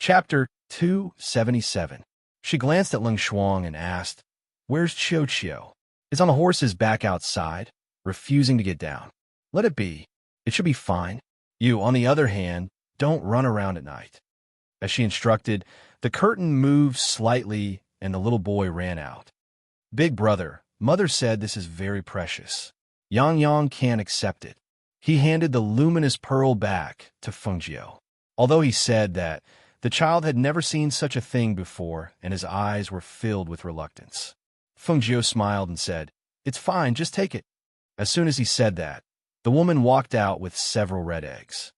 Chapter 277. She glanced at Lung Shuang and asked, "Where's Chiu Chiu?" "It's on the horse's back outside, refusing to get down." "Let it be. It should be fine. You, on the other hand, don't run around at night." As she instructed, the curtain moved slightly and the little boy ran out. "Big brother, mother said this is very precious. Yang Yang can't accept it." He handed the luminous pearl back to Fengjiu. Although he said that, the child had never seen such a thing before, and his eyes were filled with reluctance. Fengjiu smiled and said, "It's fine, just take it." As soon as he said that, the woman walked out with several red eggs.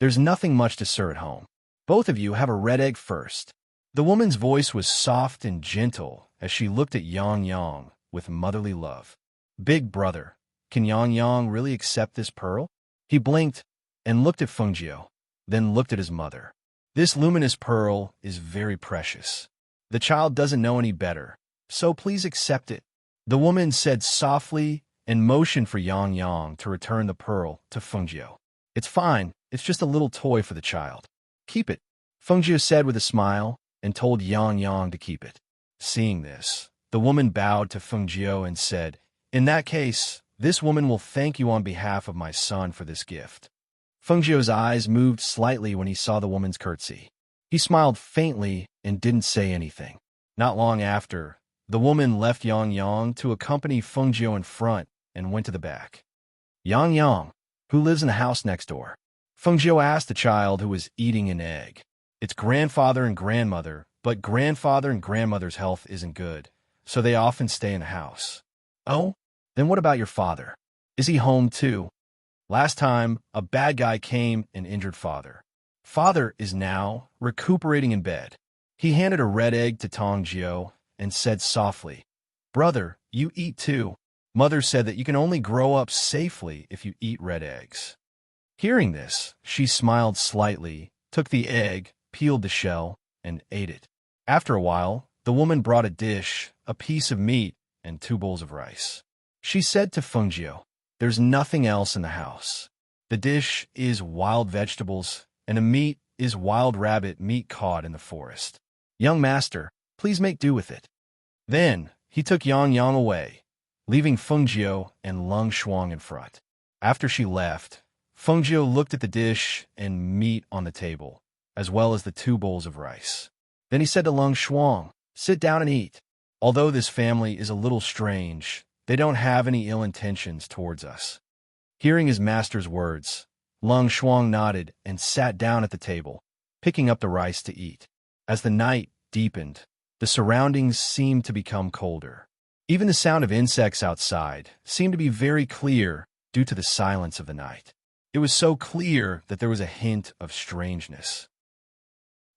"There's nothing much to sir at home. Both of you have a red egg first." The woman's voice was soft and gentle as she looked at Yang Yang with motherly love. "Big brother, can Yang Yang really accept this pearl?" He blinked and looked at Fengjiu, then looked at his mother. "This luminous pearl is very precious. The child doesn't know any better, so please accept it." The woman said softly and motioned for Yang Yang to return the pearl to Fengjiu. "It's fine, it's just a little toy for the child. Keep it," Fengjiu said with a smile, and told Yang Yang to keep it. Seeing this, the woman bowed to Fengjiu and said, "In that case, this woman will thank you on behalf of my son for this gift." Fengjiu's eyes moved slightly when he saw the woman's curtsy. He smiled faintly and didn't say anything. Not long after, the woman left Yang Yang to accompany Fengjiu in front and went to the back. "Yang Yang, who lives in the house next door?" Fengjiu asked the child who was eating an egg. "It's grandfather and grandmother, but grandfather and grandmother's health isn't good, so they often stay in the house." "Oh? Then what about your father? Is he home too?" "Last time, a bad guy came and injured father. Father is now recuperating in bed." He handed a red egg to Tongjiu and said softly, "Brother, you eat too. Mother said that you can only grow up safely if you eat red eggs." Hearing this, she smiled slightly, took the egg, peeled the shell, and ate it. After a while, the woman brought a dish, a piece of meat, and 2 bowls of rice. She said to Fengjiu, "There's nothing else in the house. The dish is wild vegetables, and the meat is wild rabbit meat caught in the forest. Young master, please make do with it." Then he took Yang Yang away, leaving Fengjiu and Lung Shuang in front. After she left, Fengjiu looked at the dish and meat on the table, as well as the 2 bowls of rice. Then he said to Lung Shuang, "Sit down and eat. Although this family is a little strange, they don't have any ill intentions towards us." Hearing his master's words, Lung Shuang nodded and sat down at the table, picking up the rice to eat. As the night deepened, the surroundings seemed to become colder. Even the sound of insects outside seemed to be very clear due to the silence of the night. It was so clear that there was a hint of strangeness.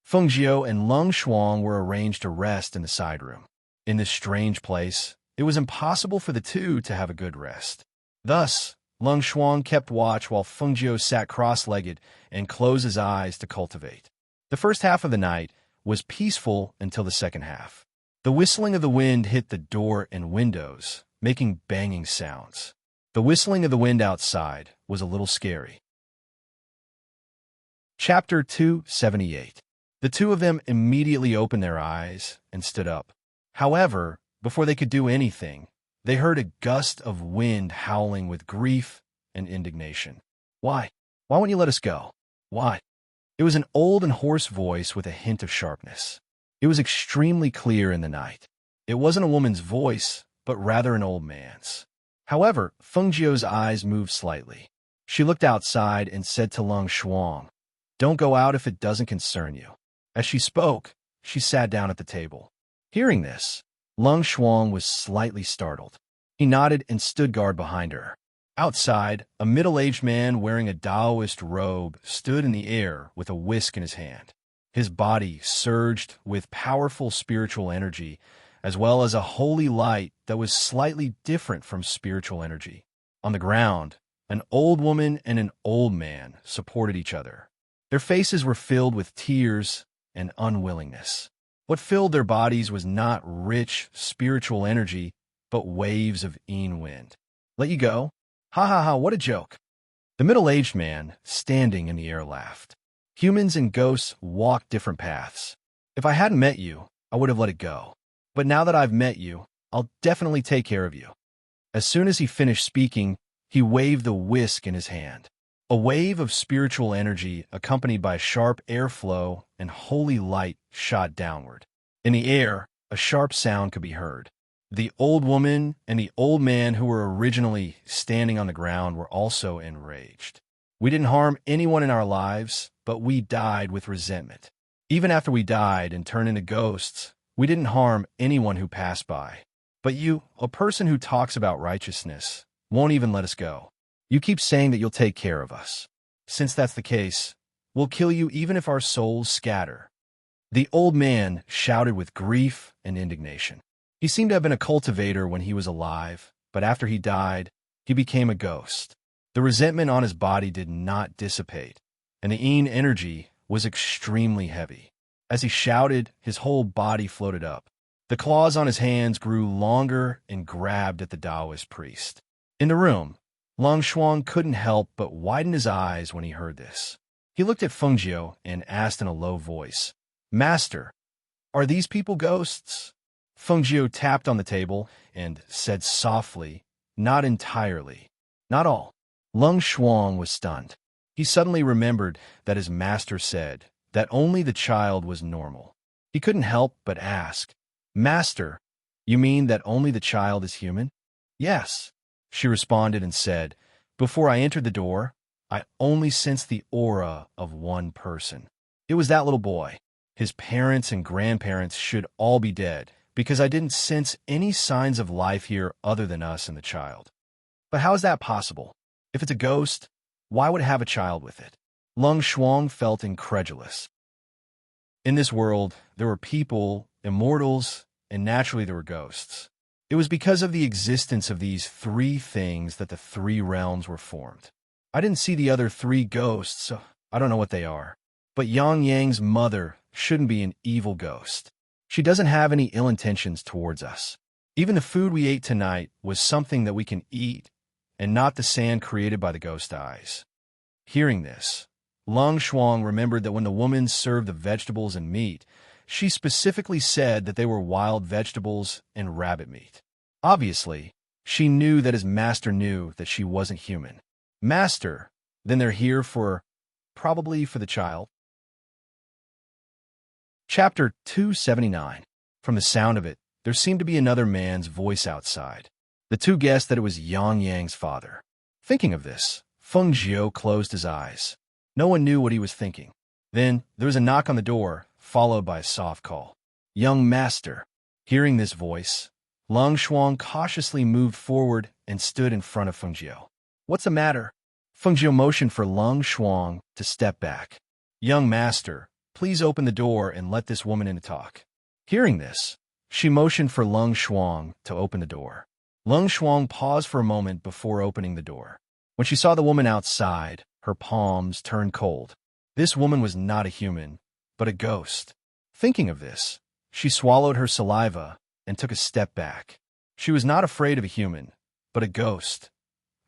Fengjiu and Lung Shuang were arranged to rest in the side room. In this strange place, it was impossible for the two to have a good rest. Thus, Lung Shuang kept watch while Fengjiu sat cross-legged and closed his eyes to cultivate. The first half of the night was peaceful until the second half. The whistling of the wind hit the door and windows, making banging sounds. The whistling of the wind outside was a little scary. Chapter 278. The two of them immediately opened their eyes and stood up. However, before they could do anything, they heard a gust of wind howling with grief and indignation. "Why? Why won't you let us go? Why?" It was an old and hoarse voice with a hint of sharpness. It was extremely clear in the night. It wasn't a woman's voice, but rather an old man's. However, Fengjiu's eyes moved slightly. She looked outside and said to Lung Shuang, "Don't go out if it doesn't concern you." As she spoke, she sat down at the table. Hearing this, Lung Shuang was slightly startled. He nodded and stood guard behind her. Outside, a middle-aged man wearing a Taoist robe stood in the air with a whisk in his hand. His body surged with powerful spiritual energy, as well as a holy light that was slightly different from spiritual energy. On the ground, an old woman and an old man supported each other. Their faces were filled with tears and unwillingness. What filled their bodies was not rich spiritual energy, but waves of Yin wind. "Let you go? Ha ha ha, what a joke." The middle-aged man, standing in the air, laughed. Humans and ghosts walk different paths. If I hadn't met you, I would have let it go. But now that I've met you, I'll definitely take care of you." As soon as he finished speaking, he waved the whisk in his hand. A wave of spiritual energy accompanied by sharp airflow and holy light shot downward. In the air, a sharp sound could be heard. The old woman and the old man who were originally standing on the ground were also enraged. We didn't harm anyone in our lives, but we died with resentment. Even after we died and turned into ghosts, we didn't harm anyone who passed by. But you, a person who talks about righteousness, won't even let us go. You keep saying that you'll take care of us. Since that's the case, we'll kill you even if our souls scatter." The old man shouted with grief and indignation. He seemed to have been a cultivator when he was alive, but after he died, he became a ghost. The resentment on his body did not dissipate, and the Yin energy was extremely heavy. As he shouted, his whole body floated up. The claws on his hands grew longer and grabbed at the Taoist priest. In the room, Lang Shuang couldn't help but widen his eyes when he heard this. He looked at Feng Jiu and asked in a low voice, "Master, are these people ghosts?" Feng Jiu tapped on the table and said softly, "Not entirely. Not all." Lang Shuang was stunned. He suddenly remembered that his master said that only the child was normal. He couldn't help but ask, "Master, you mean that only the child is human?" "Yes," she responded and said, "Before I entered the door, I only sensed the aura of one person. It was that little boy. His parents and grandparents should all be dead, because I didn't sense any signs of life here other than us and the child. But how is that possible? If it's a ghost, why would it have a child with it?" Lang Shuang felt incredulous. In this world, there were people, immortals, and naturally there were ghosts. It was because of the existence of these three things that the three realms were formed. I didn't see the other three ghosts, so I don't know what they are. But Yang Yang's mother shouldn't be an evil ghost. She doesn't have any ill intentions towards us. Even the food we ate tonight was something that we can eat, and not the sand created by the ghost eyes. Hearing this, Lang Shuang remembered that when the woman served the vegetables and meat, she specifically said that they were wild vegetables and rabbit meat. Obviously, she knew that his master knew that she wasn't human. Master, then they're here probably for the child. Chapter 279. From the sound of it, there seemed to be another man's voice outside. The two guessed that it was Yang Yang's father. Thinking of this, Feng Jiu closed his eyes. No one knew what he was thinking. Then there was a knock on the door, followed by a soft call. "Young master." Hearing this voice, Lang Shuang cautiously moved forward and stood in front of Feng Jiu. "What's the matter?" Feng Jiu motioned for Lang Shuang to step back. "Young master, please open the door and let this woman in to talk." Hearing this, she motioned for Lang Shuang to open the door. Lang Shuang paused for a moment before opening the door. When she saw the woman outside, her palms turned cold. This woman was not a human, but a ghost. Thinking of this, she swallowed her saliva and took a step back. She was not afraid of a human, but a ghost.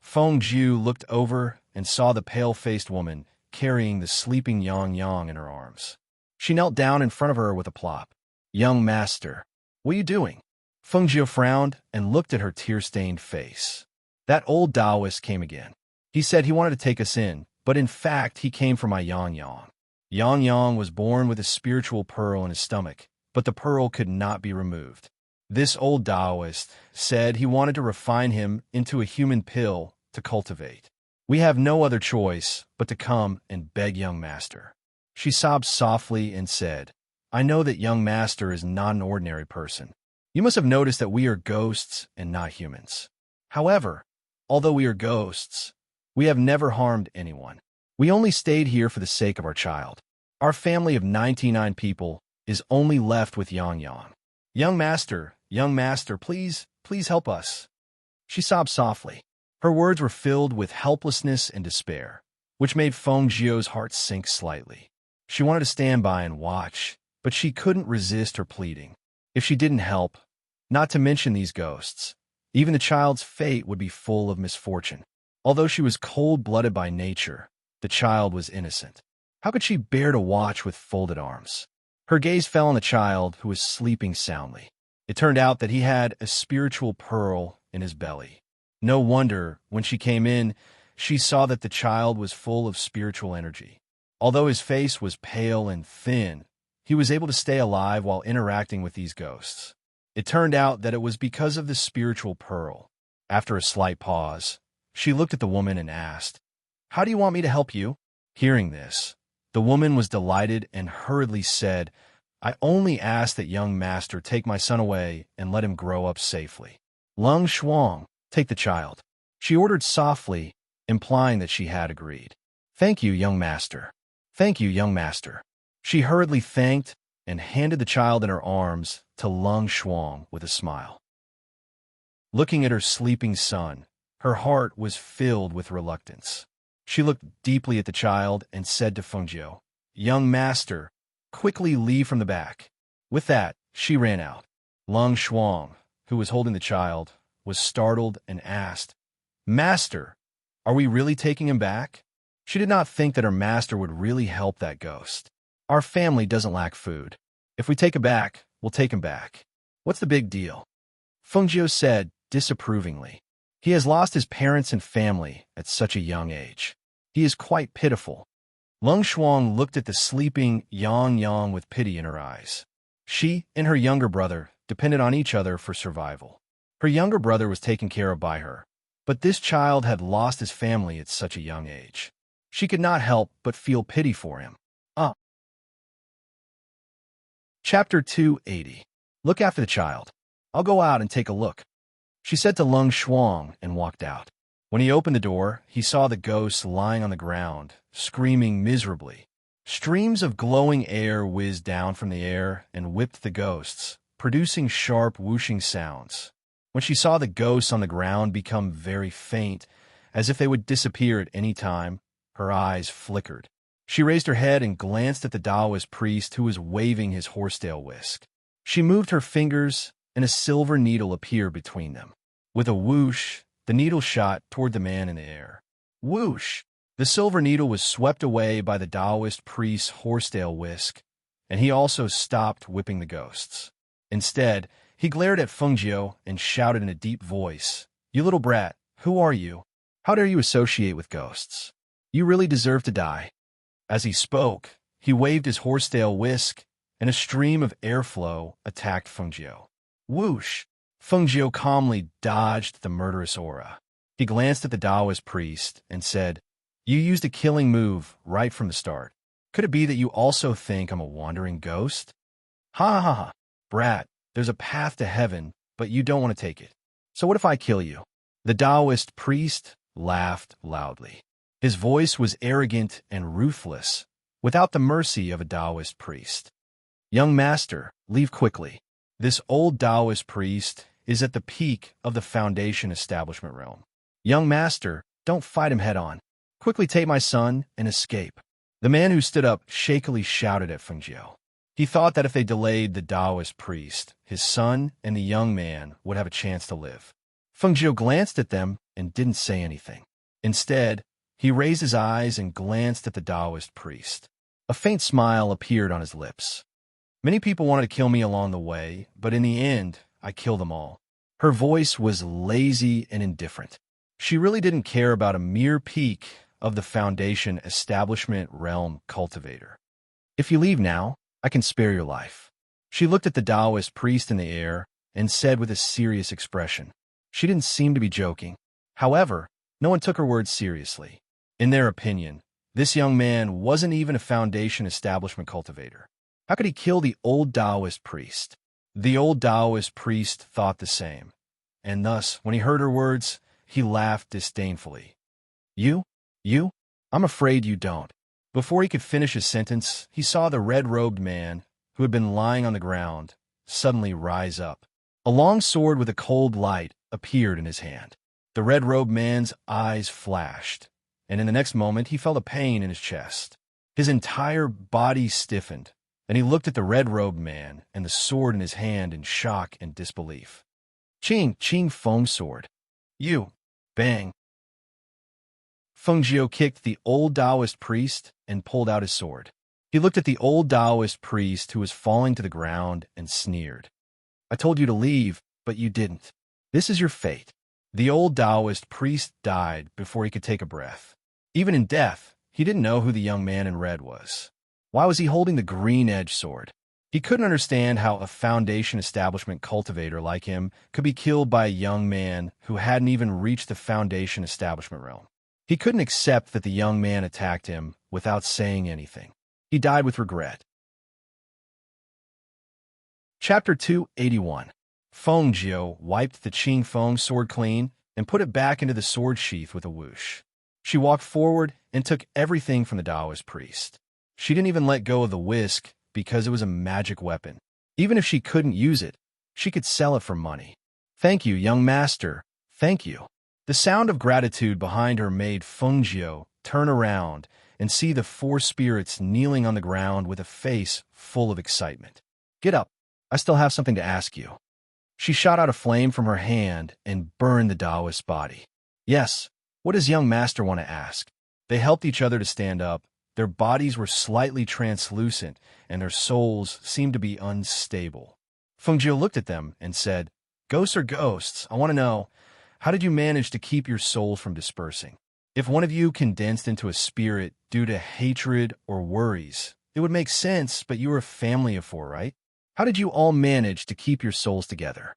Feng Jiu looked over and saw the pale-faced woman carrying the sleeping Yang Yang in her arms. She knelt down in front of her with a plop. "Young master, what are you doing?" Feng Jiu frowned and looked at her tear-stained face. That old Taoist came again. He said he wanted to take us in, but in fact he came for my Yang Yang. Yang Yang was born with a spiritual pearl in his stomach, but the pearl could not be removed. This old Taoist said he wanted to refine him into a human pill to cultivate. We have no other choice but to come and beg young master. She sobbed softly and said, "I know that young master is not an ordinary person. You must have noticed that we are ghosts and not humans. However, although we are ghosts, we have never harmed anyone. We only stayed here for the sake of our child. Our family of 99 people is only left with Yang Yang. Young master, please help us." She sobbed softly. Her words were filled with helplessness and despair, which made Feng Jiu's heart sink slightly. She wanted to stand by and watch, but she couldn't resist her pleading. If she didn't help, not to mention these ghosts, even the child's fate would be full of misfortune. Although she was cold-blooded by nature, the child was innocent. How could she bear to watch with folded arms? Her gaze fell on the child who was sleeping soundly. It turned out that he had a spiritual pearl in his belly. No wonder, when she came in, she saw that the child was full of spiritual energy. Although his face was pale and thin, he was able to stay alive while interacting with these ghosts. It turned out that it was because of the spiritual pearl. After a slight pause, she looked at the woman and asked, "How do you want me to help you?" Hearing this, the woman was delighted and hurriedly said, "I only ask that young master take my son away and let him grow up safely. Lung Shuang, take the child." She ordered softly, implying that she had agreed. "Thank you, young master. Thank you, young master." She hurriedly thanked and handed the child in her arms to Lung Shuang with a smile. Looking at her sleeping son, her heart was filled with reluctance. She looked deeply at the child and said to Fengjiu, "Young master, quickly leave from the back." With that, she ran out. Lung Shuang, who was holding the child, was startled and asked, "Master, are we really taking him back?" She did not think that her master would really help that ghost. "Our family doesn't lack food. If we take him back, we'll take him back. What's the big deal?" Fengjiu said disapprovingly. "He has lost his parents and family at such a young age. He is quite pitiful." Lung Shuang looked at the sleeping Yang Yang with pity in her eyes. She and her younger brother depended on each other for survival. Her younger brother was taken care of by her, but this child had lost his family at such a young age. She could not help but feel pity for him. Chapter 280. Look after the child. I'll go out and take a look, she said to Lung Shuang and walked out. When he opened the door, he saw the ghost lying on the ground, screaming miserably. Streams of glowing air whizzed down from the air and whipped the ghosts, producing sharp whooshing sounds. When she saw the ghosts on the ground become very faint, as if they would disappear at any time, her eyes flickered. She raised her head and glanced at the Taoist priest who was waving his horsetail whisk. She moved her fingers, and a silver needle appeared between them. With a whoosh, the needle shot toward the man in the air. Whoosh! The silver needle was swept away by the Taoist priest's horsetail whisk, and he also stopped whipping the ghosts. Instead, he glared at Fengjiu and shouted in a deep voice, "You little brat, who are you? How dare you associate with ghosts? You really deserve to die." As he spoke, he waved his horsetail whisk, and a stream of airflow attacked Fengjiu. Whoosh! Fengjiu calmly dodged the murderous aura. He glanced at the Taoist priest and said, "You used a killing move right from the start. Could it be that you also think I'm a wandering ghost? Ha ha ha! Brat, there's a path to heaven, but you don't want to take it. So what if I kill you?" The Taoist priest laughed loudly. His voice was arrogant and ruthless, without the mercy of a Taoist priest. "Young master, leave quickly. This old Taoist priest is at the peak of the Foundation establishment realm. Young master, don't fight him head-on. Quickly take my son and escape." The man who stood up shakily shouted at Fengjiu. He thought that if they delayed the Taoist priest, his son and the young man would have a chance to live. Fengjiu glanced at them and didn't say anything. Instead, he raised his eyes and glanced at the Taoist priest. A faint smile appeared on his lips. "Many people wanted to kill me along the way, but in the end, I killed them all." Her voice was lazy and indifferent. She really didn't care about a mere peak of the Foundation establishment realm cultivator. "If you leave now, I can spare your life." She looked at the Taoist priest in the air and said with a serious expression. She didn't seem to be joking. However, no one took her words seriously. In their opinion, this young man wasn't even a Foundation establishment cultivator. How could he kill the old Taoist priest? The old Taoist priest thought the same, and thus, when he heard her words, he laughed disdainfully. You? I'm afraid you don't." Before he could finish his sentence, he saw the red-robed man, who had been lying on the ground, suddenly rise up. A long sword with a cold light appeared in his hand. The red-robed man's eyes flashed, and in the next moment he felt a pain in his chest. His entire body stiffened, and he looked at the red-robed man and the sword in his hand in shock and disbelief. Ching foam sword. You! Bang! Feng Jiu kicked the old Taoist priest and pulled out his sword. He looked at the old Taoist priest who was falling to the ground and sneered. I told you to leave, but you didn't. This is your fate. The old Taoist priest died before he could take a breath. Even in death, he didn't know who the young man in red was. Why was he holding the green-edged sword? He couldn't understand how a foundation establishment cultivator like him could be killed by a young man who hadn't even reached the foundation establishment realm. He couldn't accept that the young man attacked him without saying anything. He died with regret. Chapter 281. Feng Jiu wiped the Qing Feng sword clean and put it back into the sword sheath with a whoosh. She walked forward and took everything from the Taoist priest. She didn't even let go of the whisk because it was a magic weapon. Even if she couldn't use it, she could sell it for money. Thank you, young master. Thank you. The sound of gratitude behind her made Feng Jiu turn around and see the four spirits kneeling on the ground with a face full of excitement. Get up. I still have something to ask you. She shot out a flame from her hand and burned the Taoist's body. Yes, what does young master want to ask? They helped each other to stand up. Their bodies were slightly translucent, and their souls seemed to be unstable. Feng Jiu looked at them and said, Ghosts are ghosts. I want to know, how did you manage to keep your souls from dispersing? If one of you condensed into a spirit due to hatred or worries, it would make sense, but you were a family of four, right? How did you all manage to keep your souls together?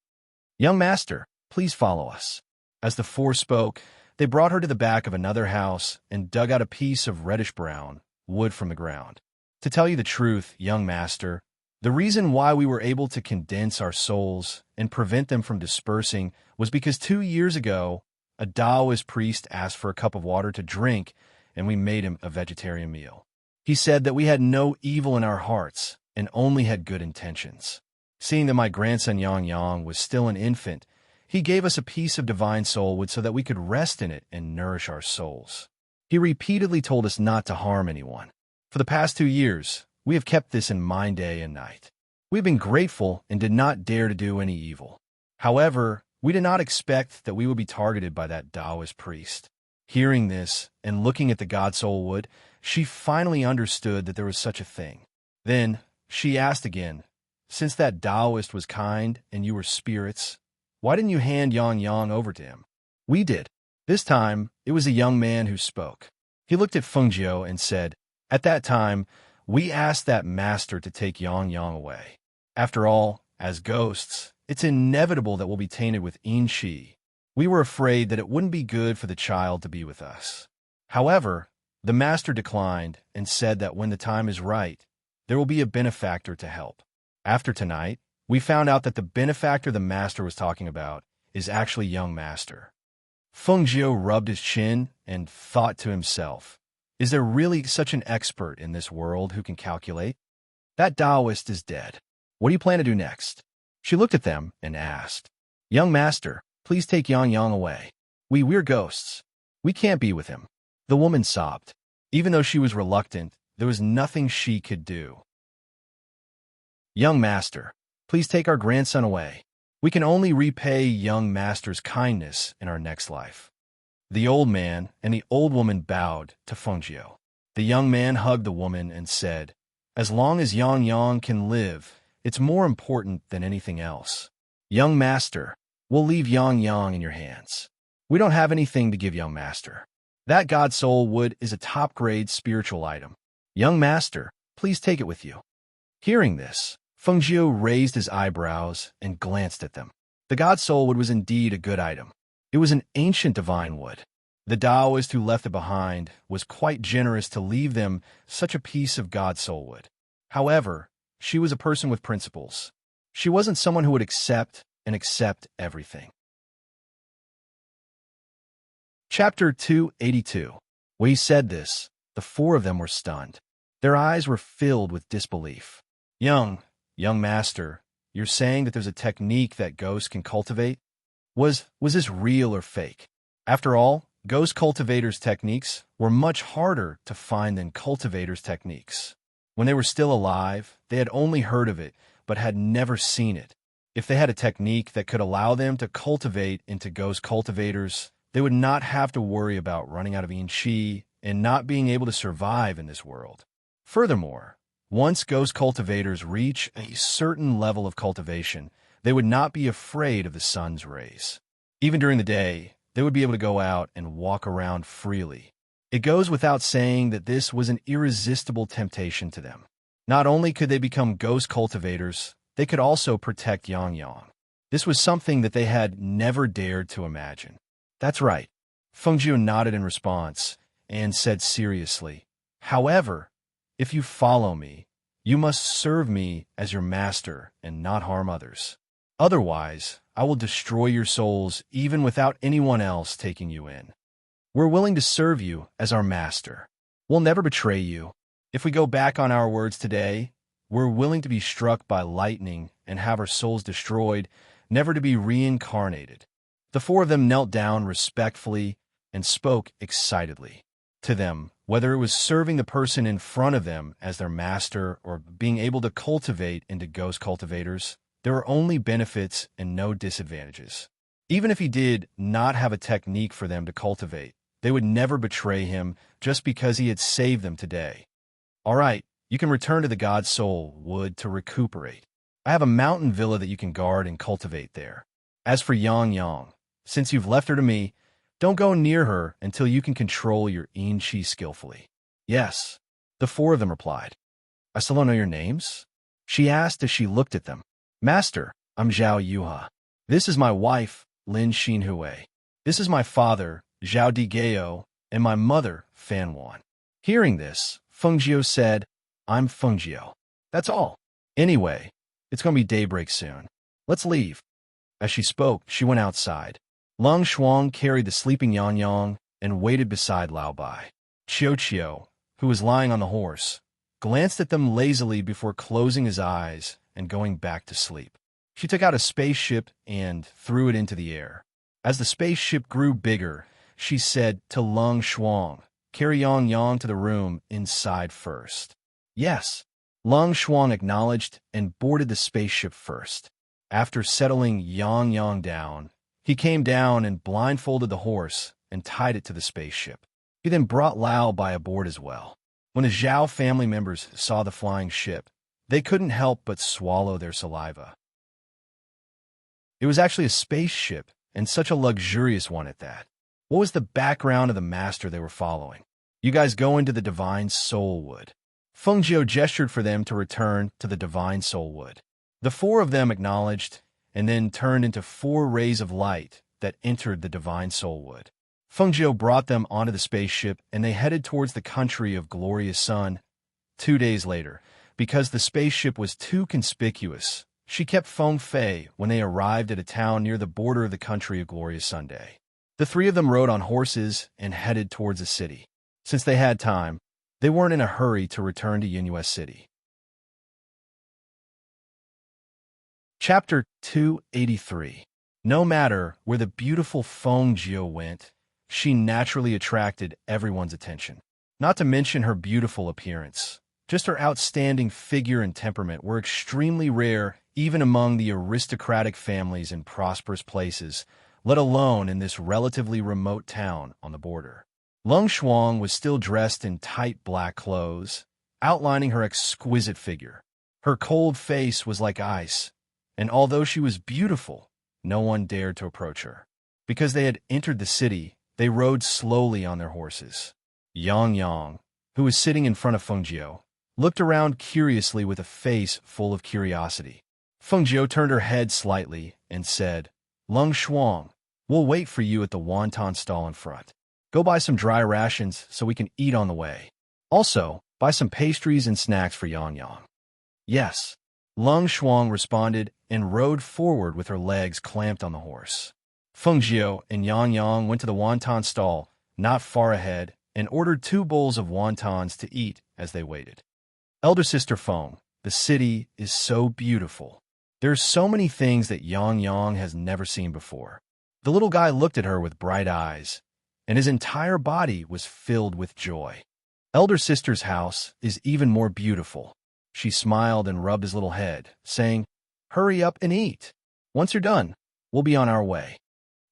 Young master, please follow us. As the four spoke, they brought her to the back of another house and dug out a piece of reddish-brown wood from the ground. To tell you the truth, young master, the reason why we were able to condense our souls and prevent them from dispersing was because 2 years ago, a Taoist priest asked for a cup of water to drink, and we made him a vegetarian meal. He said that we had no evil in our hearts and only had good intentions. Seeing that my grandson Yang Yang was still an infant, he gave us a piece of divine soul wood so that we could rest in it and nourish our souls. He repeatedly told us not to harm anyone. For the past 2 years, we have kept this in mind day and night. We have been grateful and did not dare to do any evil. However, we did not expect that we would be targeted by that Taoist priest. Hearing this and looking at the God Soul wood, she finally understood that there was such a thing. Then, she asked again, since that Taoist was kind and you were spirits, why didn't you hand Yang Yang over to him? We did. This time, it was a young man who spoke. He looked at Feng Jiu and said, at that time, we asked that master to take Yang Yang away. After all, as ghosts, it's inevitable that we'll be tainted with yin qi. We were afraid that it wouldn't be good for the child to be with us. However, the master declined and said that when the time is right, there will be a benefactor to help. After tonight, we found out that the benefactor the master was talking about is actually young master. Feng Jiu rubbed his chin and thought to himself, is there really such an expert in this world who can calculate? That Taoist is dead. What do you plan to do next? She looked at them and asked, young master, please take Yang Yang away. We're ghosts. We can't be with him. The woman sobbed. Even though she was reluctant, there was nothing she could do. Young master, please take our grandson away. We can only repay young master's kindness in our next life. The old man and the old woman bowed to Feng Jiu. The young man hugged the woman and said, as long as Yang Yang can live, it's more important than anything else. Young master, we'll leave Yang Yang in your hands. We don't have anything to give young master. That God Soul wood is a top-grade spiritual item. Young master, please take it with you. Hearing this, Feng Jiu raised his eyebrows and glanced at them. The God Soul wood was indeed a good item. It was an ancient divine wood. The Taoist who left it behind was quite generous to leave them such a piece of God Soul wood. However, she was a person with principles. She wasn't someone who would accept everything. Chapter 282. When he said this, the four of them were stunned. Their eyes were filled with disbelief. Young master, you're saying that there's a technique that ghosts can cultivate? Was this real or fake? After all, ghost cultivators' techniques were much harder to find than cultivators' techniques. When they were still alive, they had only heard of it, but had never seen it. If they had a technique that could allow them to cultivate into ghost cultivators, They would not have to worry about running out of yin qi and not being able to survive in this world. Furthermore, once ghost cultivators reach a certain level of cultivation, they would not be afraid of the sun's rays. Even during the day, they would be able to go out and walk around freely. It goes without saying that this was an irresistible temptation to them. Not only could they become ghost cultivators, they could also protect Yang Yang. This was something that they had never dared to imagine. That's right. Fengjiu nodded in response and said seriously, "However, if you follow me, you must serve me as your master and not harm others. Otherwise, I will destroy your souls even without anyone else taking you in. We're willing to serve you as our master. We'll never betray you. If we go back on our words today, we're willing to be struck by lightning and have our souls destroyed, never to be reincarnated." The four of them knelt down respectfully and spoke excitedly. To them, whether it was serving the person in front of them as their master or being able to cultivate into ghost cultivators, there were only benefits and no disadvantages. Even if he did not have a technique for them to cultivate, they would never betray him just because he had saved them today. "All right, you can return to the God Soul Wood to recuperate. I have a mountain villa that you can guard and cultivate there. As for Yang Yang, since you've left her to me, don't go near her until you can control your yin qi skillfully." "Yes," the four of them replied. "I still don't know your names?" she asked as she looked at them. "Master, I'm Zhao Yuha. This is my wife, Lin Xinhui. This is my father, Zhao Digeo, and my mother, Fan Wan." Hearing this, Fengjiu said, "I'm Fengjiu. That's all. Anyway, it's going to be daybreak soon. Let's leave." As she spoke, she went outside. Lung Shuang carried the sleeping Yang Yang and waited beside Lao Bai. Qiu, who was lying on the horse, glanced at them lazily before closing his eyes and going back to sleep. She took out a spaceship and threw it into the air. As the spaceship grew bigger, she said to Lung Shuang, "Carry Yang Yang to the room inside first." "Yes." Lung Shuang acknowledged and boarded the spaceship first. After settling Yang Yang down, he came down and blindfolded the horse and tied it to the spaceship. He then brought Lao Bai aboard as well. When the Zhao family members saw the flying ship, they couldn't help but swallow their saliva. It was actually a spaceship, and such a luxurious one at that. What was the background of the master they were following? "You guys go into the Divine Soul Wood." Fengjiu gestured for them to return to the Divine Soul Wood. The four of them acknowledged and then turned into 4 rays of light that entered the Divine Soul Wood. Fengjiu brought them onto the spaceship, and they headed towards the country of Glorious Sun. 2 days later, because the spaceship was too conspicuous, she kept Feng Fei when they arrived at a town near the border of the country of Glorious Sunday. The 3 of them rode on horses and headed towards the city. Since they had time, they weren't in a hurry to return to Yinhua City. Chapter 283. No matter where the beautiful Fengjiu went, she naturally attracted everyone's attention. Not to mention her beautiful appearance. Just her outstanding figure and temperament were extremely rare even among the aristocratic families in prosperous places, let alone in this relatively remote town on the border. Lung Shuang was still dressed in tight black clothes, outlining her exquisite figure. Her cold face was like ice, and although she was beautiful, no one dared to approach her. Because they had entered the city, they rode slowly on their horses. Yang Yang, who was sitting in front of Fengjiu, looked around curiously with a face full of curiosity. Fengjiu turned her head slightly and said, "Lung Shuang, we'll wait for you at the wonton stall in front. Go buy some dry rations so we can eat on the way. Also, buy some pastries and snacks for Yang Yang." "Yes." Lung Shuang responded and rode forward with her legs clamped on the horse. Fengjiu and Yang Yang went to the wonton stall, not far ahead, and ordered 2 bowls of wontons to eat as they waited. "Elder Sister Feng, the city is so beautiful. There's so many things that Yang Yang has never seen before." The little guy looked at her with bright eyes, and his entire body was filled with joy. "Elder Sister's house is even more beautiful." She smiled and rubbed his little head, saying, "Hurry up and eat. Once you're done, we'll be on our way."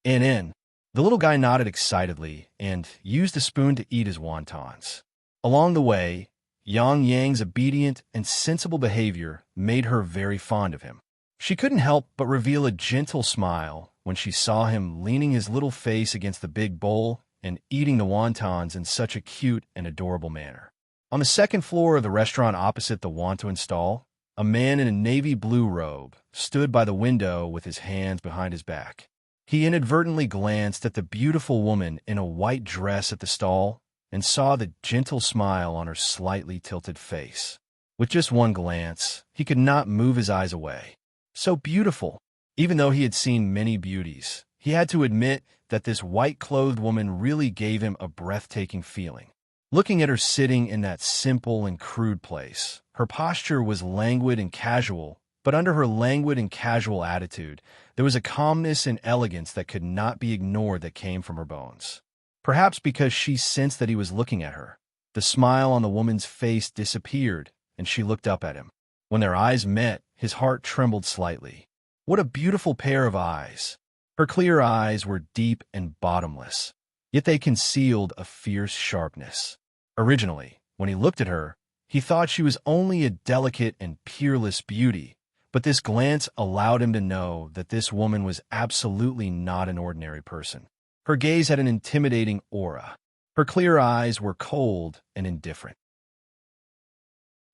In. The little guy nodded excitedly and used a spoon to eat his wontons. Along the way, Yang Yang's obedient and sensible behavior made her very fond of him. She couldn't help but reveal a gentle smile when she saw him leaning his little face against the big bowl and eating the wontons in such a cute and adorable manner. On the second floor of the restaurant opposite the wonton stall, a man in a navy blue robe stood by the window with his hands behind his back. He inadvertently glanced at the beautiful woman in a white dress at the stall and saw the gentle smile on her slightly tilted face. With just one glance, he could not move his eyes away. So beautiful! Even though he had seen many beauties, he had to admit that this white-clothed woman really gave him a breathtaking feeling. Looking at her sitting in that simple and crude place, her posture was languid and casual, but under her languid and casual attitude, there was a calmness and elegance that could not be ignored that came from her bones. Perhaps because she sensed that he was looking at her, the smile on the woman's face disappeared, and she looked up at him. When their eyes met, his heart trembled slightly. What a beautiful pair of eyes! Her clear eyes were deep and bottomless, yet they concealed a fierce sharpness. Originally, when he looked at her, he thought she was only a delicate and peerless beauty, but this glance allowed him to know that this woman was absolutely not an ordinary person. Her gaze had an intimidating aura. Her clear eyes were cold and indifferent.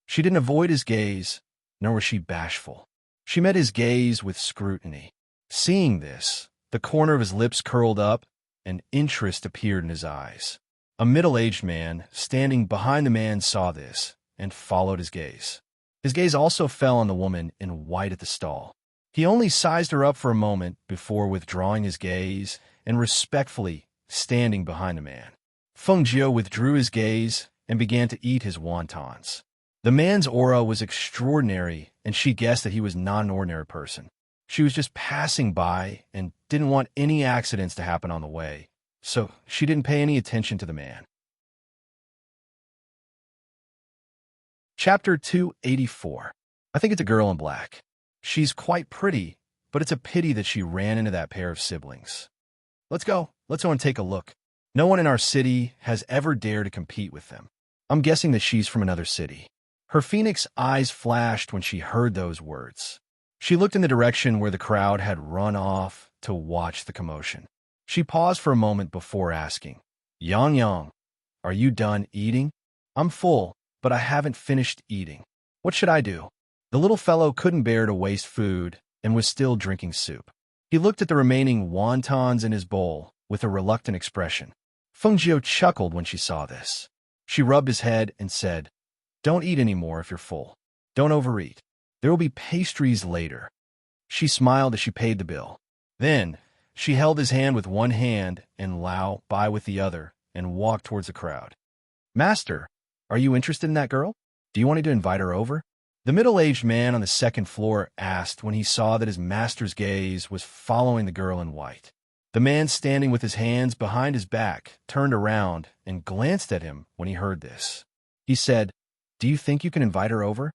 She didn't avoid his gaze, nor was she bashful. She met his gaze with scrutiny. Seeing this, the corner of his lips curled up, and interest appeared in his eyes. A middle-aged man standing behind the man saw this and followed his gaze. His gaze also fell on the woman in white at the stall. He only sized her up for a moment before withdrawing his gaze and respectfully standing behind the man. Feng Jiu withdrew his gaze and began to eat his wontons. The man's aura was extraordinary, and she guessed that he was not an ordinary person. She was just passing by and didn't want any accidents to happen on the way, so she didn't pay any attention to the man. Chapter 284. I think it's a girl in black. She's quite pretty, but it's a pity that she ran into that pair of siblings. Let's go and take a look. No one in our city has ever dared to compete with them. I'm guessing that she's from another city. Her phoenix eyes flashed when she heard those words. She looked in the direction where the crowd had run off to watch the commotion. She paused for a moment before asking, Yang, are you done eating? I'm full, but I haven't finished eating. What should I do? The little fellow couldn't bear to waste food and was still drinking soup. He looked at the remaining wontons in his bowl with a reluctant expression. Feng Jiu chuckled when she saw this. She rubbed his head and said, Don't eat any more if you're full. Don't overeat. There will be pastries later. She smiled as she paid the bill. Then, she held his hand with one hand and Lao Bai with the other and walked towards the crowd. Master, are you interested in that girl? Do you want me to invite her over? The middle-aged man on the second floor asked when he saw that his master's gaze was following the girl in white. The man standing with his hands behind his back turned around and glanced at him when he heard this. He said, Do you think you can invite her over?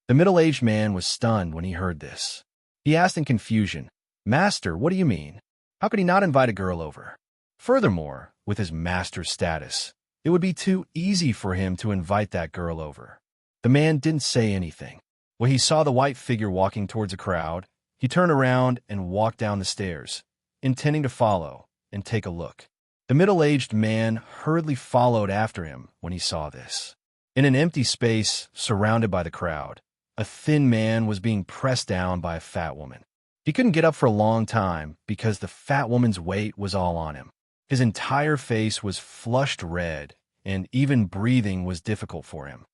The middle-aged man was stunned when he heard this. He asked in confusion, Master, what do you mean? How could he not invite a girl over? Furthermore, with his master's status, it would be too easy for him to invite that girl over. The man didn't say anything. When he saw the white figure walking towards the crowd, he turned around and walked down the stairs, intending to follow and take a look. The middle-aged man hurriedly followed after him when he saw this. In an empty space surrounded by the crowd, a thin man was being pressed down by a fat woman. He couldn't get up for a long time because the fat woman's weight was all on him. His entire face was flushed red, and even breathing was difficult for him.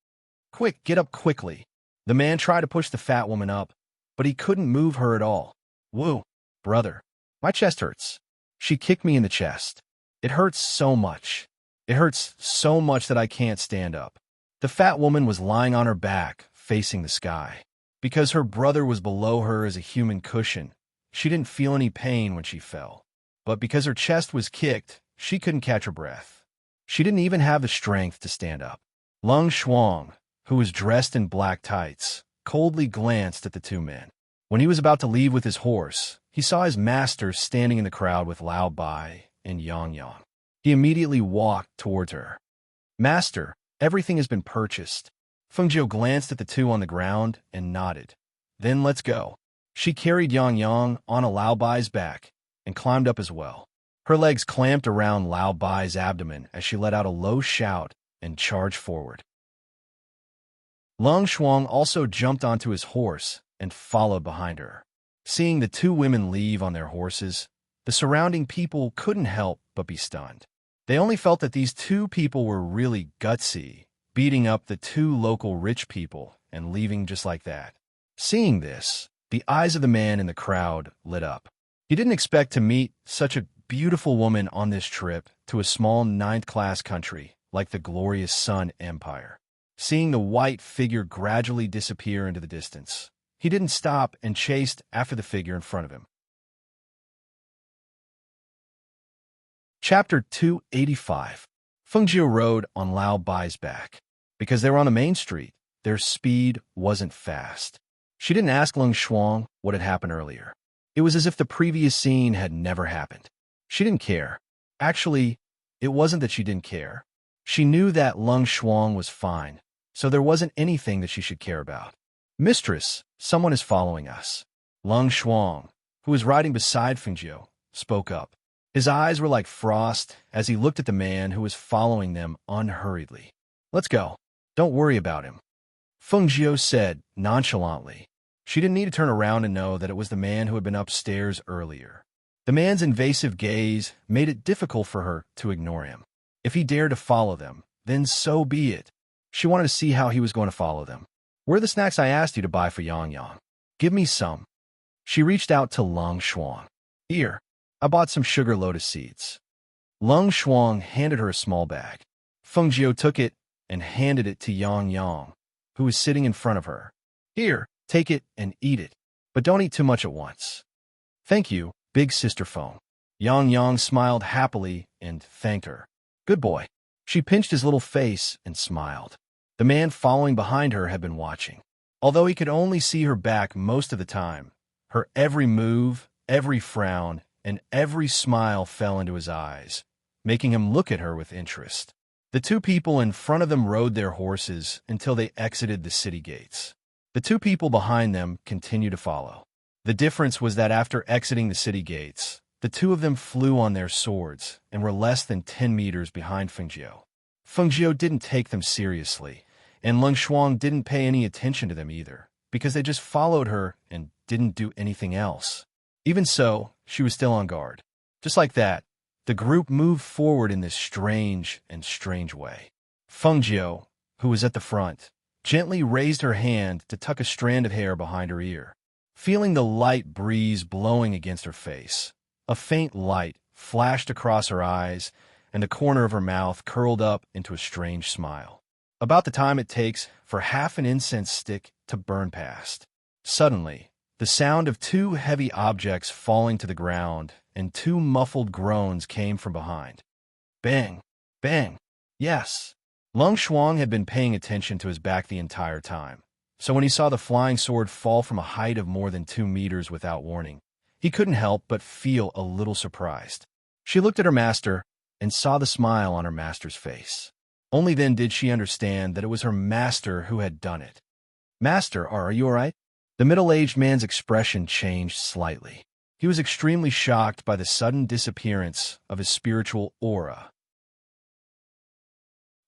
Quick, get up quickly. The man tried to push the fat woman up, but he couldn't move her at all. Whoa, brother, my chest hurts. She kicked me in the chest. It hurts so much. It hurts so much that I can't stand up. The fat woman was lying on her back, facing the sky. Because her brother was below her as a human cushion, she didn't feel any pain when she fell. But because her chest was kicked, she couldn't catch her breath. She didn't even have the strength to stand up. Lung Shuang, who was dressed in black tights, coldly glanced at the two men. When he was about to leave with his horse, he saw his master standing in the crowd with Lao Bai and Yang Yang. He immediately walked towards her. Master, everything has been purchased. Fengjiu glanced at the two on the ground and nodded. Then let's go. She carried Yang Yang on a Lao Bai's back and climbed up as well. Her legs clamped around Lao Bai's abdomen as she let out a low shout and charged forward. Lung Shuang also jumped onto his horse and followed behind her. Seeing the two women leave on their horses, the surrounding people couldn't help but be stunned. They only felt that these two people were really gutsy, beating up the two local rich people and leaving just like that. Seeing this, the eyes of the man in the crowd lit up. He didn't expect to meet such a beautiful woman on this trip to a small ninth-class country like the glorious Sun Empire. Seeing the white figure gradually disappear into the distance, he didn't stop and chased after the figure in front of him. Chapter 285. Fengjiu rode on Lao Bai's back. Because they were on the main street, their speed wasn't fast. She didn't ask Lung Shuang what had happened earlier. It was as if the previous scene had never happened. She didn't care. Actually, it wasn't that she didn't care. She knew that Lung Shuang was fine, so there wasn't anything that she should care about. Mistress, someone is following us. Lung Shuang, who was riding beside Fengjiu, spoke up. His eyes were like frost as he looked at the man who was following them unhurriedly. Let's go. Don't worry about him. Fengjiu said nonchalantly. She didn't need to turn around and know that it was the man who had been upstairs earlier. The man's invasive gaze made it difficult for her to ignore him. If he dared to follow them, then so be it. She wanted to see how he was going to follow them. Where are the snacks I asked you to buy for Yang Yang? Give me some. She reached out to Lung Shuang. Here, I bought some sugar lotus seeds. Lung Shuang handed her a small bag. Fengjiu took it and handed it to Yang Yang, who was sitting in front of her. Here, take it and eat it, but don't eat too much at once. Thank you, big sister phone. Yang Yang smiled happily and thanked her. Good boy. She pinched his little face and smiled. The man following behind her had been watching. Although he could only see her back most of the time, her every move, every frown, and every smile fell into his eyes, making him look at her with interest. The two people in front of them rode their horses until they exited the city gates. The two people behind them continued to follow. The difference was that after exiting the city gates, the two of them flew on their swords and were less than 10 meters behind Fengjiu. Fengjiu didn't take them seriously, and Lung Shuang didn't pay any attention to them either, because they just followed her and didn't do anything else. Even so, she was still on guard. Just like that, the group moved forward in this strange way. Fengjiu, who was at the front, gently raised her hand to tuck a strand of hair behind her ear. Feeling the light breeze blowing against her face, a faint light flashed across her eyes, and the corner of her mouth curled up into a strange smile. About the time it takes for half an incense stick to burn past. Suddenly, the sound of two heavy objects falling to the ground and two muffled groans came from behind. Bang! Bang! Yes! Lung Shuang had been paying attention to his back the entire time, so when he saw the flying sword fall from a height of more than 2 meters without warning, he couldn't help but feel a little surprised. She looked at her master and saw the smile on her master's face. Only then did she understand that it was her master who had done it. Master, are you all right? The middle-aged man's expression changed slightly. He was extremely shocked by the sudden disappearance of his spiritual aura.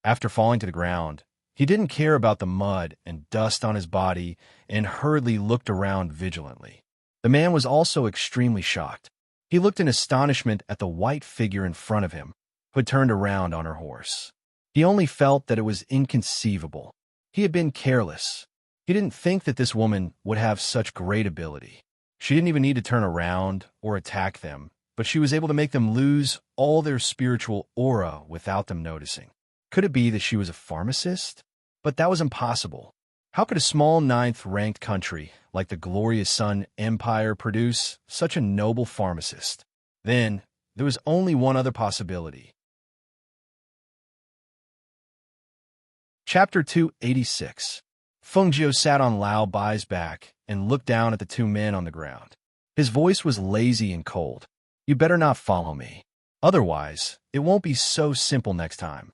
After falling to the ground, he didn't care about the mud and dust on his body and hurriedly looked around vigilantly. The man was also extremely shocked. He looked in astonishment at the white figure in front of him, who had turned around on her horse. He only felt that it was inconceivable. He had been careless. He didn't think that this woman would have such great ability. She didn't even need to turn around or attack them, but she was able to make them lose all their spiritual aura without them noticing. Could it be that she was a pharmacist? But that was impossible. How could a small ninth-ranked country like the glorious Sun Empire produce such a noble pharmacist? Then, there was only one other possibility. Chapter 286. Fengjiu sat on Lao Bai's back and looked down at the two men on the ground. His voice was lazy and cold. You better not follow me. Otherwise, it won't be so simple next time.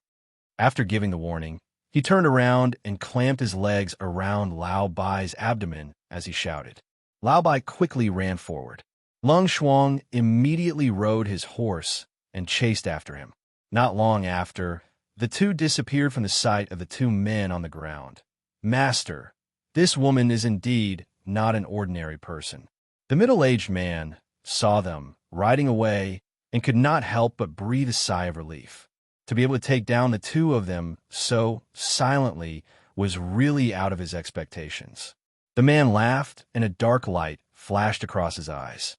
After giving the warning, he turned around and clamped his legs around Lao Bai's abdomen as he shouted. Lao Bai quickly ran forward. Lung Shuang immediately rode his horse and chased after him. Not long after, the two disappeared from the sight of the two men on the ground. Master, this woman is indeed not an ordinary person. The middle-aged man saw them riding away and could not help but breathe a sigh of relief. To be able to take down the two of them so silently was really out of his expectations. The man laughed, and a dark light flashed across his eyes.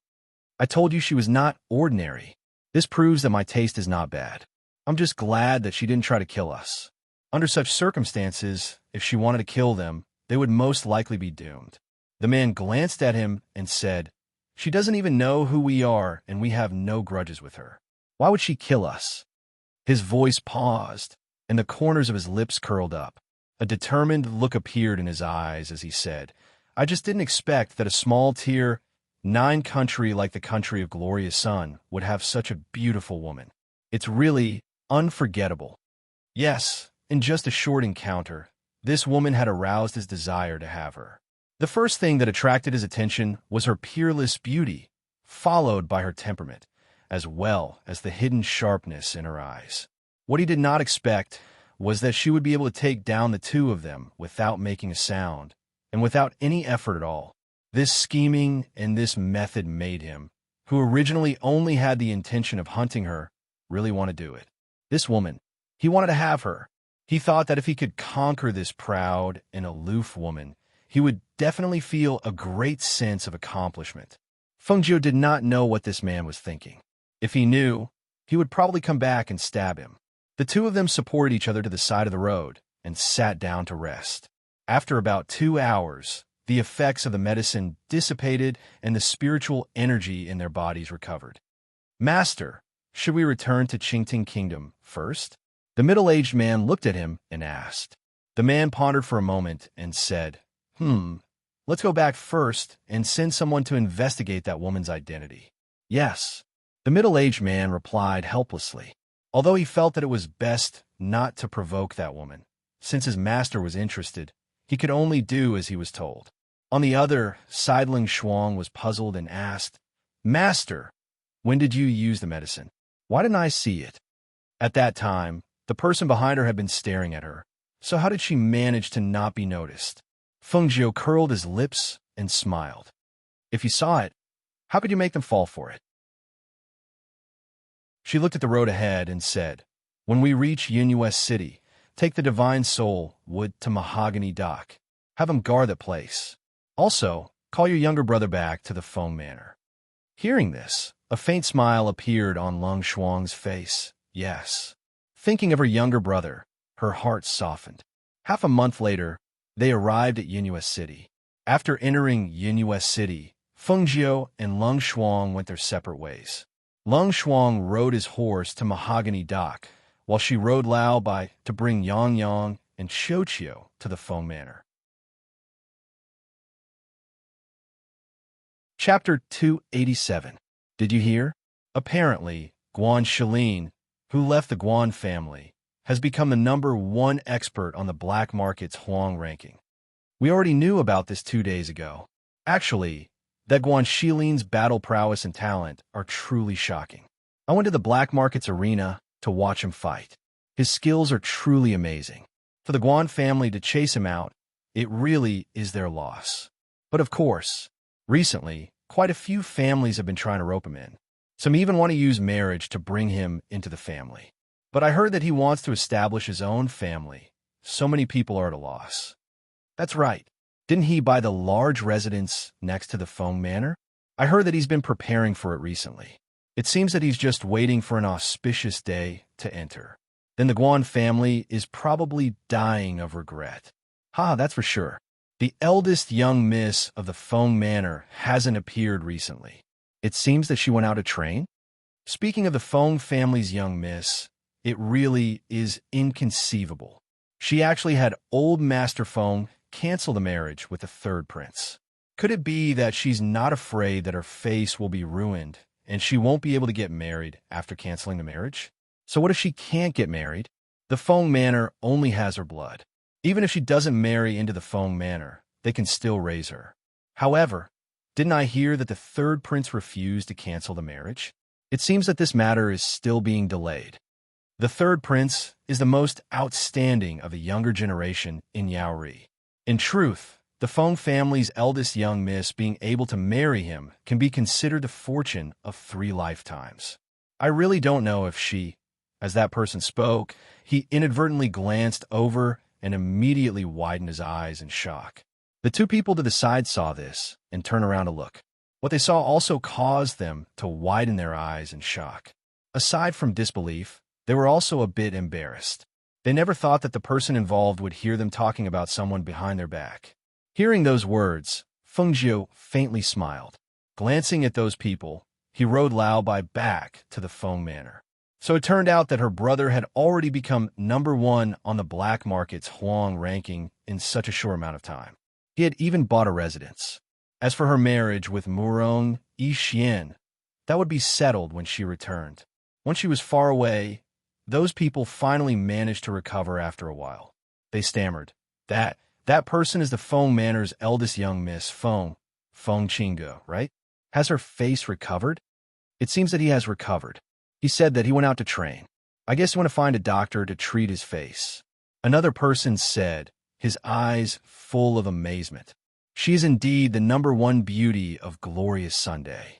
I told you she was not ordinary. This proves that my taste is not bad. I'm just glad that she didn't try to kill us. Under such circumstances, if she wanted to kill them, they would most likely be doomed. The man glanced at him and said, She doesn't even know who we are, and we have no grudges with her. Why would she kill us? His voice paused, and the corners of his lips curled up. A determined look appeared in his eyes as he said, I just didn't expect that a small tier 9 country like the country of Glorious Sun would have such a beautiful woman. It's really unforgettable. Yes, in just a short encounter, this woman had aroused his desire to have her. The first thing that attracted his attention was her peerless beauty, followed by her temperament, as well as the hidden sharpness in her eyes. What he did not expect was that she would be able to take down the two of them without making a sound, and without any effort at all. This scheming and this method made him, who originally only had the intention of hunting her, really want to do it. This woman, he wanted to have her. He thought that if he could conquer this proud and aloof woman, he would definitely feel a great sense of accomplishment. Feng Jiu did not know what this man was thinking. If he knew, he would probably come back and stab him. The two of them supported each other to the side of the road and sat down to rest. After about 2 hours, the effects of the medicine dissipated and the spiritual energy in their bodies recovered. Master, should we return to Qingting Kingdom first? The middle-aged man looked at him and asked. The man pondered for a moment and said, let's go back first and send someone to investigate that woman's identity. Yes, the middle-aged man replied helplessly, although he felt that it was best not to provoke that woman. Since his master was interested, he could only do as he was told. On the other side, Ling Shuang was puzzled and asked, Master, when did you use the medicine? Why didn't I see it? At that time, the person behind her had been staring at her, so how did she manage to not be noticed? Feng Jiu curled his lips and smiled. If you saw it, how could you make them fall for it? She looked at the road ahead and said, When we reach Yunyues City, take the Divine Soul wood to Mahogany Dock. Have him guard the place. Also, call your younger brother back to the Feng Manor. Hearing this, a faint smile appeared on Lung Shuang's face. Yes. Thinking of her younger brother, her heart softened. Half a month later, they arrived at Yunyues City. After entering Yunyues City, Feng Jiu and Lung Shuang went their separate ways. Lung Shuang rode his horse to Mahogany Dock, while she rode Lao Bai to bring Yang Yang and Qiu to the Feng Manor. Chapter 287. Did you hear? Apparently, Guan Shilin, who left the Guan family, has become the #1 expert on the black market's Huang ranking. We already knew about this 2 days ago. Actually, that Guan Shilin's battle prowess and talent are truly shocking. I went to the black market's arena to watch him fight. His skills are truly amazing. For the Guan family to chase him out, it really is their loss. But of course, recently, quite a few families have been trying to rope him in. Some even want to use marriage to bring him into the family. But I heard that he wants to establish his own family. So many people are at a loss. That's right. Didn't he buy the large residence next to the Feng Manor? I heard that he's been preparing for it recently. It seems that he's just waiting for an auspicious day to enter. Then the Guan family is probably dying of regret. That's for sure. The eldest young miss of the Feng Manor hasn't appeared recently. It seems that she went out to train? Speaking of the Feng family's young miss, it really is inconceivable. She actually had old Master Feng cancel the marriage with the third prince. Could it be that she's not afraid that her face will be ruined and she won't be able to get married after canceling the marriage? So what if she can't get married? The Feng Manor only has her blood. Even if she doesn't marry into the Feng Manor, they can still raise her. However, didn't I hear that the third prince refused to cancel the marriage? It seems that this matter is still being delayed. The third prince is the most outstanding of the younger generation in Yaori. In truth, the Feng family's eldest young miss being able to marry him can be considered the fortune of 3 lifetimes. I really don't know if she, as that person spoke, he inadvertently glanced over and immediately widened his eyes in shock. The 2 people to the side saw this and turned around to look. What they saw also caused them to widen their eyes in shock. Aside from disbelief, they were also a bit embarrassed. They never thought that the person involved would hear them talking about someone behind their back. Hearing those words, Feng Jiu faintly smiled. Glancing at those people, he rode Lao Bai back to the Feng Manor. So it turned out that her brother had already become #1 on the black market's Huang ranking in such a short amount of time. He had even bought a residence. As for her marriage with Murong Yixian, that would be settled when she returned. Once she was far away, those people finally managed to recover after a while. They stammered, That person is the Feng Manor's eldest young miss, Feng Qingge, right? Has her face recovered? It seems that he has recovered. He said that he went out to train. I guess he went to find a doctor to treat his face. Another person said, his eyes full of amazement. She is indeed the #1 beauty of glorious Sunday.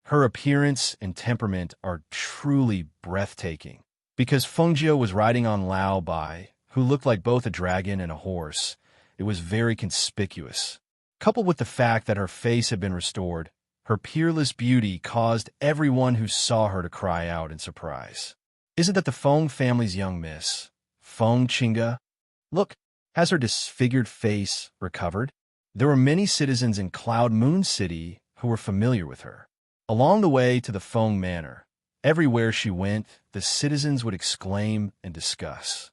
Her appearance and temperament are truly breathtaking. Because Feng Jiu was riding on Lao Bai, who looked like both a dragon and a horse, it was very conspicuous. Coupled with the fact that her face had been restored, her peerless beauty caused everyone who saw her to cry out in surprise. Isn't that the Feng family's young miss, Feng Qingge? Look, has her disfigured face recovered? There were many citizens in Cloud Moon City who were familiar with her. Along the way to the Feng Manor, everywhere she went, the citizens would exclaim and discuss.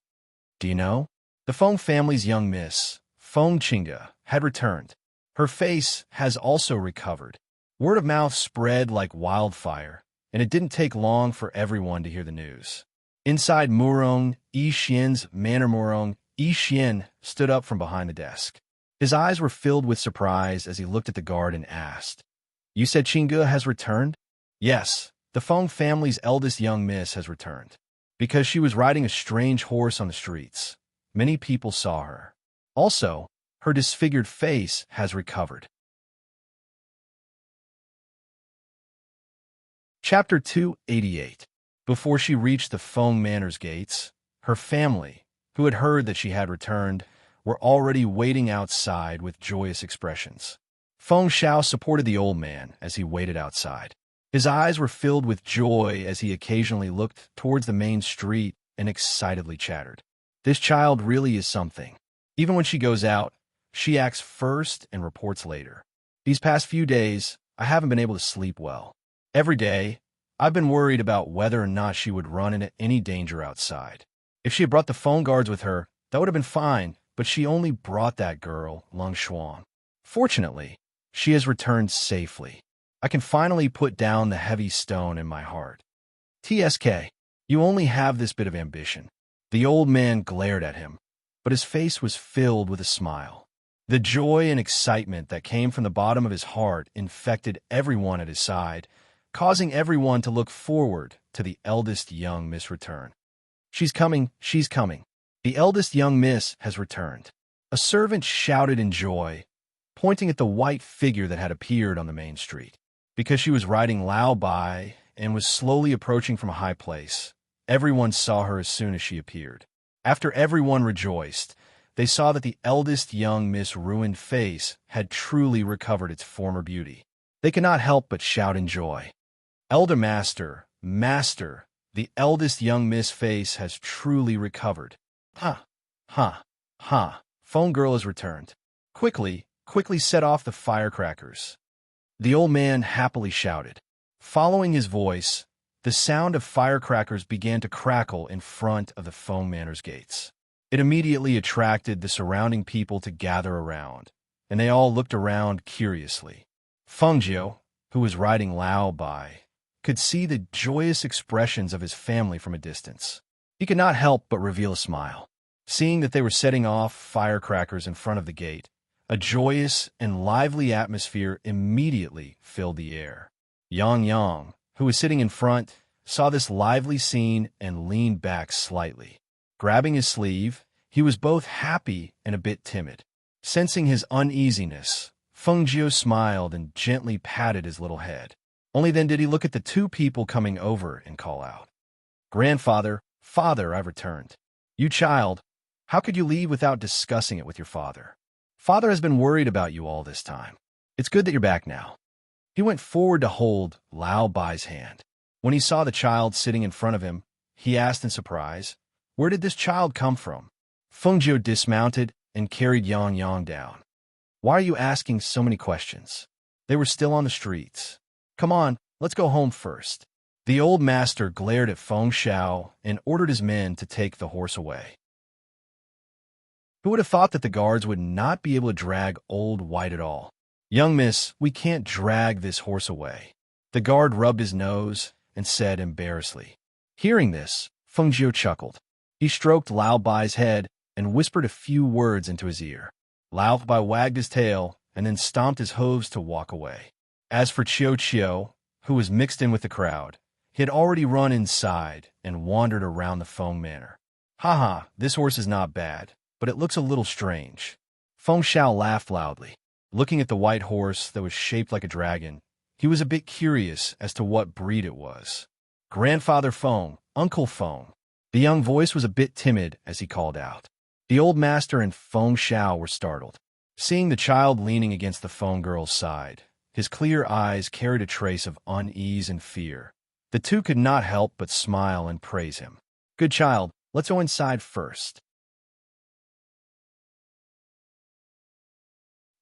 Do you know? The Feng family's young miss, Feng Qingge, had returned. Her face has also recovered. Word of mouth spread like wildfire, and it didn't take long for everyone to hear the news. Inside Murong Yixian's manor, Murong Yixian stood up from behind the desk. His eyes were filled with surprise as he looked at the guard and asked, You said Qingge has returned? Yes, the Feng family's eldest young miss has returned. Because she was riding a strange horse on the streets. Many people saw her. Also, her disfigured face has recovered. Chapter 288. Before she reached the Feng Manor's gates, her family, who had heard that she had returned, were already waiting outside with joyous expressions. Feng Xiao supported the old man as he waited outside. His eyes were filled with joy as he occasionally looked towards the main street and excitedly chattered. This child really is something. Even when she goes out, she acts first and reports later. These past few days, I haven't been able to sleep well. Every day, I've been worried about whether or not she would run into any danger outside. If she had brought the phone guards with her, that would have been fine, but she only brought that girl, Lung Xuan. Fortunately, she has returned safely. I can finally put down the heavy stone in my heart. TSK, you only have this bit of ambition. The old man glared at him, but his face was filled with a smile. The joy and excitement that came from the bottom of his heart infected everyone at his side, causing everyone to look forward to the eldest young miss return. She's coming, she's coming. The eldest young miss has returned. A servant shouted in joy, pointing at the white figure that had appeared on the main street. Because she was riding Lao Bai and was slowly approaching from a high place, everyone saw her as soon as she appeared. After everyone rejoiced, they saw that the eldest young miss' ruined face had truly recovered its former beauty. They could not help but shout in joy. Elder Master, Master, the eldest young miss' face has truly recovered. Ha, ha, ha, Phone Girl has returned. Quickly set off the firecrackers. The old man happily shouted. Following his voice, the sound of firecrackers began to crackle in front of the Feng Manor's gates. It immediately attracted the surrounding people to gather around, and they all looked around curiously. Feng Jiu, who was riding Lao by, could see the joyous expressions of his family from a distance. He could not help but reveal a smile. Seeing that they were setting off firecrackers in front of the gate, a joyous and lively atmosphere immediately filled the air. Yang Yang, who was sitting in front, saw this lively scene and leaned back slightly. Grabbing his sleeve, he was both happy and a bit timid. Sensing his uneasiness, Feng Jiu smiled and gently patted his little head. Only then did he look at the two people coming over and call out, "Grandfather, father, I've returned. You child, how could you leave without discussing it with your father? Father has been worried about you all this time. It's good that you're back now." He went forward to hold Lao Bai's hand. When he saw the child sitting in front of him, he asked in surprise, "Where did this child come from?" Feng Jiu dismounted and carried Yang Yang down. "Why are you asking so many questions? They were still on the streets. Come on, let's go home first." The old master glared at Feng Xiao and ordered his men to take the horse away. Who would have thought that the guards would not be able to drag old White at all? "Young miss, we can't drag this horse away." The guard rubbed his nose and said embarrassedly. Hearing this, Feng Jiu chuckled. He stroked Lao Bai's head and whispered a few words into his ear. Lao Bai wagged his tail and then stomped his hooves to walk away. As for Chiu, who was mixed in with the crowd, he had already run inside and wandered around the Feng manor. "Haha, this horse is not bad, but it looks a little strange." Feng Xiao laughed loudly. Looking at the white horse that was shaped like a dragon, he was a bit curious as to what breed it was. "Grandfather Feng, Uncle Feng." The young voice was a bit timid as he called out. The old master and Feng Xiao were startled. Seeing the child leaning against the Feng girl's side, his clear eyes carried a trace of unease and fear. The two could not help but smile and praise him. "Good child, let's go inside first."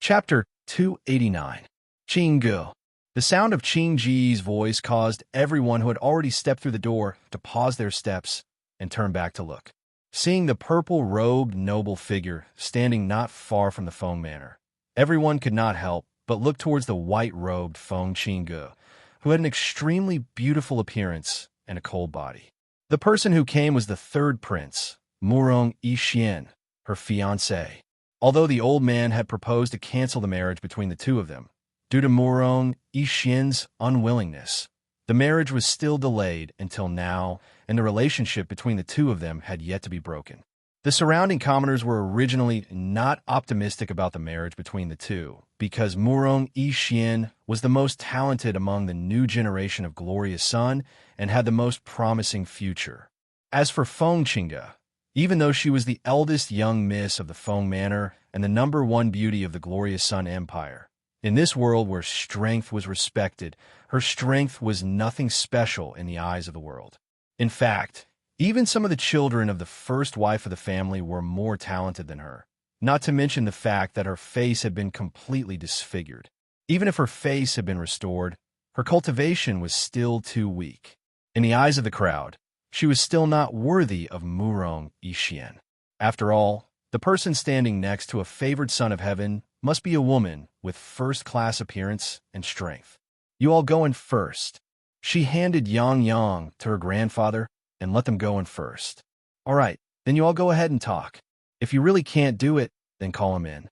Chapter 289. Qinggu. The sound of Qing Ji's voice caused everyone who had already stepped through the door to pause their steps and turn back to look. Seeing the purple-robed noble figure standing not far from the Feng manor, everyone could not help but look towards the white-robed Feng Qinggu, who had an extremely beautiful appearance and a cold body. The person who came was the third prince, Murong Yixian, her fiancé. Although the old man had proposed to cancel the marriage between the two of them, due to Murong Yixian's unwillingness, the marriage was still delayed until now, and the relationship between the two of them had yet to be broken. The surrounding commoners were originally not optimistic about the marriage between the two, because Murong Yixian was the most talented among the new generation of Glorious Sun and had the most promising future. As for Feng Qinggu, even though she was the eldest young miss of the Feng Manor and the #1 beauty of the Glorious Sun Empire, in this world where strength was respected, her strength was nothing special in the eyes of the world. In fact, even some of the children of the first wife of the family were more talented than her, not to mention the fact that her face had been completely disfigured. Even if her face had been restored, her cultivation was still too weak. In the eyes of the crowd, she was still not worthy of Murong Yixian. After all, the person standing next to a favored son of heaven must be a woman with first-class appearance and strength. "You all go in first." She handed Yang Yang to her grandfather and let them go in first. "All right, then you all go ahead and talk. If you really can't do it, then call him in."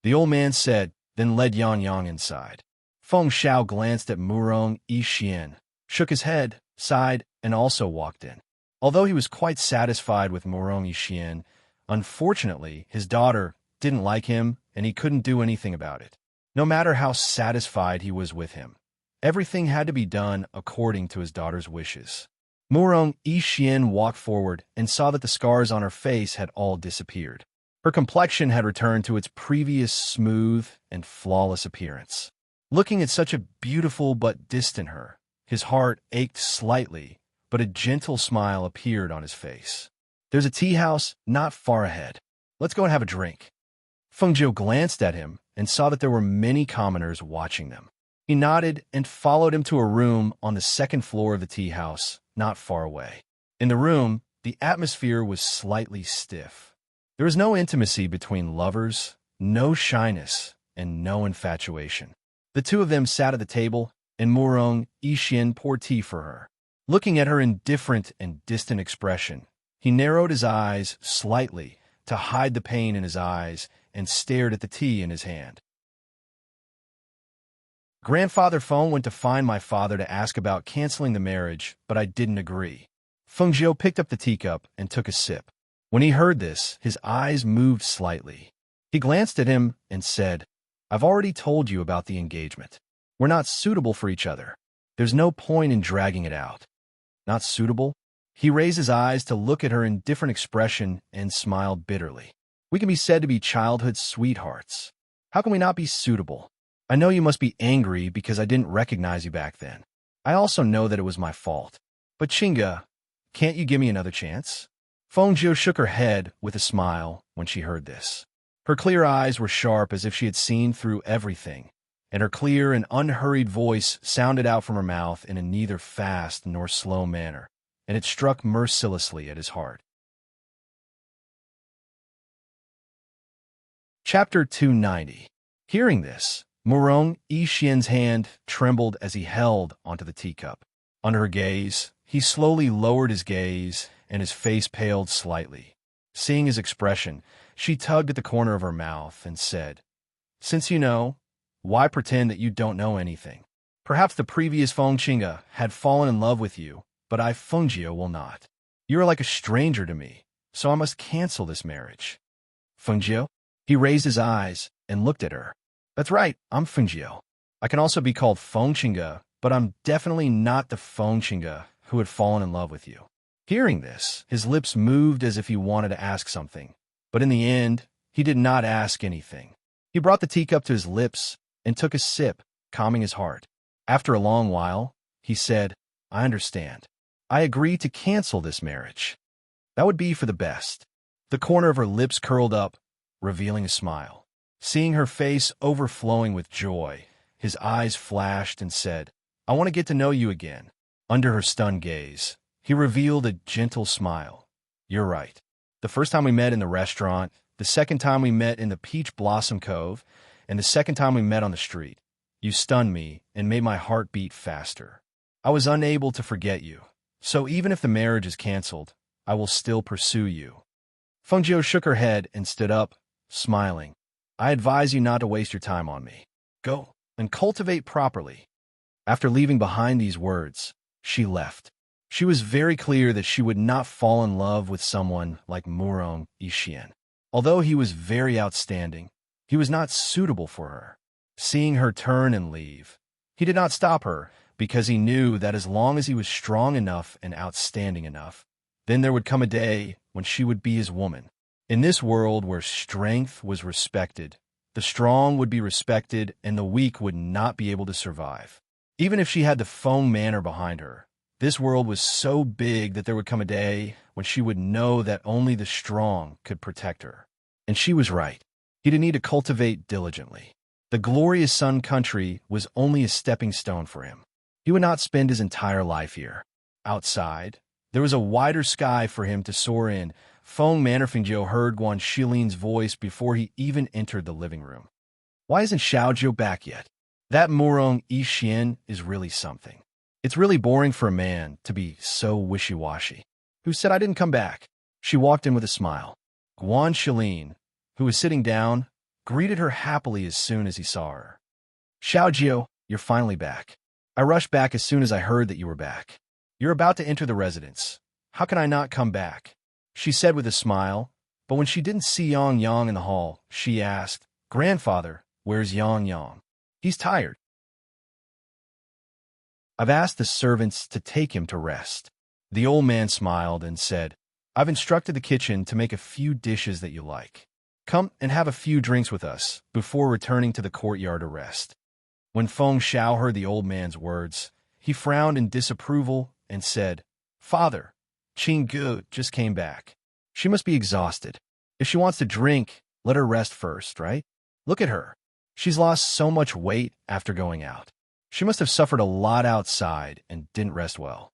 The old man said, then led Yang Yang inside. Feng Xiao glanced at Murong Yixian, shook his head, sighed, and also walked in. Although he was quite satisfied with Murong Yixian, unfortunately, his daughter didn't like him and he couldn't do anything about it. No matter how satisfied he was with him, everything had to be done according to his daughter's wishes. Murong Yixian walked forward and saw that the scars on her face had all disappeared. Her complexion had returned to its previous smooth and flawless appearance. Looking at such a beautiful but distant her, his heart ached slightly, but a gentle smile appeared on his face. "There's a tea house not far ahead. Let's go and have a drink." Feng Jiu glanced at him and saw that there were many commoners watching them. He nodded and followed him to a room on the second floor of the tea house, not far away. In the room, the atmosphere was slightly stiff. There was no intimacy between lovers, no shyness, and no infatuation. The two of them sat at the table and Murong Yixian poured tea for her. Looking at her indifferent and distant expression, he narrowed his eyes slightly to hide the pain in his eyes and stared at the tea in his hand. Grandfather Feng went to find my father to ask about canceling the marriage, but I didn't agree. Feng Zhou picked up the teacup and took a sip. When he heard this, his eyes moved slightly. He glanced at him and said, "I've already told you about the engagement. We're not suitable for each other. There's no point in dragging it out." Not suitable? He raised his eyes to look at her in different expression and smiled bitterly. We can be said to be childhood sweethearts. How can we not be suitable? I know you must be angry because I didn't recognize you back then. I also know that it was my fault. But Chinga, can't you give me another chance? Feng Zhou shook her head with a smile when she heard this. Her clear eyes were sharp as if she had seen through everything, and her clear and unhurried voice sounded out from her mouth in a neither fast nor slow manner, and it struck mercilessly at his heart. Chapter 290. Hearing this, Murong Yixian's hand trembled as he held onto the teacup. Under her gaze, he slowly lowered his gaze, and his face paled slightly. Seeing his expression, she tugged at the corner of her mouth and said, "Since you know, why pretend that you don't know anything? Perhaps the previous Feng Chinga had fallen in love with you, but I, Feng Jio, will not. You are like a stranger to me, so I must cancel this marriage." Feng Jio? He raised his eyes and looked at her. "That's right, I'm Feng Jio. I can also be called Feng Chinga, but I'm definitely not the Feng Chinga who had fallen in love with you." Hearing this, his lips moved as if he wanted to ask something, but in the end, he did not ask anything. He brought the teacup to his lips and took a sip, calming his heart. After a long while, he said, "I understand. I agree to cancel this marriage. That would be for the best." The corner of her lips curled up, revealing a smile. Seeing her face overflowing with joy, his eyes flashed and said, "I want to get to know you again." Under her stunned gaze, he revealed a gentle smile. "You're right. The first time we met in the restaurant, the second time we met in the Peach Blossom Cove, and the second time we met on the street, you stunned me and made my heart beat faster. I was unable to forget you, so even if the marriage is canceled, I will still pursue you." Feng Jio shook her head and stood up, smiling. "I advise you not to waste your time on me. Go and cultivate properly." After leaving behind these words, she left. She was very clear that she would not fall in love with someone like Murong Yixian. Although he was very outstanding, he was not suitable for her. Seeing her turn and leave, he did not stop her because he knew that as long as he was strong enough and outstanding enough, then there would come a day when she would be his woman. In this world where strength was respected, the strong would be respected and the weak would not be able to survive. Even if she had the Feng manor behind her, this world was so big that there would come a day when she would know that only the strong could protect her. And she was right. He didn't need to cultivate diligently. The glorious Sun Country was only a stepping stone for him. He would not spend his entire life here. Outside, there was a wider sky for him to soar in. Feng Manor Fengjiu heard Guan Shilin's voice before he even entered the living room. "Why isn't Xiaojiu back yet? That Murong Yixian is really something. It's really boring for a man to be so wishy-washy." "Who said I didn't come back?" She walked in with a smile. Guan Shilin, who was sitting down, greeted her happily as soon as he saw her. "Xiaojiu, you're finally back. I rushed back as soon as I heard that you were back. You're about to enter the residence. How can I not come back?" she said with a smile, but when she didn't see Yang Yang in the hall, she asked, "Grandfather, where's Yang Yang?" "He's tired. I've asked the servants to take him to rest." The old man smiled and said, "I've instructed the kitchen to make a few dishes that you like. Come and have a few drinks with us before returning to the courtyard to rest." When Feng Xiao heard the old man's words, he frowned in disapproval and said, "Father, Qing Gu just came back. She must be exhausted. If she wants to drink, let her rest first, right? Look at her. She's lost so much weight after going out. She must have suffered a lot outside and didn't rest well."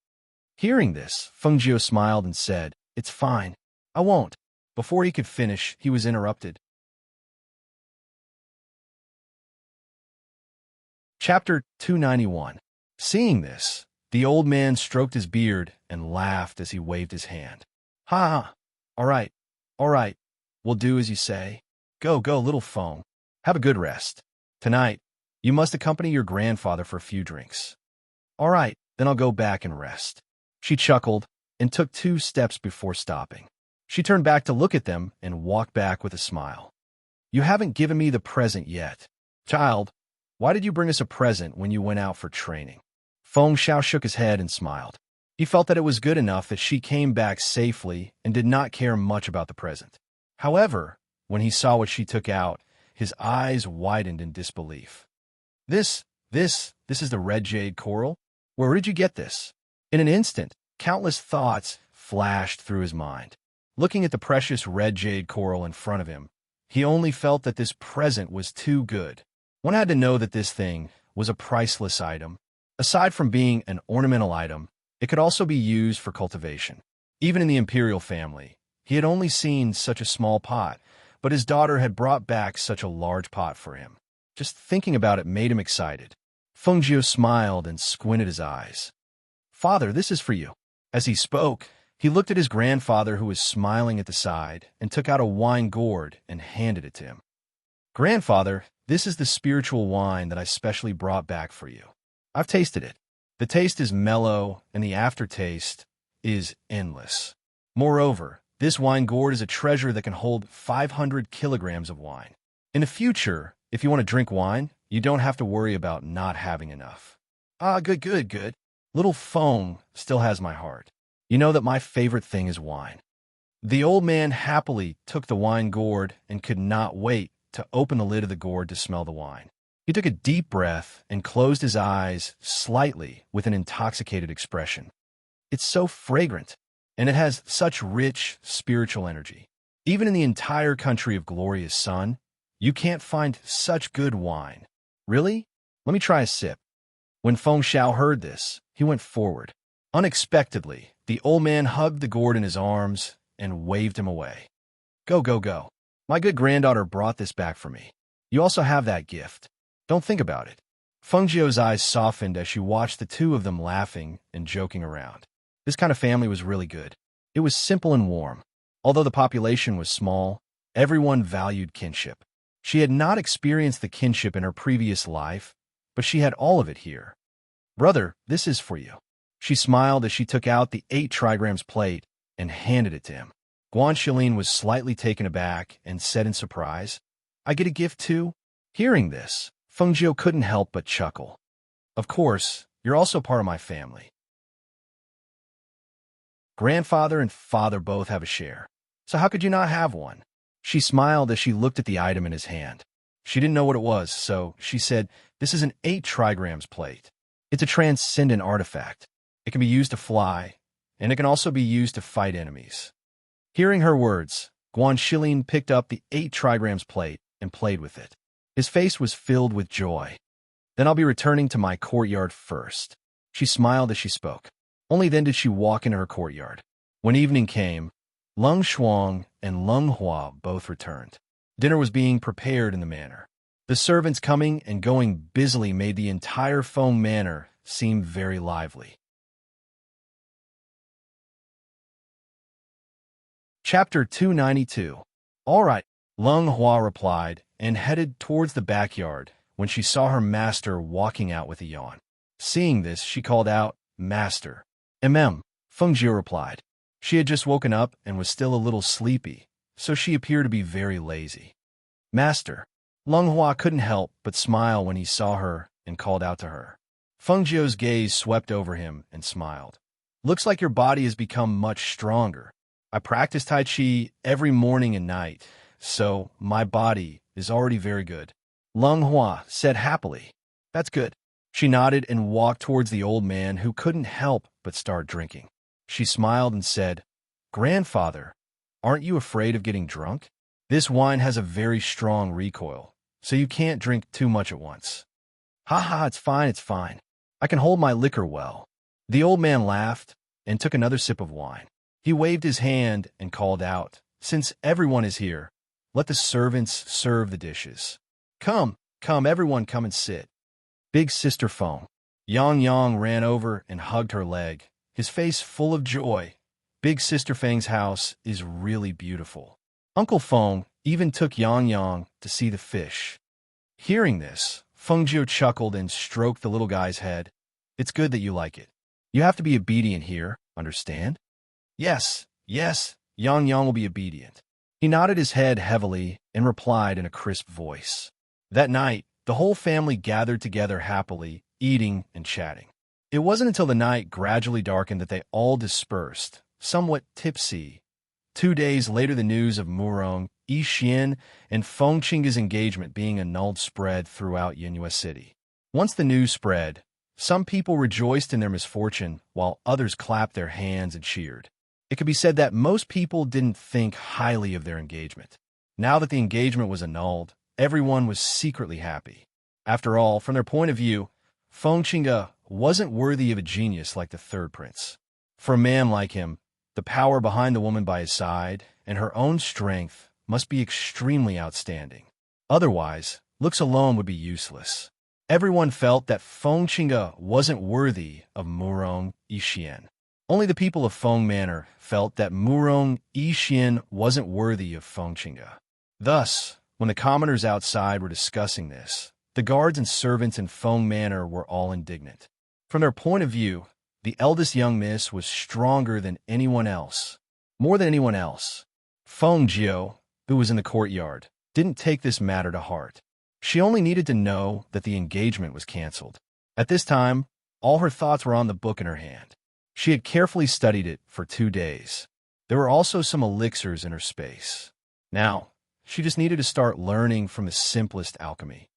Hearing this, Feng Jio smiled and said, "It's fine. I won't." Before he could finish, he was interrupted. Chapter 291. Seeing this, the old man stroked his beard and laughed as he waved his hand. Ha ha, all right, we'll do as you say. Go, go, little Feng. Have a good rest. Tonight, you must accompany your grandfather for a few drinks. All right, then I'll go back and rest. She chuckled and took 2 steps before stopping. She turned back to look at them and walked back with a smile. You haven't given me the present yet. Child, why did you bring us a present when you went out for training? Feng Xiao shook his head and smiled. He felt that it was good enough that she came back safely and did not care much about the present. However, when he saw what she took out, his eyes widened in disbelief. This is the red jade coral? Where did you get this? In an instant, countless thoughts flashed through his mind. Looking at the precious red jade coral in front of him, he only felt that this present was too good. One had to know that this thing was a priceless item. Aside from being an ornamental item, it could also be used for cultivation. Even in the imperial family, he had only seen such a small pot, but his daughter had brought back such a large pot for him. Just thinking about it made him excited. Feng Jiu smiled and squinted his eyes. Father, this is for you. As he spoke, he looked at his grandfather who was smiling at the side and took out a wine gourd and handed it to him. Grandfather, this is the spiritual wine that I specially brought back for you. I've tasted it. The taste is mellow and the aftertaste is endless. Moreover, this wine gourd is a treasure that can hold 500 kilograms of wine. In the future, if you want to drink wine, you don't have to worry about not having enough. Ah, good. Little Feng still has my heart. You know that my favorite thing is wine. The old man happily took the wine gourd and could not wait to open the lid of the gourd to smell the wine. He took a deep breath and closed his eyes slightly with an intoxicated expression. It's so fragrant, and it has such rich spiritual energy. Even in the entire country of Glorious Sun, you can't find such good wine. Really? Let me try a sip. When Feng Xiao heard this, he went forward. Unexpectedly, the old man hugged the gourd in his arms and waved him away. Go. My good granddaughter brought this back for me. You also have that gift. Don't think about it. Feng Jiu's eyes softened as she watched the 2 of them laughing and joking around. This kind of family was really good. It was simple and warm. Although the population was small, everyone valued kinship. She had not experienced the kinship in her previous life, but she had all of it here. Brother, this is for you. She smiled as she took out the 8 trigrams plate and handed it to him. Guan Shilin was slightly taken aback and said in surprise, I get a gift too? Hearing this, Feng Jiu couldn't help but chuckle. Of course, you're also part of my family. Grandfather and father both have a share, so how could you not have one? She smiled as she looked at the item in his hand. She didn't know what it was, so she said, this is an 8 trigrams plate. It's a transcendent artifact. It can be used to fly, and it can also be used to fight enemies. Hearing her words, Guan Shilin picked up the 8 trigrams plate and played with it. His face was filled with joy. Then I'll be returning to my courtyard first. She smiled as she spoke. Only then did she walk into her courtyard. When evening came, Lung Shuang and Lung Hua both returned. Dinner was being prepared in the manor. The servants coming and going busily made the entire Feng manor seem very lively. Chapter 292. All right, Lung Hua replied and headed towards the backyard when she saw her master walking out with a yawn. Seeing this, she called out, Master. Feng Jiu replied. She had just woken up and was still a little sleepy, so she appeared to be very lazy. Master. Lung Hua couldn't help but smile when he saw her and called out to her. Feng Jiu's gaze swept over him and smiled. Looks like your body has become much stronger. I practice Tai Chi every morning and night, so my body is already very good. Lung Hua said happily. That's good. She nodded and walked towards the old man who couldn't help but start drinking. She smiled and said, Grandfather, aren't you afraid of getting drunk? This wine has a very strong recoil, so you can't drink too much at once. Ha, it's fine. I can hold my liquor well. The old man laughed and took another sip of wine. He waved his hand and called out, Since everyone is here, let the servants serve the dishes. Come, everyone come and sit. Big Sister Feng, Yang Yang ran over and hugged her leg, his face full of joy. Big Sister Feng's house is really beautiful. Uncle Feng even took Yang Yang to see the fish. Hearing this, Feng Jiu chuckled and stroked the little guy's head. It's good that you like it. You have to be obedient here, understand? Yes, yes, Yang Yang will be obedient. He nodded his head heavily and replied in a crisp voice. That night, the whole family gathered together happily, eating and chatting. It wasn't until the night gradually darkened that they all dispersed, somewhat tipsy. 2 days later, the news of Murong, Yixian, and Feng Qingge's engagement being annulled spread throughout Yinhua City. Once the news spread, some people rejoiced in their misfortune, while others clapped their hands and cheered. It could be said that most people didn't think highly of their engagement. Now that the engagement was annulled, everyone was secretly happy. After all, from their point of view, Feng Qingge wasn't worthy of a genius like the third prince. For a man like him, the power behind the woman by his side and her own strength must be extremely outstanding. Otherwise, looks alone would be useless. Everyone felt that Feng Qingge wasn't worthy of Murong Yixian. Only the people of Feng Manor felt that Murong Yixian wasn't worthy of Feng Qingge. Thus, when the commoners outside were discussing this, the guards and servants in Feng Manor were all indignant. From their point of view, the eldest young miss was stronger than anyone else. More than anyone else. Feng Jiu, who was in the courtyard, didn't take this matter to heart. She only needed to know that the engagement was canceled. At this time, all her thoughts were on the book in her hand. She had carefully studied it for 2 days. There were also some elixirs in her space. Now, she just needed to start learning from the simplest alchemy.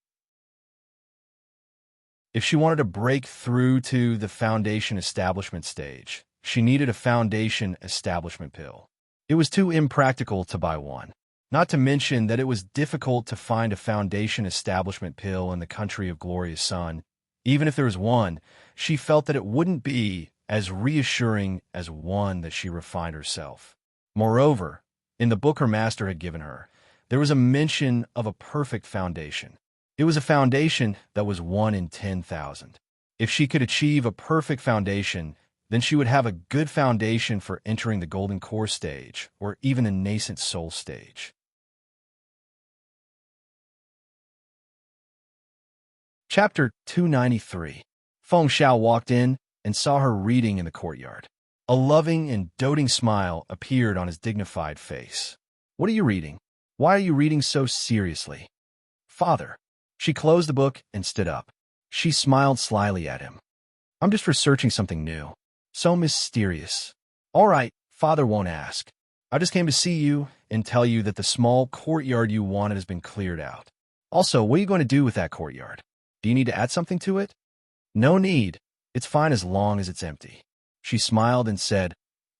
If she wanted to break through to the foundation establishment stage, she needed a foundation establishment pill. It was too impractical to buy one. Not to mention that it was difficult to find a foundation establishment pill in the country of Glorious Sun. Even if there was one, she felt that it wouldn't be as reassuring as one that she refined herself. Moreover, in the book her master had given her, there was a mention of a perfect foundation. It was a foundation that was 1 in 10,000. If she could achieve a perfect foundation, then she would have a good foundation for entering the Golden Core stage, or even the Nascent Soul stage. Chapter 293. Feng Xiao walked in and saw her reading in the courtyard. A loving and doting smile appeared on his dignified face. What are you reading? Why are you reading so seriously? Father. She closed the book and stood up. She smiled slyly at him. I'm just researching something new. So mysterious. All right, Father won't ask. I just came to see you and tell you that the small courtyard you wanted has been cleared out. Also, what are you going to do with that courtyard? Do you need to add something to it? No need. It's fine as long as it's empty. She smiled and said,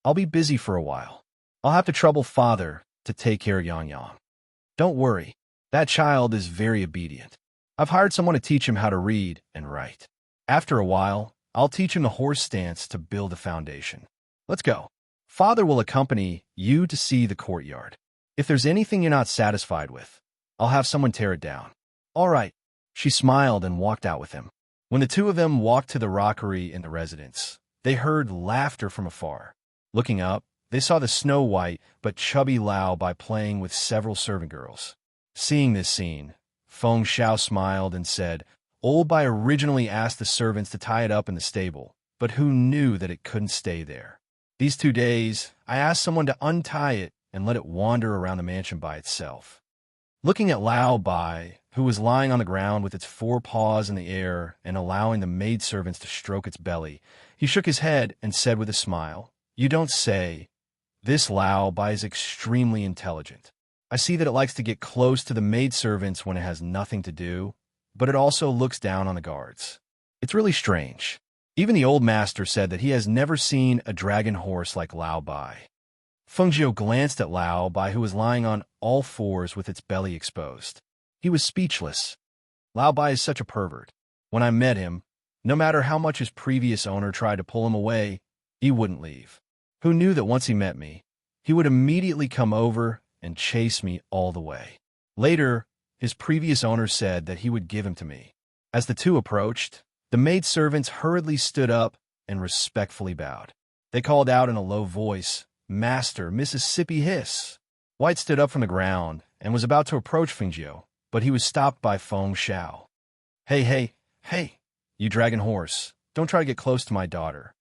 I'll be busy for a while. I'll have to trouble Father to take care of Yang Yang. Don't worry. That child is very obedient. I've hired someone to teach him how to read and write. After a while, I'll teach him the horse stance to build a foundation. Let's go. Father will accompany you to see the courtyard. If there's anything you're not satisfied with, I'll have someone tear it down. All right. She smiled and walked out with him. When the two of them walked to the rockery in the residence, they heard laughter from afar. Looking up, they saw the snow-white but chubby Lao Bai playing with several servant girls. Seeing this scene, Feng Xiao smiled and said, Old Bai originally asked the servants to tie it up in the stable, but who knew that it couldn't stay there? These 2 days, I asked someone to untie it and let it wander around the mansion by itself. Looking at Lao Bai, who was lying on the ground with its 4 paws in the air and allowing the maidservants to stroke its belly, he shook his head and said with a smile, You don't say. This Lao Bai is extremely intelligent. I see that it likes to get close to the maidservants when it has nothing to do, but it also looks down on the guards. It's really strange. Even the old master said that he has never seen a dragon horse like Lao Bai. Feng Jiu glanced at Lao Bai, who was lying on all fours with its belly exposed. He was speechless. Lao Bai is such a pervert. When I met him, no matter how much his previous owner tried to pull him away, he wouldn't leave. Who knew that once he met me, he would immediately come over and chase me all the way. Later, his previous owner said that he would give him to me. As the two approached, The maidservants hurriedly stood up and respectfully bowed. They called out in a low voice, "Master, Mississippi Hiss." White stood up from the ground and was about to approach Fengjiu, but he was stopped by Feng Xiao. Hey, you dragon horse, don't try to get close to my daughter."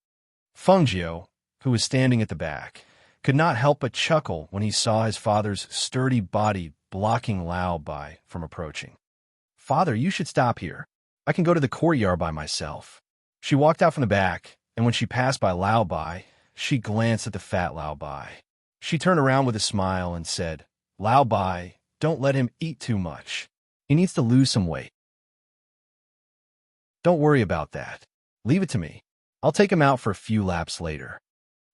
Fengjiu, who was standing at the back, could not help but chuckle when he saw his father's sturdy body blocking Lao Bai from approaching. "Father, you should stop here. I can go to the courtyard by myself." She walked out from the back, and when she passed by Lao Bai, she glanced at the fat Lao Bai. She turned around with a smile and said, "Lao Bai, don't let him eat too much. He needs to lose some weight. Don't worry about that. Leave it to me. I'll take him out for a few laps later."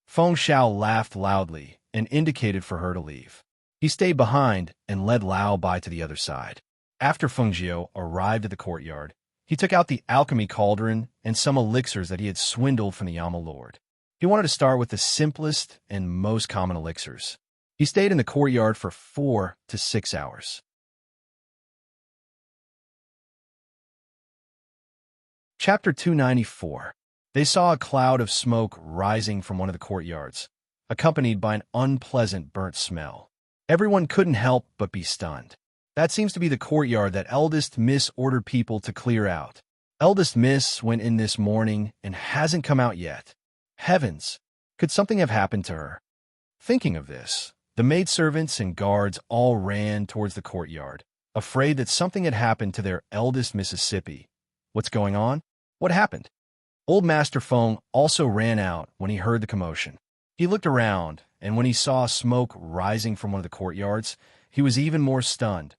Feng Xiao laughed loudly and indicated for her to leave. He stayed behind and led Lao Bai to the other side. After Fengjiu arrived at the courtyard, he took out the alchemy cauldron and some elixirs that he had swindled from the Yama Lord. He wanted to start with the simplest and most common elixirs. He stayed in the courtyard for 4 to 6 hours. Chapter 294. They saw a cloud of smoke rising from one of the courtyards, accompanied by an unpleasant burnt smell. Everyone couldn't help but be stunned. That seems to be the courtyard that Eldest Miss ordered people to clear out. Eldest Miss went in this morning and hasn't come out yet. Heavens, could something have happened to her? Thinking of this, the maidservants and guards all ran towards the courtyard, afraid that something had happened to their eldest Mississippi. What's going on? What happened? Old Master Feng also ran out when he heard the commotion. He looked around, and when he saw smoke rising from one of the courtyards, he was even more stunned.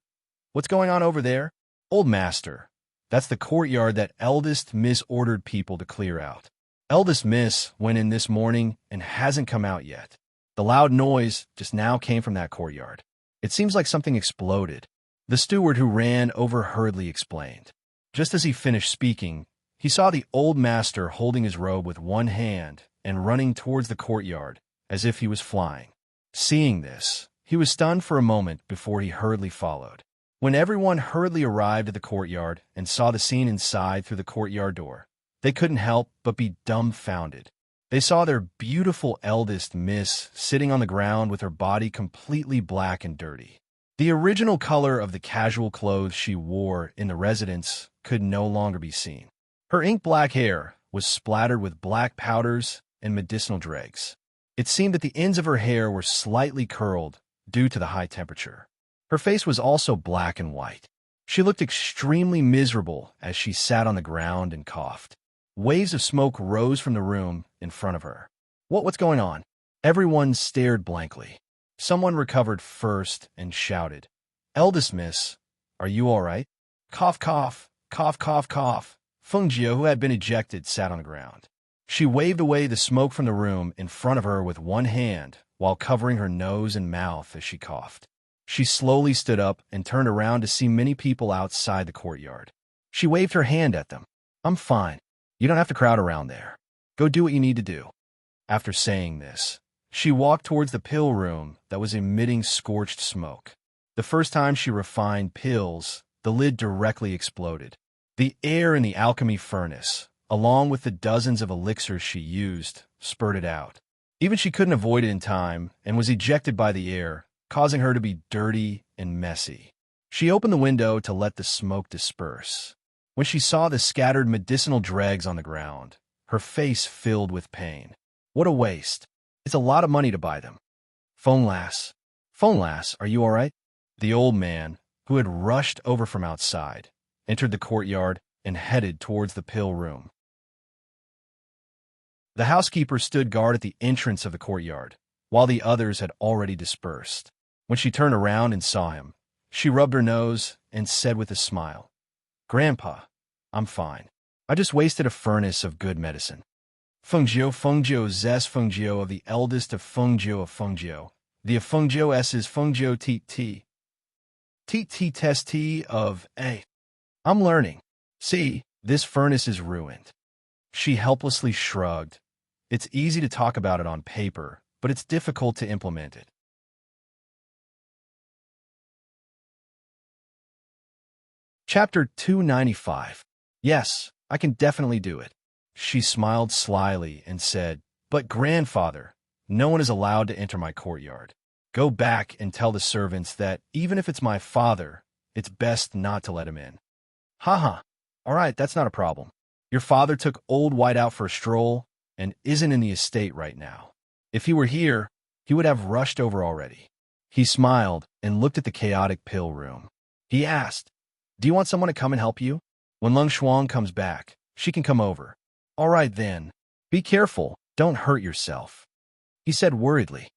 "What's going on over there?" "Old Master, that's the courtyard that Eldest Miss ordered people to clear out. Eldest Miss went in this morning and hasn't come out yet. The loud noise just now came from that courtyard. It seems like something exploded." The steward who ran over hurriedly explained. Just as he finished speaking, he saw the old master holding his robe with one hand and running towards the courtyard as if he was flying. Seeing this, he was stunned for a moment before he hurriedly followed. When everyone hurriedly arrived at the courtyard and saw the scene inside through the courtyard door, they couldn't help but be dumbfounded. They saw their beautiful eldest miss sitting on the ground with her body completely black and dirty. The original color of the casual clothes she wore in the residence could no longer be seen. Her ink-black hair was splattered with black powders and medicinal dregs. It seemed that the ends of her hair were slightly curled due to the high temperature. Her face was also black and white. She looked extremely miserable as she sat on the ground and coughed. Waves of smoke rose from the room in front of her. What's going on? Everyone stared blankly. Someone recovered first and shouted, "Eldest Miss, are you all right?" Cough, cough, cough, cough, cough. Fengjiu, who had been ejected, sat on the ground. She waved away the smoke from the room in front of her with one hand while covering her nose and mouth as she coughed. She slowly stood up and turned around to see many people outside the courtyard. She waved her hand at them. "I'm fine. You don't have to crowd around there. Go do what you need to do." After saying this, she walked towards the pill room that was emitting scorched smoke. The first time she refined pills, the lid directly exploded. The air in the alchemy furnace, along with the dozens of elixirs she used, spurted out. Even she couldn't avoid it in time and was ejected by the air, causing her to be dirty and messy. She opened the window to let the smoke disperse. When she saw the scattered medicinal dregs on the ground, her face filled with pain. What a waste. It's a lot of money to buy them. Phone lass, are you all right?" The old man, who had rushed over from outside, entered the courtyard and headed towards the pill room. The housekeeper stood guard at the entrance of the courtyard, while the others had already dispersed. When she turned around and saw him, she rubbed her nose and said with a smile, "Grandpa, I'm fine. I just wasted a furnace of good medicine." Fengjiu zes Fengjiu of the eldest of Fengjiu, the of Fengjiu s's Fengjiu T test T of A. I'm learning. See, this furnace is ruined. She helplessly shrugged. It's easy to talk about it on paper, but it's difficult to implement it. Chapter 295. Yes, I can definitely do it. She smiled slyly and said, But grandfather, no one is allowed to enter my courtyard. Go back and tell the servants that even if it's my father, it's best not to let him in. Haha. All right, that's not a problem. Your father took old White out for a stroll and isn't in the estate right now. If he were here, he would have rushed over already. He smiled and looked at the chaotic pill room. He asked, Do you want someone to come and help you? When Lung Shuang comes back, she can come over. All right then. Be careful, don't hurt yourself. He said worriedly.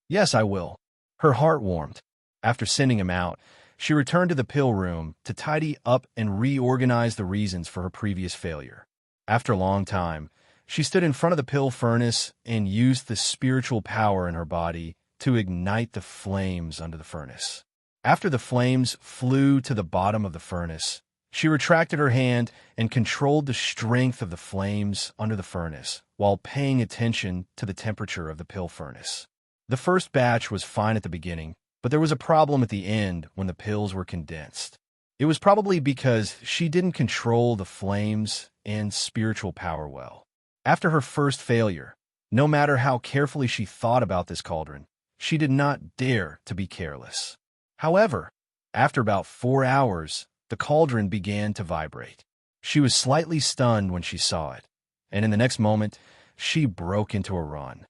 Yes, I will. Her heart warmed. After sending him out, she returned to the pill room to tidy up and reorganize the reasons for her previous failure. After a long time, she stood in front of the pill furnace and used the spiritual power in her body to ignite the flames under the furnace. After the flames flew to the bottom of the furnace, she retracted her hand and controlled the strength of the flames under the furnace while paying attention to the temperature of the pill furnace. The first batch was fine at the beginning, but there was a problem at the end when the pills were condensed. It was probably because she didn't control the flames and spiritual power well. After her first failure, no matter how carefully she thought about this cauldron, she did not dare to be careless. However, after about 4 hours, the cauldron began to vibrate. She was slightly stunned when she saw it, and in the next moment, she broke into a run.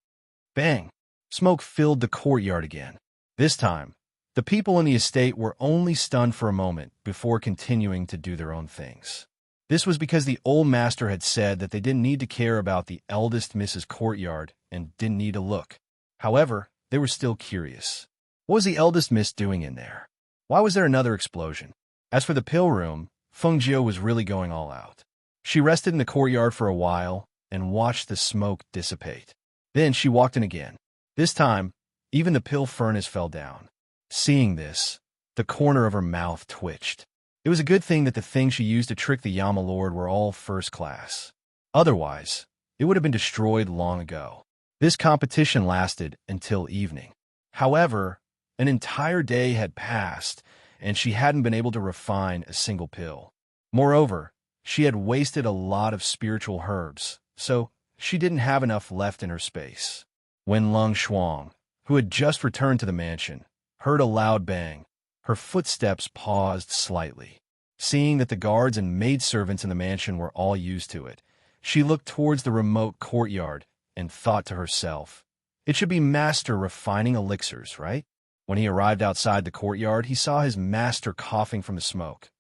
Bang! Smoke filled the courtyard again. This time, the people in the estate were only stunned for a moment before continuing to do their own things. This was because the old master had said that they didn't need to care about the eldest Mrs. Courtyard and didn't need to look. However, they were still curious. What was the eldest miss doing in there? Why was there another explosion? As for the pill room, Feng Jiu was really going all out. She rested in the courtyard for a while and watched the smoke dissipate. Then she walked in again. This time, even the pill furnace fell down. Seeing this, the corner of her mouth twitched. It was a good thing that the things she used to trick the Yama Lord were all first class. Otherwise, it would have been destroyed long ago. This competition lasted until evening. However, an entire day had passed, and she hadn't been able to refine a single pill. Moreover, she had wasted a lot of spiritual herbs, so she didn't have enough left in her space. When Lung Shuang, who had just returned to the mansion, heard a loud bang, her footsteps paused slightly. Seeing that the guards and maidservants in the mansion were all used to it, she looked towards the remote courtyard and thought to herself, It should be Master refining elixirs, right? When he arrived outside the courtyard, he saw his master coughing from the smoke.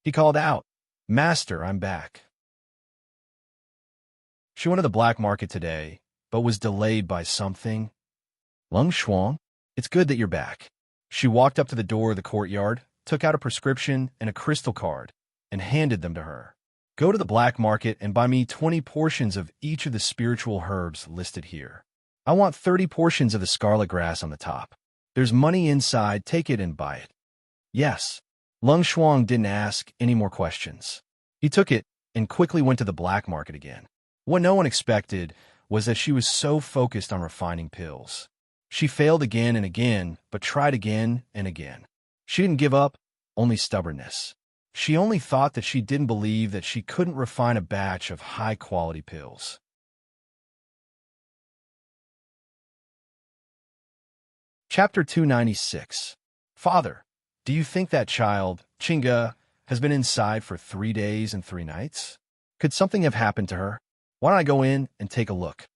He called out, Master, I'm back. She went to the black market today, but was delayed by something. Lung Shuang, it's good that you're back. She walked up to the door of the courtyard, took out a prescription and a crystal card, and handed them to her. Go to the black market and buy me 20 portions of each of the spiritual herbs listed here. I want 30 portions of the scarlet grass on the top. There's money inside, take it and buy it. Yes. Lung Shuang didn't ask any more questions. He took it and quickly went to the black market again. What no one expected was that she was so focused on refining pills. She failed again and again, but tried again and again. She didn't give up, only stubbornness. She only thought that she didn't believe that she couldn't refine a batch of high-quality pills. Chapter 296. Father, do you think that child, Chinga, has been inside for 3 days and 3 nights? Could something have happened to her? Why don't I go in and take a look?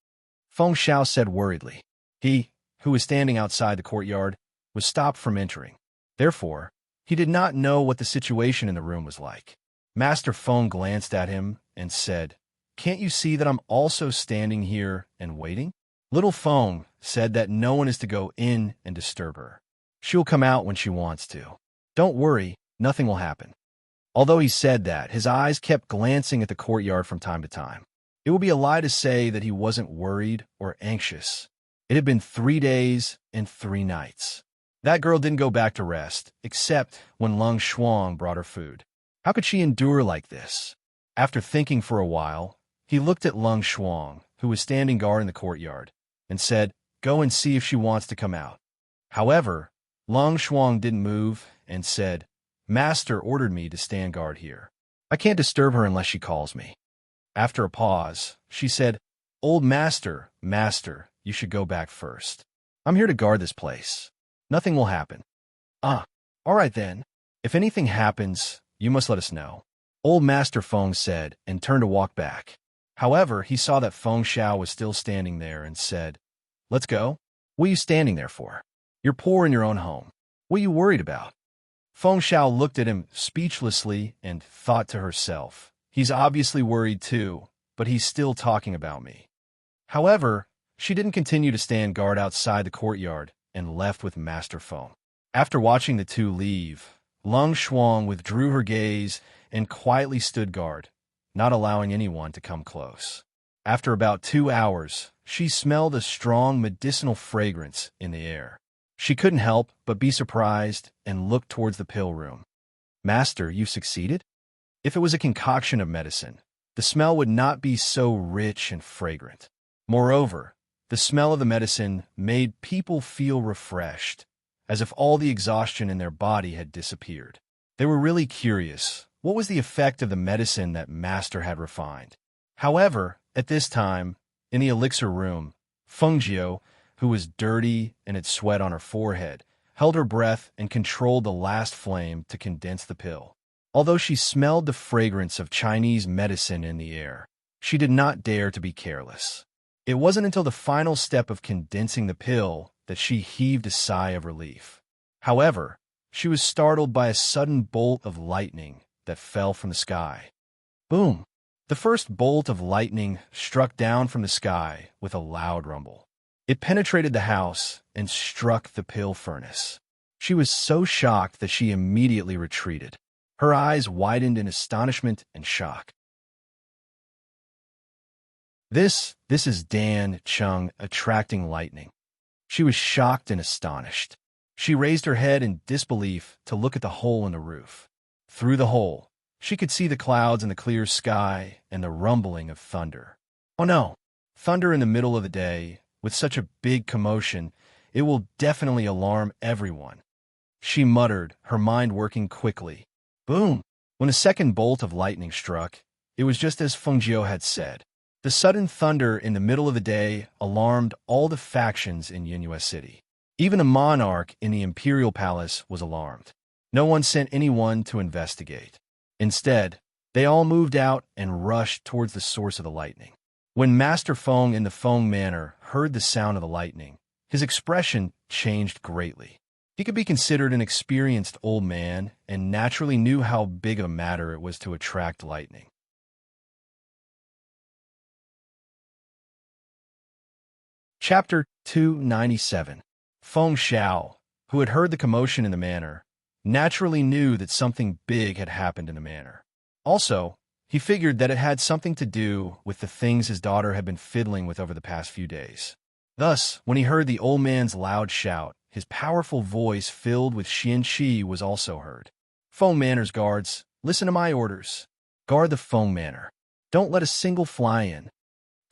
Feng Xiao said worriedly. He, who was standing outside the courtyard, was stopped from entering. Therefore, he did not know what the situation in the room was like. Master Feng glanced at him and said, Can't you see that I'm also standing here and waiting? Little Feng said that no one is to go in and disturb her. She'll come out when she wants to. Don't worry, nothing will happen. Although he said that, his eyes kept glancing at the courtyard from time to time. It would be a lie to say that he wasn't worried or anxious. It had been 3 days and 3 nights. That girl didn't go back to rest, except when Lung Shuang brought her food. How could she endure like this? After thinking for a while, he looked at Lung Shuang, who was standing guard in the courtyard, and said, Go and see if she wants to come out. However, Lung Shuang didn't move and said, Master ordered me to stand guard here. I can't disturb her unless she calls me. After a pause, she said, Old master, you should go back first. I'm here to guard this place. Nothing will happen. Ah, all right then. If anything happens, you must let us know. Old Master Feng said and turned to walk back. However, he saw that Feng Xiao was still standing there and said, Let's go. What are you standing there for? You're poor in your own home. What are you worried about? Feng Xiao looked at him speechlessly and thought to herself, He's obviously worried too, but he's still talking about me. However, she didn't continue to stand guard outside the courtyard and left with Master Feng. After watching the two leave, Lung Shuang withdrew her gaze and quietly stood guard, not allowing anyone to come close. After about 2 hours, she smelled a strong medicinal fragrance in the air. She couldn't help but be surprised and looked towards the pill room. Master, you succeeded? If it was a concoction of medicine, the smell would not be so rich and fragrant. Moreover, the smell of the medicine made people feel refreshed, as if all the exhaustion in their body had disappeared. They were really curious. What was the effect of the medicine that Master had refined? However, at this time, in the elixir room, Feng Jiu, who was dirty and had sweat on her forehead, held her breath and controlled the last flame to condense the pill. Although she smelled the fragrance of Chinese medicine in the air, she did not dare to be careless. It wasn't until the final step of condensing the pill that she heaved a sigh of relief. However, she was startled by a sudden bolt of lightning that fell from the sky. Boom! The first bolt of lightning struck down from the sky with a loud rumble. It penetrated the house and struck the pill furnace. She was so shocked that she immediately retreated. Her eyes widened in astonishment and shock. This is Dan Chung attracting lightning. She was shocked and astonished. She raised her head in disbelief to look at the hole in the roof. Through the hole, she could see the clouds in the clear sky and the rumbling of thunder. Oh no! Thunder in the middle of the day, with such a big commotion, it will definitely alarm everyone. She muttered, her mind working quickly. Boom! When a second bolt of lightning struck, it was just as Feng Jiu had said. The sudden thunder in the middle of the day alarmed all the factions in Yinhua City. Even a monarch in the imperial palace was alarmed. No one sent anyone to investigate. Instead, they all moved out and rushed towards the source of the lightning. When Master Feng in the Feng Manor heard the sound of the lightning, his expression changed greatly. He could be considered an experienced old man and naturally knew how big of a matter it was to attract lightning. Chapter 297. Feng Xiao, who had heard the commotion in the manor, naturally knew that something big had happened in the manor. Also, he figured that it had something to do with the things his daughter had been fiddling with over the past few days. Thus, when he heard the old man's loud shout, his powerful voice filled with Xian Qi was also heard. Feng Manor's guards, listen to my orders. Guard the Feng Manor. Don't let a single fly in.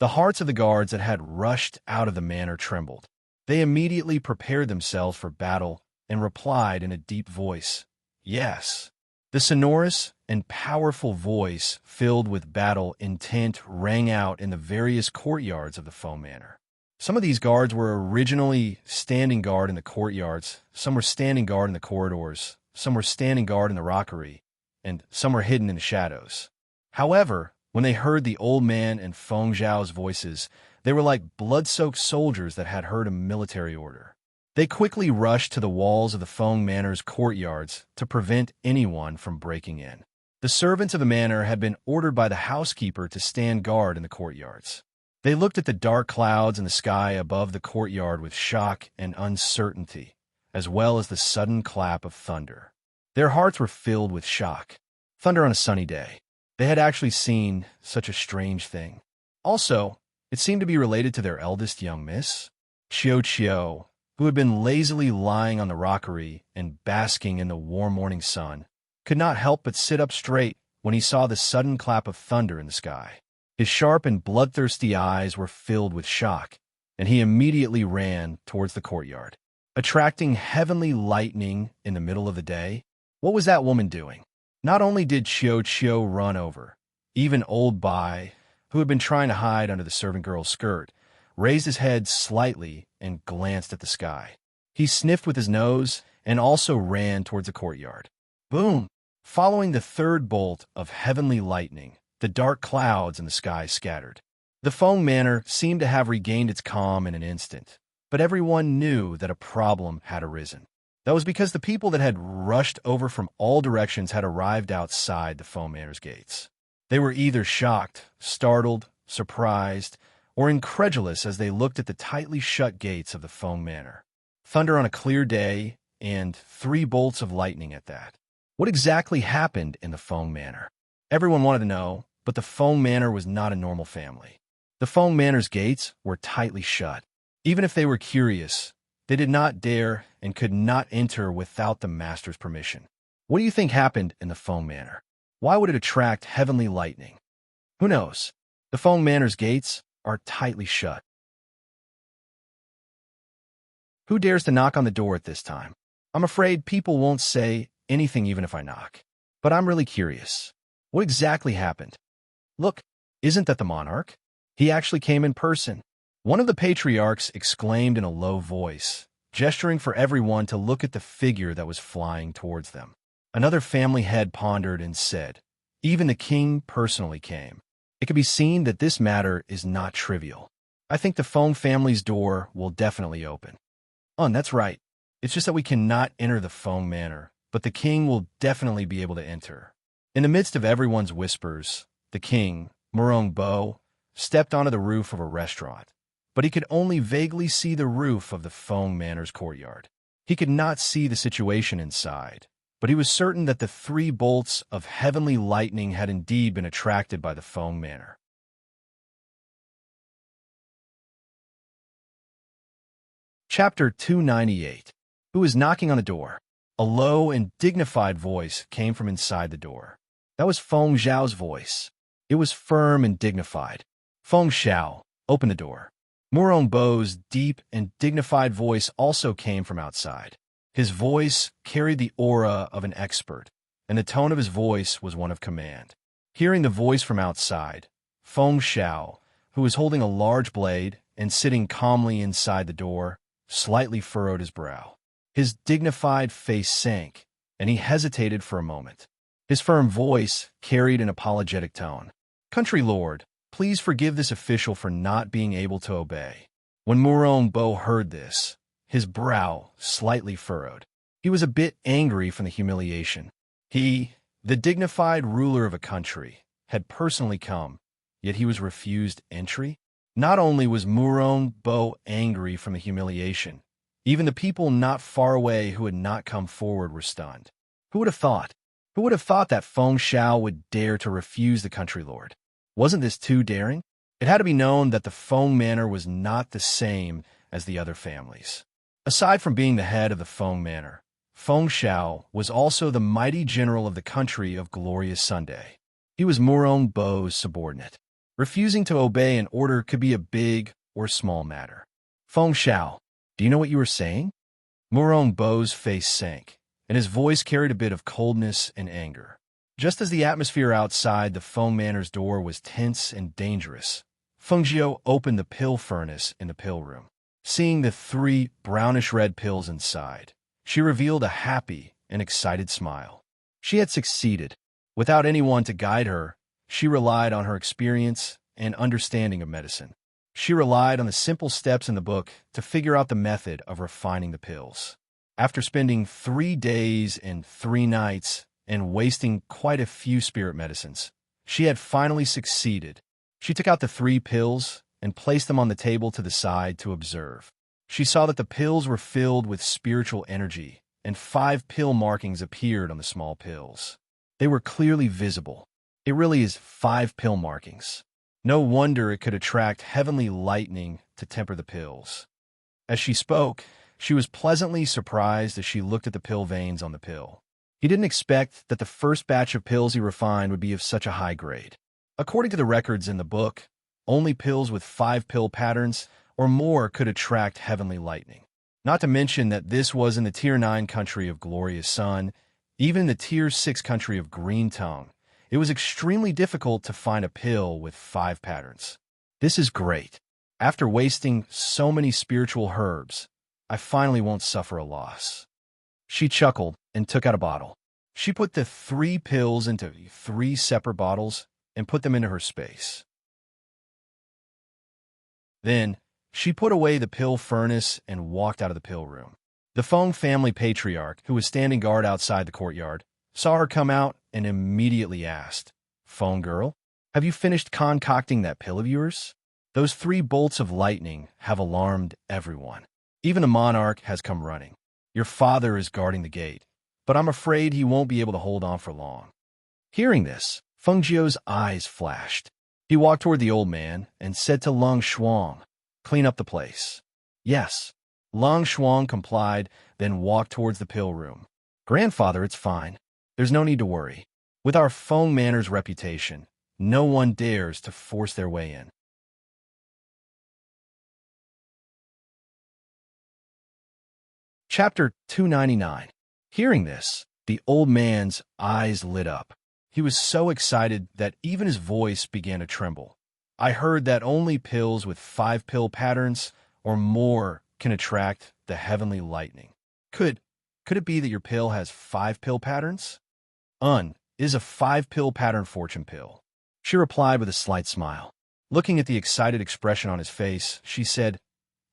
The hearts of the guards that had rushed out of the manor trembled. They immediately prepared themselves for battle and replied in a deep voice, Yes. The sonorous and powerful voice filled with battle intent rang out in the various courtyards of the Feng Manor. Some of these guards were originally standing guard in the courtyards, some were standing guard in the corridors, some were standing guard in the rockery, and some were hidden in the shadows. However, when they heard the old man and Feng Zhao's voices, they were like blood-soaked soldiers that had heard a military order. They quickly rushed to the walls of the Feng Manor's courtyards to prevent anyone from breaking in. The servants of the manor had been ordered by the housekeeper to stand guard in the courtyards. They looked at the dark clouds in the sky above the courtyard with shock and uncertainty, as well as the sudden clap of thunder. Their hearts were filled with shock. Thunder on a sunny day. They had actually seen such a strange thing. Also, it seemed to be related to their eldest young miss, Qiu, who had been lazily lying on the rockery and basking in the warm morning sun, could not help but sit up straight when he saw the sudden clap of thunder in the sky. His sharp and bloodthirsty eyes were filled with shock, and he immediately ran towards the courtyard. Attracting heavenly lightning in the middle of the day? What was that woman doing? Not only did Chiu run over, even old Bai, who had been trying to hide under the servant girl's skirt, raised his head slightly and glanced at the sky. He sniffed with his nose and also ran towards the courtyard. Boom! Following the third bolt of heavenly lightning, the dark clouds in the sky scattered. The Feng Manor seemed to have regained its calm in an instant, but everyone knew that a problem had arisen. That was because the people that had rushed over from all directions had arrived outside the Feng Manor's gates. They were either shocked, startled, surprised, or incredulous as they looked at the tightly shut gates of the Feng Manor. Thunder on a clear day, and 3 bolts of lightning at that. What exactly happened in the Feng Manor? Everyone wanted to know, but the Feng Manor was not a normal family. The Feng Manor's gates were tightly shut. Even if they were curious, they did not dare and could not enter without the master's permission. What do you think happened in the Feng Manor? Why would it attract heavenly lightning? Who knows? The Feng Manor's gates are tightly shut. Who dares to knock on the door at this time? I'm afraid people won't say anything even if I knock. But I'm really curious. What exactly happened? Look, isn't that the monarch? He actually came in person. One of the patriarchs exclaimed in a low voice, gesturing for everyone to look at the figure that was flying towards them. Another family head pondered and said, even the king personally came. It can be seen that this matter is not trivial. I think the Feng family's door will definitely open. That's right. It's just that we cannot enter the Feng Manor, but the king will definitely be able to enter. In the midst of everyone's whispers, the king, Murong Bo, stepped onto the roof of a restaurant, but he could only vaguely see the roof of the Feng Manor's courtyard. He could not see the situation inside, but he was certain that the 3 bolts of heavenly lightning had indeed been attracted by the Feng Manor. Chapter 298. Who is knocking on the door? A low and dignified voice came from inside the door. That was Feng Zhao's voice. It was firm and dignified. Feng Zhao, open the door. Murong Bo's deep and dignified voice also came from outside. His voice carried the aura of an expert, and the tone of his voice was one of command. Hearing the voice from outside, Feng Zhao, who was holding a large blade and sitting calmly inside the door, slightly furrowed his brow. His dignified face sank, and he hesitated for a moment. His firm voice carried an apologetic tone. Country lord, please forgive this official for not being able to obey. When Murong Bo heard this, his brow slightly furrowed. He was a bit angry from the humiliation. He, the dignified ruler of a country, had personally come, yet he was refused entry? Not only was Murong Bo angry from the humiliation, even the people not far away who had not come forward were stunned. Who would have thought? Who would have thought that Feng Zhao would dare to refuse the country lord? Wasn't this too daring? It had to be known that the Feng Manor was not the same as the other families. Aside from being the head of the Feng Manor, Feng Zhao was also the mighty general of the country of Glorious Sunday. He was Murong Bo's subordinate. Refusing to obey an order could be a big or small matter. Feng Zhao, do you know what you were saying? Murong Bo's face sank, and his voice carried a bit of coldness and anger. Just as the atmosphere outside the Feng Manor's door was tense and dangerous, Feng Zhao opened the pill furnace in the pill room. Seeing the 3 brownish-red pills inside, she revealed a happy and excited smile. She had succeeded. Without anyone to guide her, she relied on her experience and understanding of medicine. She relied on the simple steps in the book to figure out the method of refining the pills. After spending 3 days and 3 nights and wasting quite a few spirit medicines, she had finally succeeded. She took out the 3 pills and placed them on the table to the side to observe. She saw that the pills were filled with spiritual energy, and 5 pill markings appeared on the small pills. They were clearly visible. It really is 5 pill markings. No wonder it could attract heavenly lightning to temper the pills. As she spoke, she was pleasantly surprised as she looked at the pill veins on the pill. He didn't expect that the first batch of pills he refined would be of such a high grade. According to the records in the book, only pills with 5 pill patterns or more could attract heavenly lightning. Not to mention that this was in the Tier 9 country of Glorious Sun. Even in the Tier 6 country of Green Tongue, it was extremely difficult to find a pill with 5 patterns. This is great. After wasting so many spiritual herbs, I finally won't suffer a loss. She chuckled and took out a bottle. She put the 3 pills into 3 separate bottles and put them into her space. Then, she put away the pill furnace and walked out of the pill room. The Feng family patriarch, who was standing guard outside the courtyard, saw her come out and immediately asked, "Feng girl, have you finished concocting that pill of yours? Those 3 bolts of lightning have alarmed everyone. Even the monarch has come running. Your father is guarding the gate, but I'm afraid he won't be able to hold on for long." Hearing this, Feng Jiu's eyes flashed. He walked toward the old man and said to Lung Shuang, "Clean up the place." "Yes." Lung Shuang complied, then walked towards the pill room. "Grandfather, it's fine. There's no need to worry. With our Feng Manor's reputation, no one dares to force their way in." Chapter 299. Hearing this, the old man's eyes lit up. He was so excited that even his voice began to tremble. "I heard that only pills with 5 pill patterns or more can attract the heavenly lightning. Could it be that your pill has 5 pill patterns?" Is a 5 pill pattern fortune pill," she replied with a slight smile. Looking at the excited expression on his face, she said,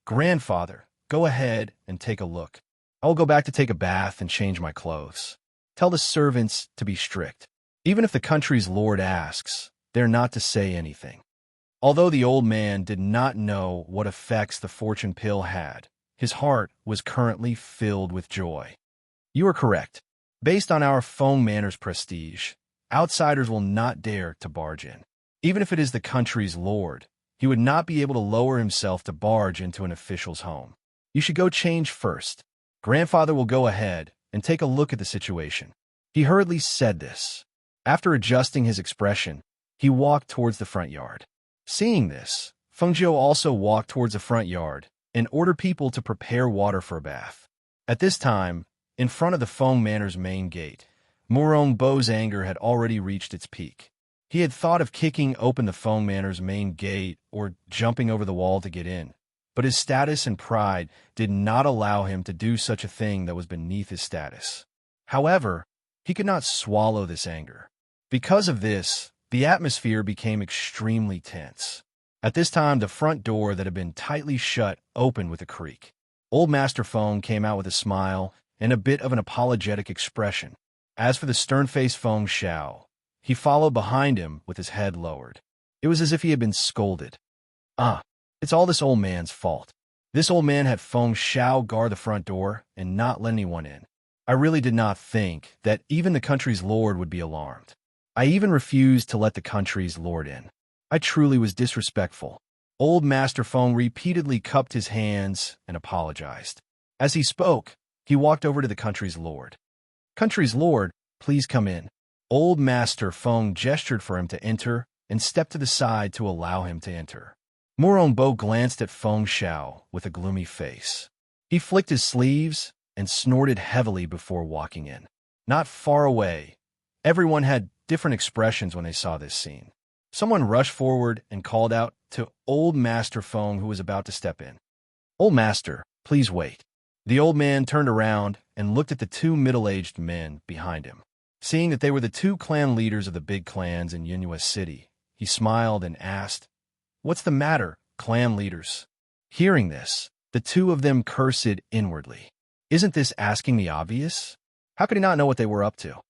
"Grandfather, go ahead and take a look. I will go back to take a bath and change my clothes. Tell the servants to be strict. Even if the country's lord asks, they're not to say anything." Although the old man did not know what effects the fortune pill had, his heart was currently filled with joy. "You are correct. Based on our Feng Manor's prestige, outsiders will not dare to barge in. Even if it is the country's lord, he would not be able to lower himself to barge into an official's home. You should go change first. Grandfather will go ahead and take a look at the situation." He hurriedly said this. After adjusting his expression, he walked towards the front yard. Seeing this, Feng Jiu also walked towards the front yard and ordered people to prepare water for a bath. At this time, in front of the Feng Manor's main gate, Murong Bo's anger had already reached its peak. He had thought of kicking open the Feng Manor's main gate or jumping over the wall to get in, but his status and pride did not allow him to do such a thing that was beneath his status. However, he could not swallow this anger. Because of this, the atmosphere became extremely tense. At this time, the front door that had been tightly shut opened with a creak. Old Master Feng came out with a smile and a bit of an apologetic expression. As for the stern-faced Feng Xiao, he followed behind him with his head lowered. It was as if he had been scolded. It's all this old man's fault. This old man had Feng Xiao guard the front door and not let anyone in. I really did not think that even the country's lord would be alarmed. I even refused to let the country's lord in. I truly was disrespectful." Old Master Feng repeatedly cupped his hands and apologized. As he spoke, he walked over to the country's lord. "Country's lord, please come in." Old Master Feng gestured for him to enter and stepped to the side to allow him to enter. Murong Bo glanced at Feng Xiao with a gloomy face. He flicked his sleeves and snorted heavily before walking in. Not far away, everyone had different expressions when they saw this scene. Someone rushed forward and called out to Old Master Feng, who was about to step in. "Old Master, please wait." The old man turned around and looked at the 2 middle-aged men behind him. Seeing that they were the 2 clan leaders of the big clans in Yunhua City, he smiled and asked, "What's the matter, clan leaders?" Hearing this, the 2 of them cursed inwardly. Isn't this asking the obvious? How could he not know what they were up to?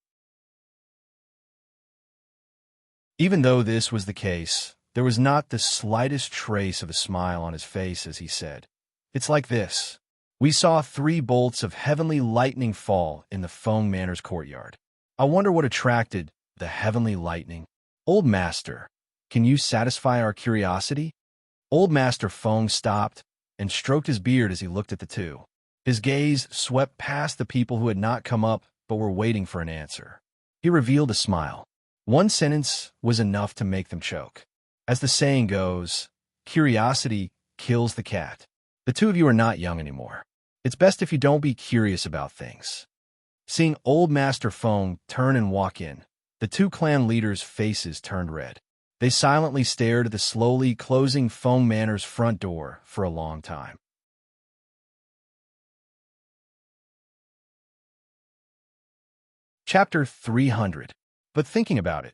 Even though this was the case, there was not the slightest trace of a smile on his face as he said, "It's like this. We saw 3 bolts of heavenly lightning fall in the Feng Manor's courtyard. I wonder what attracted the heavenly lightning. Old Master, can you satisfy our curiosity?" Old Master Feng stopped and stroked his beard as he looked at the 2. His gaze swept past the people who had not come up but were waiting for an answer. He revealed a smile. One sentence was enough to make them choke. As the saying goes, curiosity kills the cat. The 2 of you are not young anymore. It's best if you don't be curious about things. Seeing old Master Feng turn and walk in, the two clan leaders' faces turned red. They silently stared at the slowly closing Feng Manor's front door for a long time. Chapter 300. But thinking about it,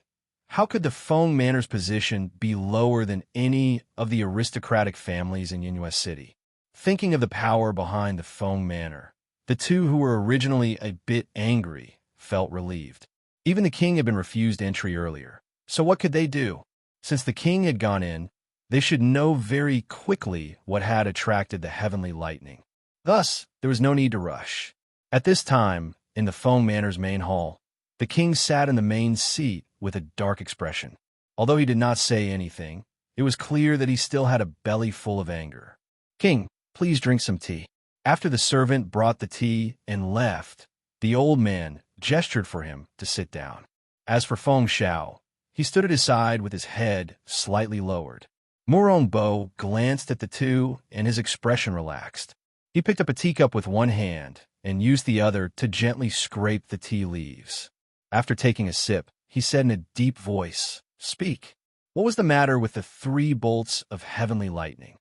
how could the Feng Manor's position be lower than any of the aristocratic families in Yinhua City? Thinking of the power behind the Feng Manor, the two who were originally a bit angry felt relieved. Even the king had been refused entry earlier. So what could they do? Since the king had gone in, they should know very quickly what had attracted the heavenly lightning. Thus, there was no need to rush. At this time, in the Feng Manor's main hall, the king sat in the main seat with a dark expression. Although he did not say anything, it was clear that he still had a belly full of anger. "King, please drink some tea." After the servant brought the tea and left, the old man gestured for him to sit down. As for Feng Xiao, he stood at his side with his head slightly lowered. Murong Bo glanced at the two and his expression relaxed. He picked up a teacup with one hand and used the other to gently scrape the tea leaves. After taking a sip, he said in a deep voice, "Speak. What was the matter with the 3 bolts of heavenly lightning?"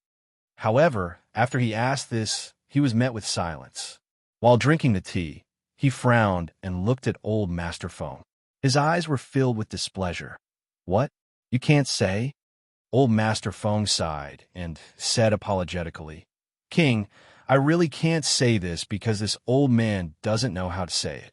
However, after he asked this, he was met with silence. While drinking the tea, he frowned and looked at old Master Feng. His eyes were filled with displeasure. "What? You can't say?" Old Master Feng sighed and said apologetically, "King, I really can't say this because this old man doesn't know how to say it."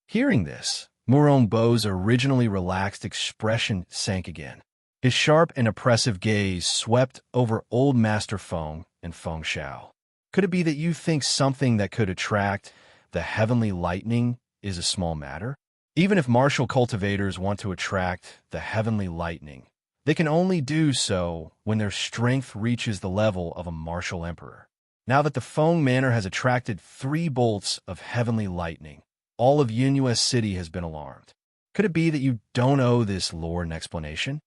Hearing this, Murong Bo's originally relaxed expression sank again. His sharp and oppressive gaze swept over old Master Feng and Feng Xiao. "Could it be that you think something that could attract the heavenly lightning is a small matter? Even if martial cultivators want to attract the heavenly lightning, they can only do so when their strength reaches the level of a martial emperor. Now that the Feng Manor has attracted 3 bolts of heavenly lightning, all of Yinhua City has been alarmed. Could it be that you don't owe this lord an explanation?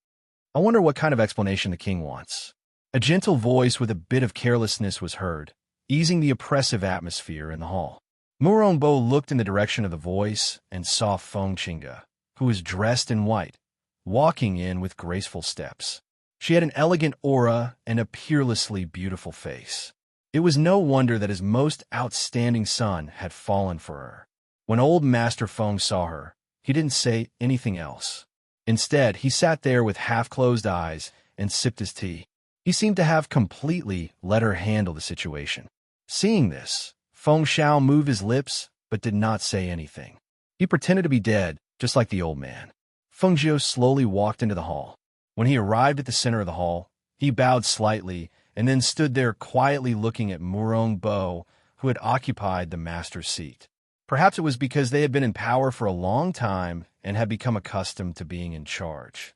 I wonder what kind of explanation the king wants." A gentle voice with a bit of carelessness was heard, easing the oppressive atmosphere in the hall. Murong Bo looked in the direction of the voice and saw Feng Qingge, who was dressed in white, walking in with graceful steps. She had an elegant aura and a peerlessly beautiful face. It was no wonder that his most outstanding son had fallen for her. When old Master Feng saw her, he didn't say anything else. Instead, he sat there with half-closed eyes and sipped his tea. He seemed to have completely let her handle the situation. Seeing this, Feng Xiao moved his lips but did not say anything. He pretended to be dead, just like the old man. Feng Zhou slowly walked into the hall. When he arrived at the center of the hall, he bowed slightly and then stood there quietly looking at Murong Bo, who had occupied the master's seat. Perhaps it was because they had been in power for a long time and had become accustomed to being in charge.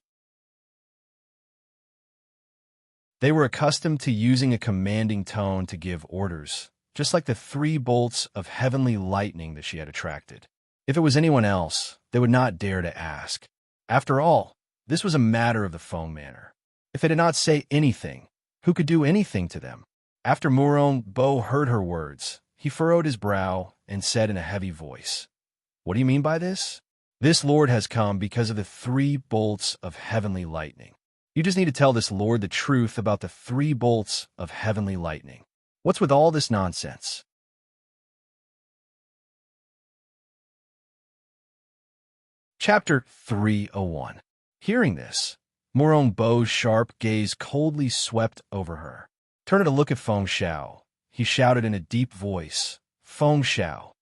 They were accustomed to using a commanding tone to give orders, just like the 3 bolts of heavenly lightning that she had attracted. If it was anyone else, they would not dare to ask. After all, this was a matter of the Feng Manor. If they did not say anything, who could do anything to them? After Murong Bo heard her words, he furrowed his brow and said in a heavy voice, "What do you mean by this? This lord has come because of the 3 bolts of heavenly lightning. You just need to tell this lord the truth about the 3 bolts of heavenly lightning. What's with all this nonsense?" Chapter 301. Hearing this, Murong Bo's sharp gaze coldly swept over her. Turning to look at Feng Xiao, he shouted in a deep voice, "Feng Xiao."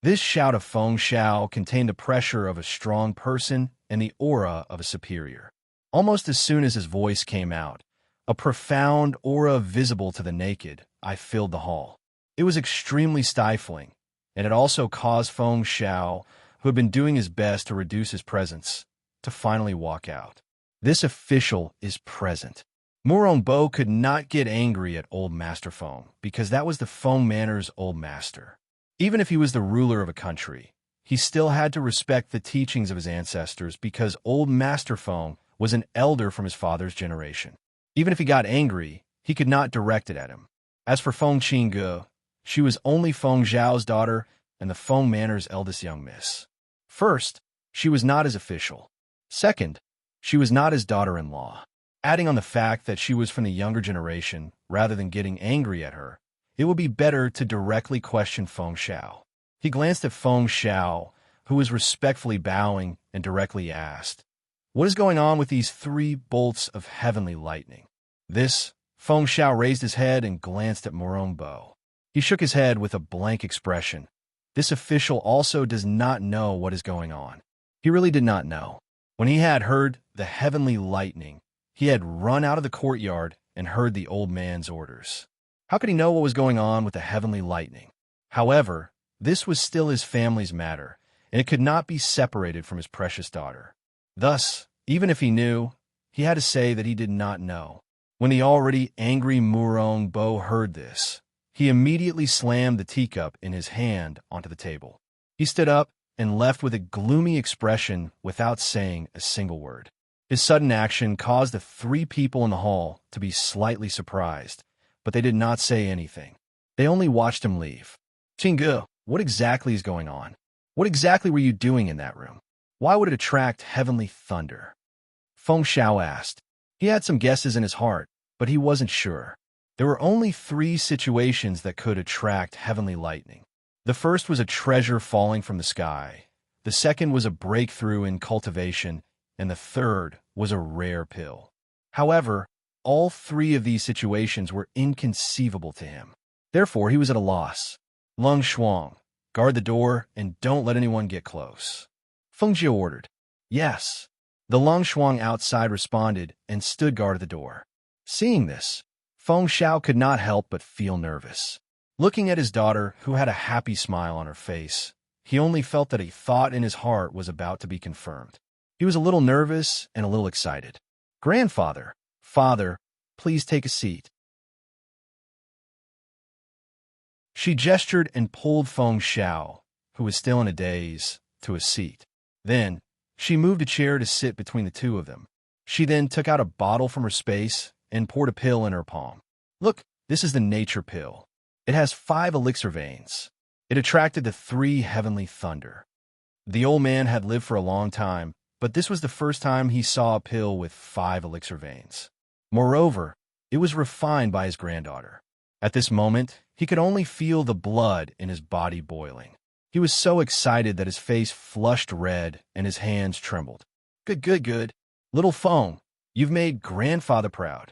This shout of Feng Xiao contained the pressure of a strong person and the aura of a superior. Almost as soon as his voice came out, a profound aura visible to the naked eye filled the hall. It was extremely stifling, and it also caused Feng Xiao, who had been doing his best to reduce his presence, to finally walk out. This official is present. Murong Bo could not get angry at old Master Feng because that was the Feng Manor's old master. Even if he was the ruler of a country, he still had to respect the teachings of his ancestors because old Master Feng was an elder from his father's generation. Even if he got angry, he could not direct it at him. As for Feng Qingge, she was only Feng Zhao's daughter and the Feng Manor's eldest young miss. First, she was not his official. Second, she was not his daughter-in-law. Adding on the fact that she was from the younger generation, rather than getting angry at her, it would be better to directly question Feng Xiao. He glanced at Feng Xiao, who was respectfully bowing, and directly asked, "What is going on with these 3 bolts of heavenly lightning?" This, Feng Xiao raised his head and glanced at Morong Bo. He shook his head with a blank expression. This official also does not know what is going on. He really did not know. When he had heard the heavenly lightning, he had run out of the courtyard and heard the old man's orders. How could he know what was going on with the heavenly lightning? However, this was still his family's matter, and it could not be separated from his precious daughter. Thus, even if he knew, he had to say that he did not know. When the already angry Morong Bo heard this, he immediately slammed the teacup in his hand onto the table. He stood up and left with a gloomy expression without saying a single word. His sudden action caused the 3 people in the hall to be slightly surprised, but they did not say anything. They only watched him leave. "Qingge, what exactly is going on? What exactly were you doing in that room? Why would it attract heavenly thunder?" Feng Xiao asked. He had some guesses in his heart, but he wasn't sure. There were only 3 situations that could attract heavenly lightning. The first was a treasure falling from the sky. The second was a breakthrough in cultivation, and the third was a rare pill. However, all 3 of these situations were inconceivable to him. Therefore, he was at a loss. "Lung Shuang, guard the door and don't let anyone get close," Feng Jie ordered. "Yes." The Lung Shuang outside responded and stood guard at the door. Seeing this, Feng Xiao could not help but feel nervous. Looking at his daughter, who had a happy smile on her face, he only felt that a thought in his heart was about to be confirmed. He was a little nervous and a little excited. "Grandfather, father, please take a seat." She gestured and pulled Feng Xiao, who was still in a daze, to a seat. Then, she moved a chair to sit between the 2 of them. She then took out a bottle from her space and poured a pill in her palm. "Look, this is the nature pill. It has 5 elixir veins. It attracted the 3 heavenly thunder." The old man had lived for a long time, but this was the first time he saw a pill with 5 elixir veins. Moreover, it was refined by his granddaughter. At this moment, he could only feel the blood in his body boiling. He was so excited that his face flushed red and his hands trembled. "Good, good, good. Little Feng, you've made grandfather proud."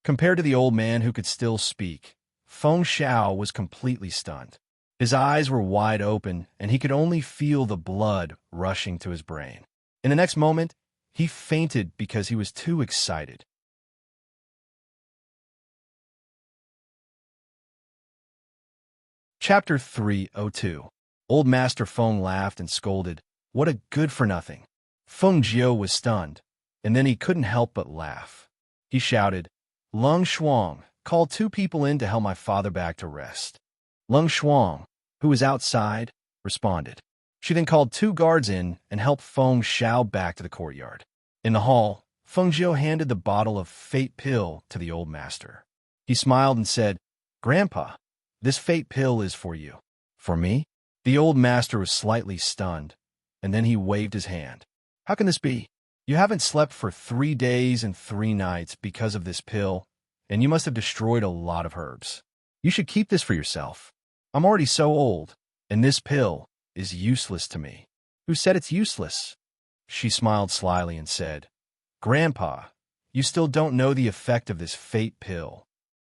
Compared to the old man who could still speak, Feng Xiao was completely stunned. His eyes were wide open, and he could only feel the blood rushing to his brain. In the next moment, he fainted because he was too excited. Chapter 302. Old Master Feng laughed and scolded. "What a good-for-nothing." Feng Jiu was stunned, and then he couldn't help but laugh. He shouted, "Lung Shuang, call 2 people in to help my father back to rest." Lung Shuang, who was outside, responded. She then called 2 guards in and helped Feng Xiao back to the courtyard. In the hall, Feng Jiu handed the bottle of fate pill to the old master. He smiled and said, "Grandpa, this fate pill is for you." "For me?" The old master was slightly stunned, and then he waved his hand. "How can this be? You haven't slept for 3 days and 3 nights because of this pill, and you must have destroyed a lot of herbs. You should keep this for yourself. I'm already so old, and this pill is useless to me." "Who said it's useless?" She smiled slyly and said, "Grandpa, you still don't know the effect of this fate pill."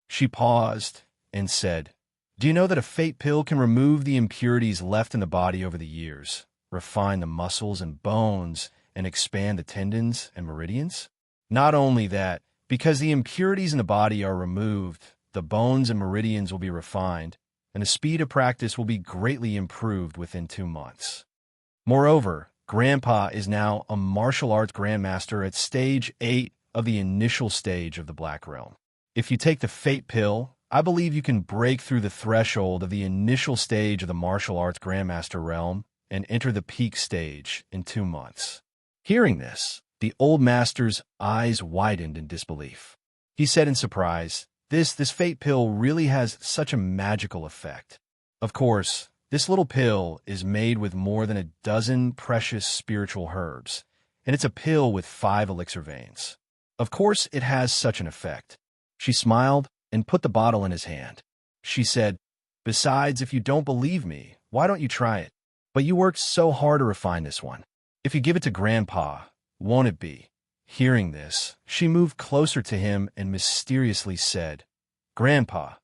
She paused and said, "Do you know that a fate pill can remove the impurities left in the body over the years, refine the muscles and bones, and expand the tendons and meridians? Not only that, because the impurities in the body are removed, the bones and meridians will be refined, and the speed of practice will be greatly improved within 2 months. Moreover, Grandpa is now a martial arts grandmaster at stage 8 of the initial stage of the Black Realm. If you take the fate pill, I believe you can break through the threshold of the initial stage of the martial arts grandmaster realm and enter the peak stage in 2 months." Hearing this, the old master's eyes widened in disbelief. He said in surprise, This fate pill really has such a magical effect. Of course, This little pill is made with more than a dozen precious spiritual herbs, and it's a pill with 5 elixir veins. Of course, it has such an effect. She smiled and put the bottle in his hand. She said, "Besides, if you don't believe me, why don't you try it? But you worked so hard to refine this one. If you give it to Grandpa, won't it be?" Hearing this, she moved closer to him and mysteriously said, "Grandpa,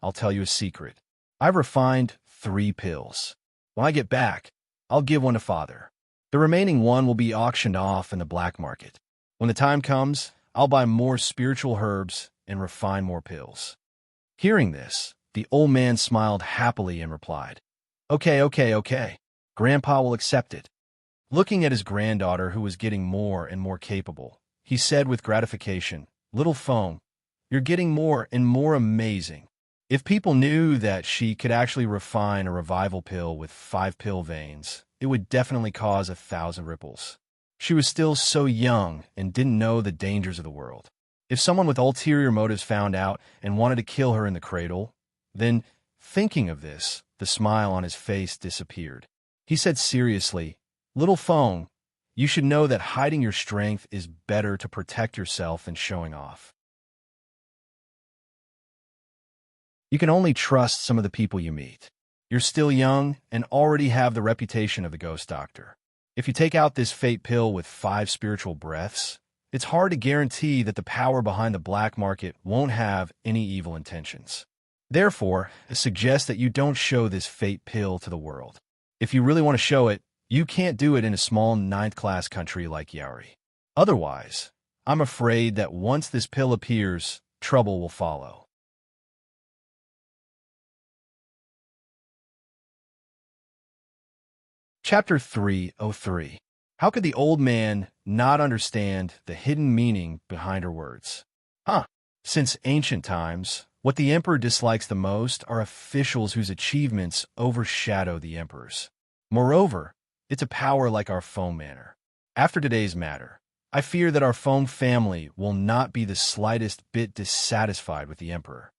I'll tell you a secret. I've refined 3 pills. When I get back, I'll give one to Father. The remaining one will be auctioned off in the black market. When the time comes, I'll buy more spiritual herbs and refine more pills." Hearing this, the old man smiled happily and replied, Okay. Grandpa will accept it." Looking at his granddaughter, who was getting more and more capable, he said with gratification, "Little Feng, you're getting more and more amazing. If people knew that she could actually refine a revival pill with 5 pill veins, it would definitely cause 1,000 ripples. She was still so young and didn't know the dangers of the world. If someone with ulterior motives found out and wanted to kill her in the cradle, then, thinking of this, the smile on his face disappeared. He said seriously, "Little Feng, you should know that hiding your strength is better to protect yourself than showing off. You can only trust some of the people you meet. You're still young and already have the reputation of the ghost doctor. If you take out this fate pill with 5 spiritual breaths, it's hard to guarantee that the power behind the black market won't have any evil intentions. Therefore, I suggest that you don't show this fate pill to the world. If you really want to show it, you can't do it in a small 9th-class country like Yauri. Otherwise, I'm afraid that once this pill appears, trouble will follow." Chapter 303. How could the old man not understand the hidden meaning behind her words? Since ancient times, what the emperor dislikes the most are officials whose achievements overshadow the emperor's. Moreover, it's a power like our Feng manor. After today's matter, I fear that our Feng family will not be the slightest bit dissatisfied with the emperor.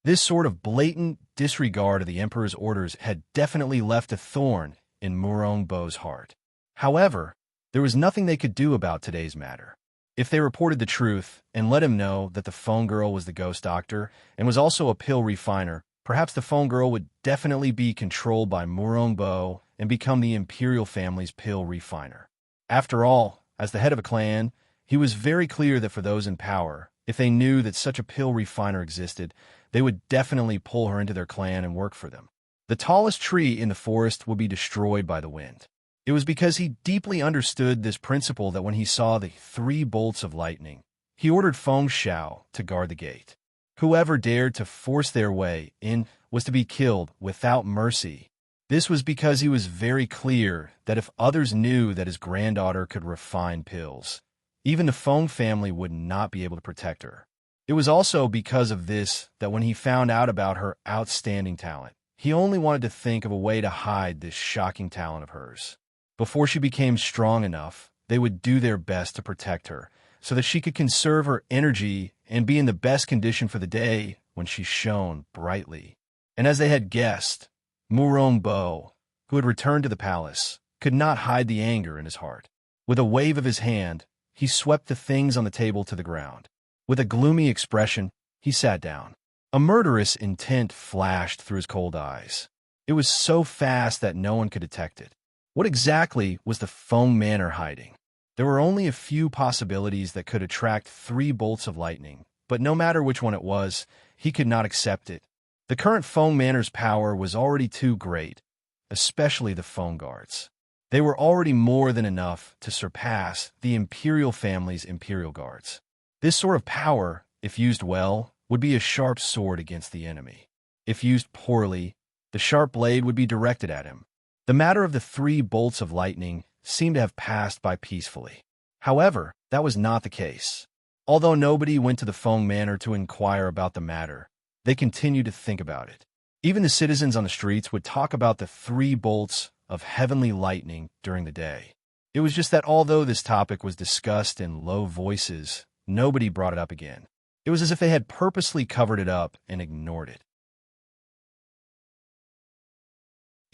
This sort of blatant disregard of the emperor's orders had definitely left a thorn in Murong Bo's heart. However, there was nothing they could do about today's matter. If they reported the truth and let him know that the Feng girl was the ghost doctor and was also a pill refiner, perhaps the Feng girl would definitely be controlled by Murong Bo and become the imperial family's pill refiner. After all, as the head of a clan, he was very clear that for those in power, if they knew that such a pill refiner existed, they would definitely pull her into their clan and work for them. The tallest tree in the forest would be destroyed by the wind. It was because he deeply understood this principle that when he saw the 3 bolts of lightning, he ordered Feng Xiao to guard the gate. Whoever dared to force their way in was to be killed without mercy. This was because he was very clear that if others knew that his granddaughter could refine pills, even the Feng family would not be able to protect her. It was also because of this that when he found out about her outstanding talent, he only wanted to think of a way to hide this shocking talent of hers. Before she became strong enough, they would do their best to protect her so that she could conserve her energy and be in the best condition for the day when she shone brightly. And as they had guessed, Murong Bo, who had returned to the palace, could not hide the anger in his heart. With a wave of his hand, he swept the things on the table to the ground. With a gloomy expression, he sat down. A murderous intent flashed through his cold eyes. It was so fast that no one could detect it. What exactly was the Feng manor hiding? There were only a few possibilities that could attract 3 bolts of lightning, but no matter which one it was, he could not accept it. The current Feng manor's power was already too great, especially the Feng guards. They were already more than enough to surpass the imperial family's imperial guards. This sort of power, if used well, would be a sharp sword against the enemy. If used poorly, the sharp blade would be directed at him. The matter of the 3 bolts of lightning seemed to have passed by peacefully. However, that was not the case. Although nobody went to the Feng manor to inquire about the matter, they continued to think about it. Even the citizens on the streets would talk about the 3 bolts of heavenly lightning during the day. It was just that although this topic was discussed in low voices, nobody brought it up again. It was as if they had purposely covered it up and ignored it.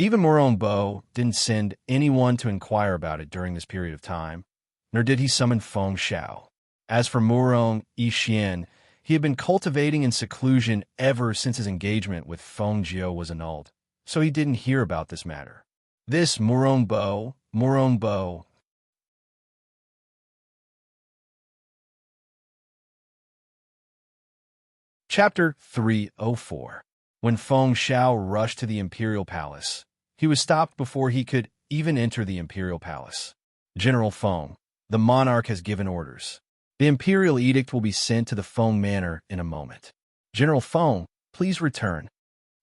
Even Murong Bo didn't send anyone to inquire about it during this period of time, nor did he summon Feng Xiao. As for Murong Yixian, he had been cultivating in seclusion ever since his engagement with Feng Jiao was annulled, so he didn't hear about this matter. This Murong Bo. Chapter 304. When Feng Xiao rushed to the imperial palace, he was stopped before he could even enter the imperial palace. General Feng, the monarch has given orders. The imperial edict will be sent to the Feng Manor in a moment. General Feng, please return.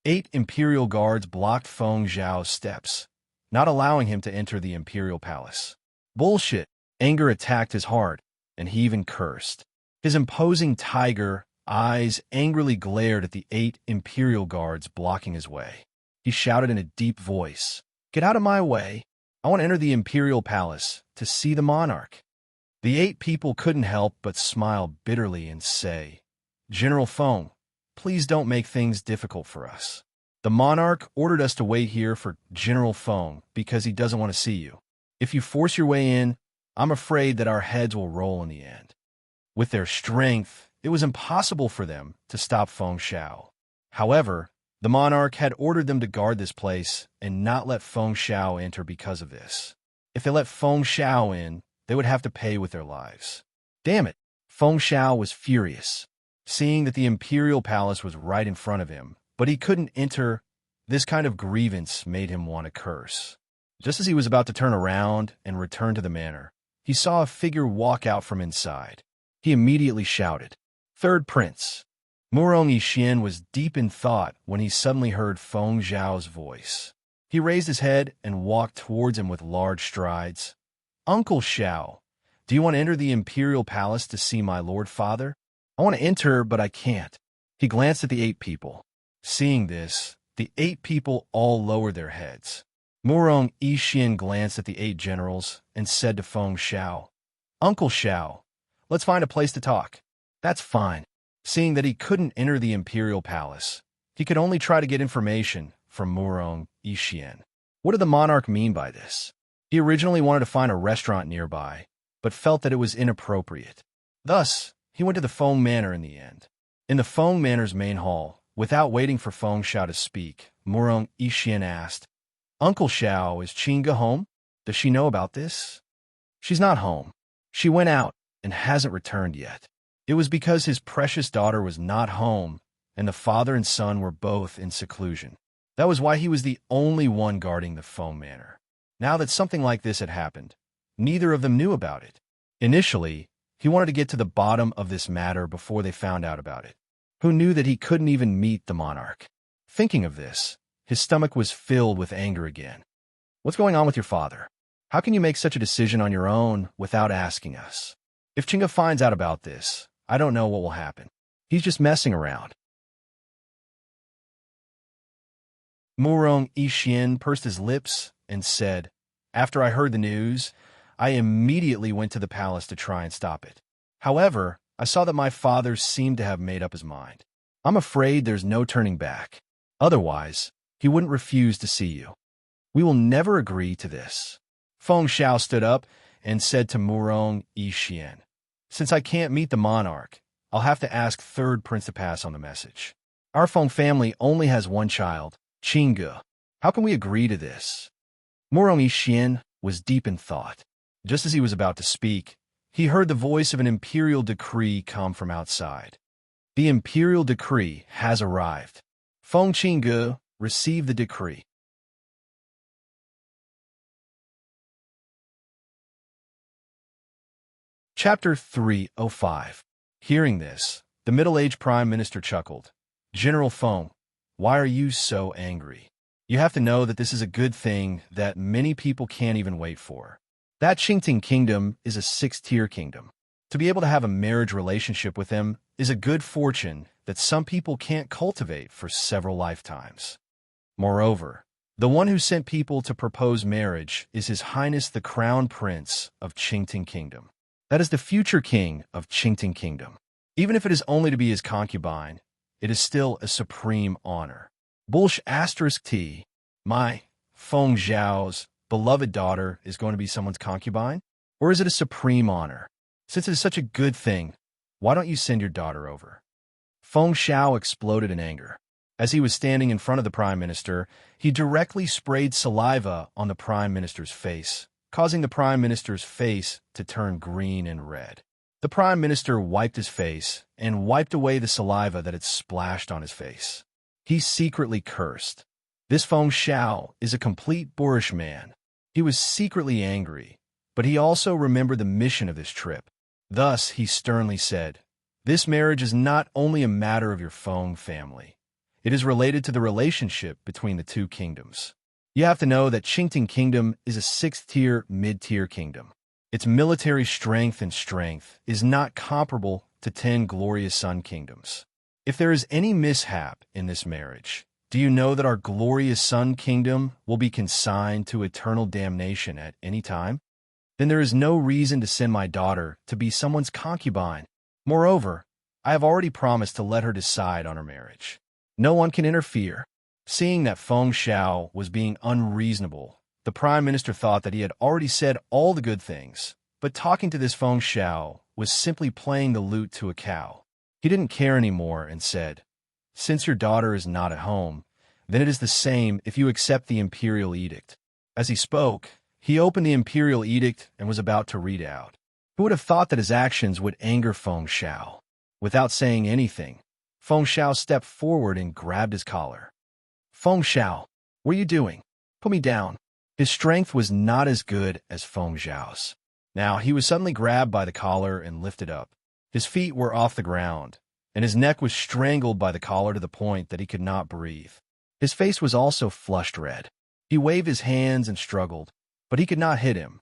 8 imperial guards blocked Feng Xiao's steps, not allowing him to enter the imperial palace. Bullshit! Anger attacked his heart, and he even cursed. His imposing tiger eyes angrily glared at the 8 imperial guards blocking his way. He shouted in a deep voice, "Get out of my way! I want to enter the imperial palace to see the monarch." The 8 people couldn't help but smile bitterly and say, "General Feng, please don't make things difficult for us. The monarch ordered us to wait here for General Feng because he doesn't want to see you. If you force your way in, I'm afraid that our heads will roll in the end." With their strength, it was impossible for them to stop Feng Xiao. However, the monarch had ordered them to guard this place and not let Feng Xiao enter because of this. If they let Feng Xiao in, they would have to pay with their lives. Damn it! Feng Xiao was furious, seeing that the imperial palace was right in front of him, but he couldn't enter. This kind of grievance made him want to curse. Just as he was about to turn around and return to the manor, he saw a figure walk out from inside. He immediately shouted, "Third Prince!" Murong Yixian was deep in thought when he suddenly heard Feng Xiao's voice. He raised his head and walked towards him with large strides. "Uncle Xiao, do you want to enter the imperial palace to see my lord father?" "I want to enter, but I can't." He glanced at the 8 people. Seeing this, the 8 people all lowered their heads. Murong Yixian glanced at the 8 generals and said to Feng Xiao, "Uncle Xiao, let's find a place to talk." "That's fine." Seeing that he couldn't enter the imperial palace, he could only try to get information from Murong Yixian. What did the monarch mean by this? He originally wanted to find a restaurant nearby, but felt that it was inappropriate. Thus, he went to the Feng Manor in the end. In the Feng Manor's main hall, without waiting for Feng Xiao to speak, Murong Yixian asked, "Uncle Xiao, is Qingge home? Does she know about this?" "She's not home. She went out and hasn't returned yet." It was because his precious daughter was not home, and the father and son were both in seclusion. That was why he was the only one guarding the Feng Manor. Now that something like this had happened, neither of them knew about it. Initially, he wanted to get to the bottom of this matter before they found out about it. Who knew that he couldn't even meet the monarch? Thinking of this, his stomach was filled with anger again. "What's going on with your father? How can you make such a decision on your own without asking us? If Qingge finds out about this, I don't know what will happen. He's just messing around." Murong Yixian pursed his lips and said, "After I heard the news, I immediately went to the palace to try and stop it. However, I saw that my father seemed to have made up his mind. I'm afraid there's no turning back. Otherwise, he wouldn't refuse to see you. We will never agree to this." Feng Xiao stood up and said to Murong Yixian, "Since I can't meet the monarch, I'll have to ask Third Prince to pass on the message. Our Feng family only has one child, Qingge. How can we agree to this?" Murong Yixian was deep in thought. Just as he was about to speak, he heard the voice of an imperial decree come from outside. "The imperial decree has arrived. Feng Qingge, receive the decree." Chapter 305. Hearing this, the middle-aged prime minister chuckled. "General Feng, why are you so angry? You have to know that this is a good thing that many people can't even wait for. That Qingting kingdom is a 6th-tier kingdom. To be able to have a marriage relationship with him is a good fortune that some people can't cultivate for several lifetimes. Moreover, the one who sent people to propose marriage is His Highness the Crown Prince of Qingting Kingdom. That is the future king of Qingting Kingdom. Even if it is only to be his concubine, it is still a supreme honor. Bullsh**t. My Feng Zhao's beloved daughter is going to be someone's concubine? Or is it a supreme honor? Since it is such a good thing, why don't you send your daughter over? Feng Zhao exploded in anger. As he was standing in front of the Prime Minister, he directly sprayed saliva on the Prime Minister's face, causing the Prime Minister's face to turn green and red. The Prime Minister wiped his face and wiped away the saliva that had splashed on his face. He secretly cursed. This Feng Zhao is a complete boorish man. He was secretly angry, but he also remembered the mission of this trip. Thus, he sternly said, "This marriage is not only a matter of your Feng family. It is related to the relationship between the two kingdoms. You have to know that Qingtang Kingdom is a 6th-tier, mid-tier kingdom. Its military strength is not comparable to 10 glorious Sun Kingdoms. If there is any mishap in this marriage, do you know that our glorious Sun Kingdom will be consigned to eternal damnation at any time? Then there is no reason to send my daughter to be someone's concubine. Moreover, I have already promised to let her decide on her marriage. No one can interfere." Seeing that Feng Zhao was being unreasonable, the Prime Minister thought that he had already said all the good things, but talking to this Feng Zhao was simply playing the lute to a cow. He didn't care anymore and said, "Since your daughter is not at home, then it is the same if you accept the imperial edict." As he spoke, he opened the imperial edict and was about to read out. Who would have thought that his actions would anger Feng Zhao? Without saying anything, Feng Zhao stepped forward and grabbed his collar. "Feng Zhao, what are you doing? Put me down." His strength was not as good as Feng Zhao's. Now he was suddenly grabbed by the collar and lifted up. His feet were off the ground, and his neck was strangled by the collar to the point that he could not breathe. His face was also flushed red. He waved his hands and struggled, but he could not hit him.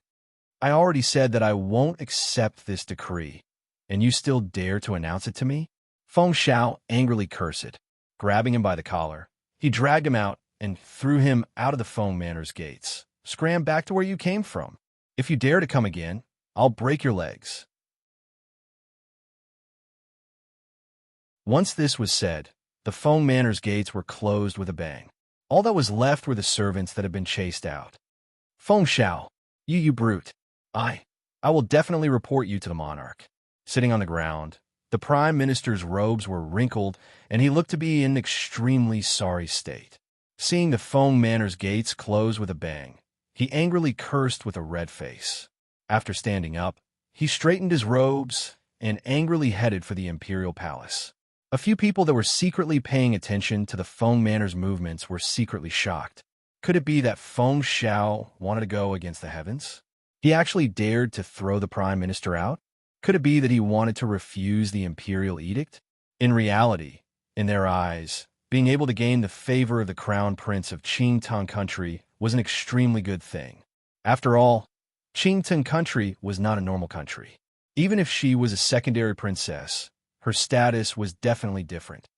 "I already said that I won't accept this decree, and you still dare to announce it to me?" Feng Zhao angrily cursed. Grabbing him by the collar, he dragged him out and threw him out of the Feng Manor's gates. "Scram back to where you came from. If you dare to come again, I'll break your legs." Once this was said, the Feng Manor's gates were closed with a bang. All that was left were the servants that had been chased out. "Feng Zhao, you brute. I will definitely report you to the monarch." Sitting on the ground, the Prime Minister's robes were wrinkled, and he looked to be in an extremely sorry state. Seeing the Feng Manor's gates close with a bang, he angrily cursed with a red face. After standing up, he straightened his robes and angrily headed for the imperial palace. A few people that were secretly paying attention to the Feng Manor's movements were secretly shocked. Could it be that Feng Zhao wanted to go against the heavens? He actually dared to throw the Prime Minister out? Could it be that he wanted to refuse the imperial edict? In reality, in their eyes, being able to gain the favor of the crown prince of Qingtang country was an extremely good thing. After all, Qingtang country was not a normal country. Even if she was a secondary princess, her status was definitely different.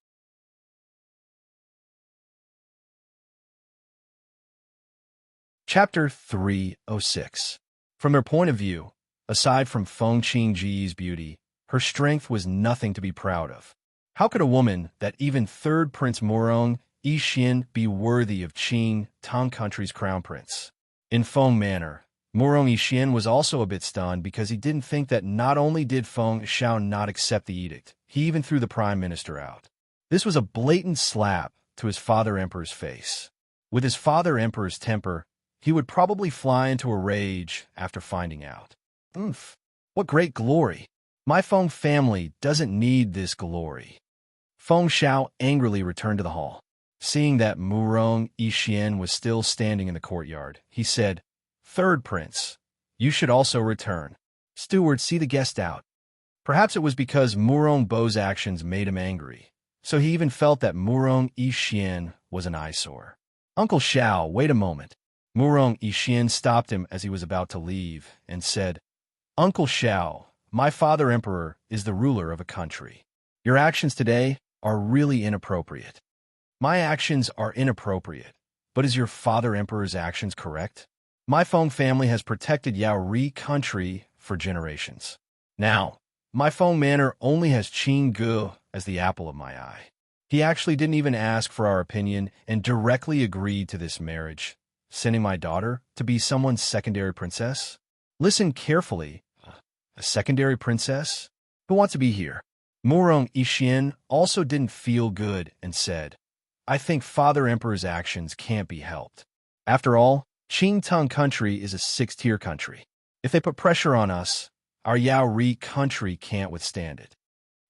Chapter 306. From their point of view, aside from Feng Qingji's beauty, her strength was nothing to be proud of. How could a woman that even third Prince Murong Yixian be worthy of Qing Tang country's crown prince? In Feng Manor, Murong Yixian was also a bit stunned because he didn't think that not only did Feng Zhao not accept the edict, he even threw the Prime Minister out. This was a blatant slap to his father Emperor's face. With his father Emperor's temper, he would probably fly into a rage after finding out. "Oomph, what great glory! My Feng family doesn't need this glory." Feng Zhao angrily returned to the hall. Seeing that Murong Yixian was still standing in the courtyard, he said, "Third Prince, you should also return. Steward, see the guest out." Perhaps it was because Murong Bo's actions made him angry, so he even felt that Murong Yixian was an eyesore. "Uncle Xiao, wait a moment." Murong Yixian stopped him as he was about to leave and said, "Uncle Xiao, my father Emperor is the ruler of a country. Your actions today are really inappropriate." "My actions are inappropriate, but is your father Emperor's actions correct? My Feng family has protected Yaori country for generations. Now, my Feng Manor only has Qinggu as the apple of my eye. He actually didn't even ask for our opinion and directly agreed to this marriage. sending my daughter to be someone's secondary princess? Listen carefully. A secondary princess? Who wants to be here? Murong Ishian also didn't feel good and said, I think Father Emperor's actions can't be helped. After all, Qingtung country is a six-tier country. If they put pressure on us, our Yaori country can't withstand it.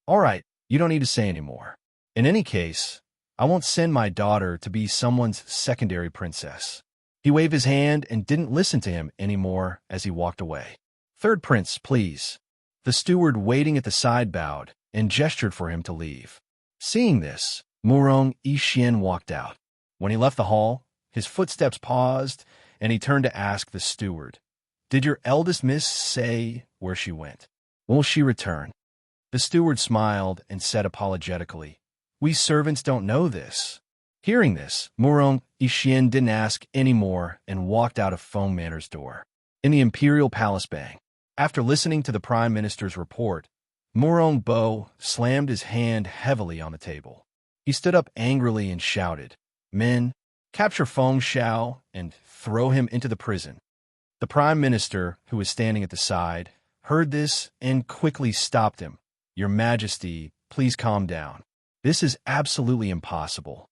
All right, you don't need to say anymore. In any case, I won't send my daughter to be someone's secondary princess. He waved his hand and didn't listen to him anymore as he walked away. Third prince, please. The steward waiting at the side bowed and gestured for him to leave. Seeing this, Murong Ishian walked out. When he left the hall, his footsteps paused, and he turned to ask the steward, Did your eldest miss say where she went? When will she return? The steward smiled and said apologetically, We servants don't know this. Hearing this, Murong Ishian didn't ask any more and walked out of Feng Manor's door. In the imperial palace bang, after listening to the prime minister's report, Murong Bo slammed his hand heavily on the table. He stood up angrily and shouted, Men, capture Feng Xiao and throw him into the prison. The prime minister, who was standing at the side, heard this and quickly stopped him. Your Majesty, please calm down. This is absolutely impossible.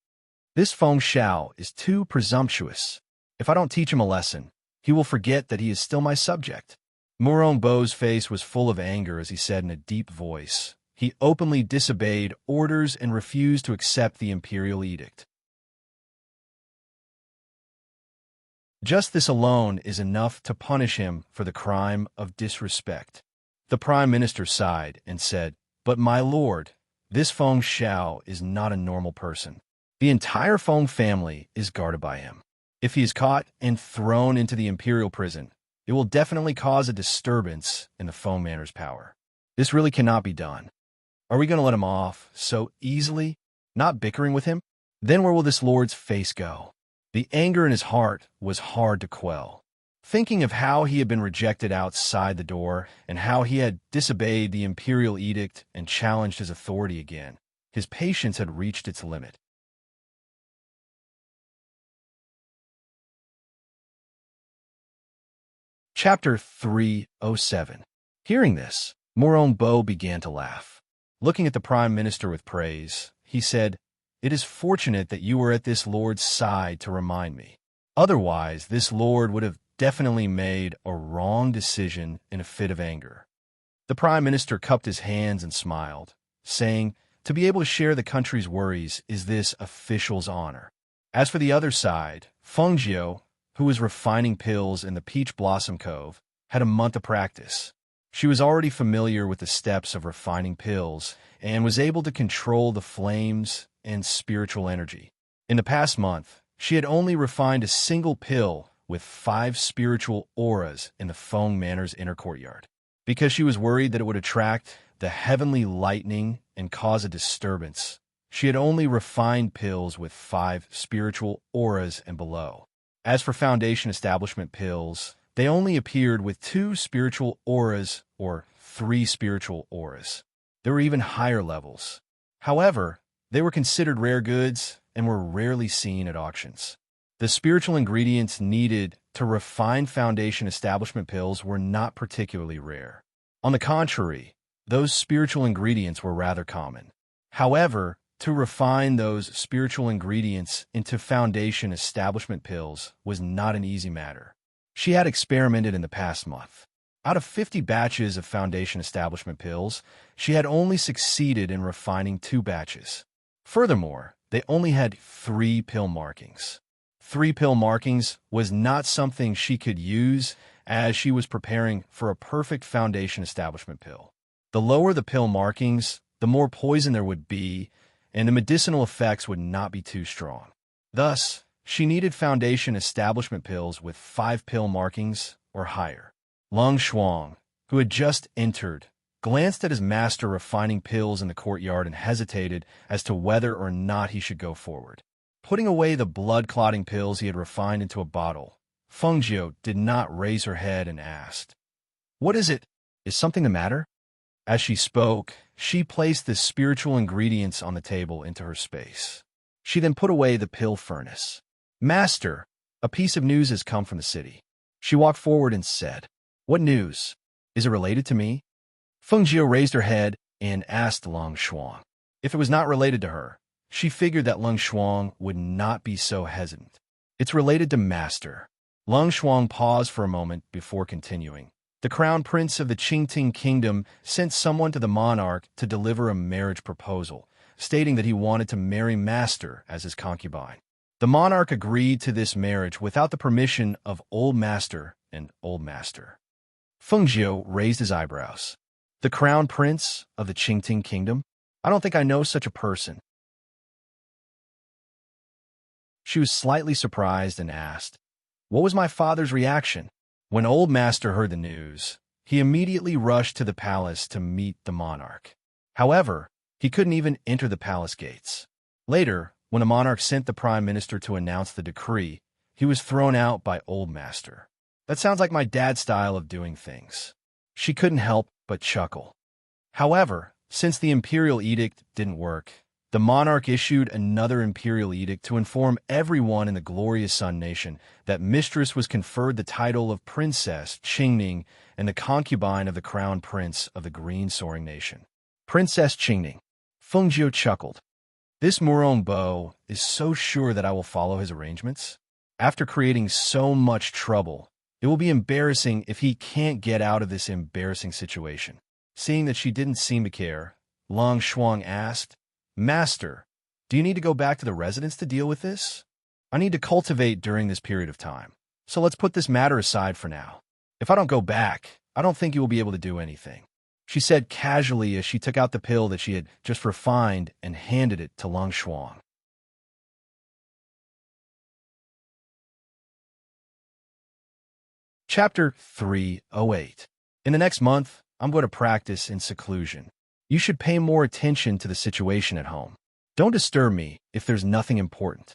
This Feng Xiao is too presumptuous. If I don't teach him a lesson, he will forget that he is still my subject. Murong Bo's face was full of anger as he said in a deep voice, he openly disobeyed orders and refused to accept the imperial edict. Just this alone is enough to punish him for the crime of disrespect. The prime minister sighed and said, But my lord, this Feng Xiao is not a normal person. The entire Feng family is guarded by him. If he is caught and thrown into the imperial prison, it will definitely cause a disturbance in the Feng Manor's power. This really cannot be done. Are we going to let him off so easily, not bickering with him? Then where will this lord's face go? The anger in his heart was hard to quell. Thinking of how he had been rejected outside the door and how he had disobeyed the imperial edict and challenged his authority again, his patience had reached its limit. Chapter 307. Hearing this, Murong Bo began to laugh. Looking at the prime minister with praise, he said, It is fortunate that you were at this lord's side to remind me. Otherwise, this lord would have definitely made a wrong decision in a fit of anger. The prime minister cupped his hands and smiled, saying, To be able to share the country's worries is this official's honor. As for the other side, Feng Jiao, who was refining pills in the Peach Blossom Cove, had a month of practice. She was already familiar with the steps of refining pills and was able to control the flames and spiritual energy. In the past month, she had only refined a single pill with 5 spiritual auras in the Feng Manor's inner courtyard. Because she was worried that it would attract the heavenly lightning and cause a disturbance, she had only refined pills with 5 spiritual auras and below. As for Foundation Establishment pills, they only appeared with 2 spiritual auras or 3 spiritual auras. There were even higher levels. However, they were considered rare goods and were rarely seen at auctions. The spiritual ingredients needed to refine Foundation Establishment pills were not particularly rare. On the contrary, those spiritual ingredients were rather common. However, to refine those spiritual ingredients into Foundation Establishment pills was not an easy matter. She had experimented in the past month. Out of 50 batches of Foundation Establishment pills, she had only succeeded in refining 2 batches. Furthermore, they only had 3 pill markings. 3 pill markings was not something she could use as she was preparing for a perfect Foundation Establishment pill. The lower the pill markings, the more poison there would be, and the medicinal effects would not be too strong. Thus, she needed Foundation Establishment pills with 5 pill markings or higher. Lung Shuang, who had just entered, glanced at his master refining pills in the courtyard and hesitated as to whether or not he should go forward. Putting away the blood-clotting pills he had refined into a bottle, Feng Jiao did not raise her head and asked, What is it? Is something the matter? As she spoke, she placed the spiritual ingredients on the table into her space. She then put away the pill furnace. Master, A piece of news has come from the city. She walked forward and said, "What news? Is it related to me?" Feng Jiu raised her head and asked Lung Shuang. If it was not related to her, she figured that Lung Shuang would not be so hesitant. It's related to Master. Lung Shuang paused for a moment before continuing. The crown prince of the Qingting kingdom sent someone to the monarch to deliver a marriage proposal, stating that he wanted to marry Master as his concubine. The monarch agreed to this marriage without the permission of Old Master and Old Master. Feng Jiu raised his eyebrows. The crown prince of the Qingting kingdom? I don't think I know such a person. She was slightly surprised and asked, "What was my father's reaction?" When Old Master heard the news, he immediately rushed to the palace to meet the monarch. However, he couldn't even enter the palace gates. Later, when the monarch sent the prime minister to announce the decree, he was thrown out by Old Master. That sounds like my dad's style of doing things. She couldn't help but chuckle. However, since the imperial edict didn't work, the monarch issued another imperial edict to inform everyone in the glorious Sun Nation that Mistress was conferred the title of Princess Qingning and the concubine of the crown prince of the Green Soaring Nation. Princess Qingning. Feng Jiu chuckled. This Murong Bo is so sure that I will follow his arrangements. After creating so much trouble, it will be embarrassing if he can't get out of this embarrassing situation. Seeing that she didn't seem to care, Lung Shuang asked, "Master, do you need to go back to the residence to deal with this? I need to cultivate during this period of time, so let's put this matter aside for now. If I don't go back, I don't think you will be able to do anything," she said casually as she took out the pill that she had just refined and handed it to Lung Shuang. Chapter 308. In the next month, I'm going to practice in seclusion. You should pay more attention to the situation at home. Don't disturb me if there's nothing important,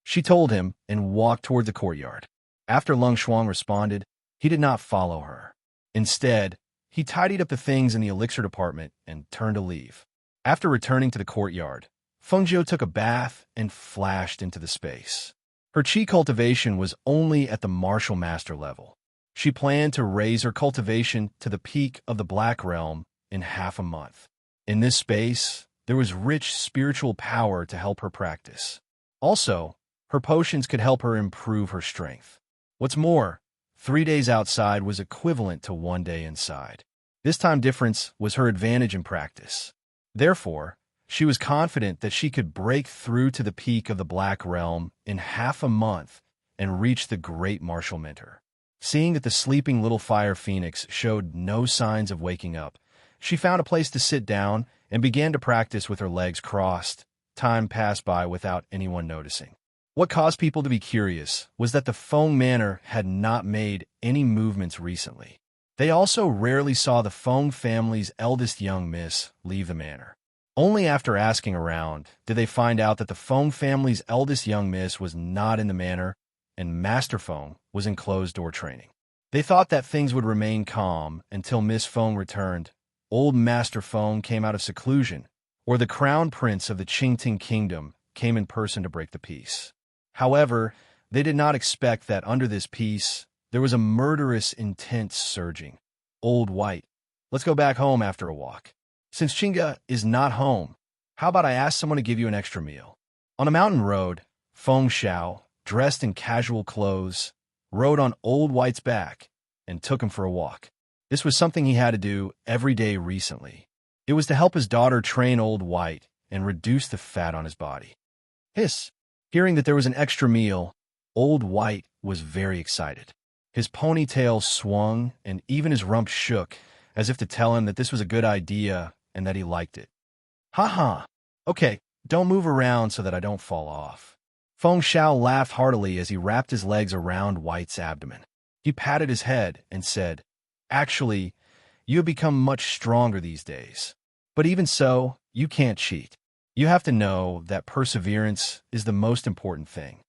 she told him and walked toward the courtyard. After Lung Shuang responded, he did not follow her. Instead, he tidied up the things in the elixir department and turned to leave. After returning to the courtyard, Feng Jiu took a bath and flashed into the space. Her qi cultivation was only at the martial master level. She planned to raise her cultivation to the peak of the Black Realm in half a month. In this space, there was rich spiritual power to help her practice. Also, her potions could help her improve her strength. What's more, 3 days outside was equivalent to 1 day inside. This time difference was her advantage in practice. Therefore, she was confident that she could break through to the peak of the Black Realm in half a month and reach the Great Martial Mentor. Seeing that the sleeping little fire phoenix showed no signs of waking up, she found a place to sit down and began to practice with her legs crossed. Time passed by without anyone noticing. What caused people to be curious was that the Feng Manor had not made any movements recently. They also rarely saw the Feng family's eldest young miss leave the manor. Only after asking around did they find out that the Feng family's eldest young miss was not in the manor and Master Feng was in closed-door training. They thought that things would remain calm until Miss Feng returned. Old Master Feng came out of seclusion, or the crown prince of the Qingting kingdom came in person to break the peace. However, they did not expect that under this peace, there was a murderous intent surging. "Old White, let's go back home after a walk. Since Chinga is not home, how about I ask someone to give you an extra meal?" On a mountain road, Feng Xiao, dressed in casual clothes, rode on Old White's back and took him for a walk. This was something he had to do every day recently. It was to help his daughter train Old White and reduce the fat on his body. Hiss! Hearing that there was an extra meal, Old White was very excited. His ponytail swung and even his rump shook, as if to tell him that this was a good idea and that he liked it. "Ha ha! Okay, don't move around so that I don't fall off." Feng Xiao laughed heartily as he wrapped his legs around White's abdomen. He patted his head and said, "Actually, you have become much stronger these days. But even so, you can't cheat. You have to know that perseverance is the most important thing."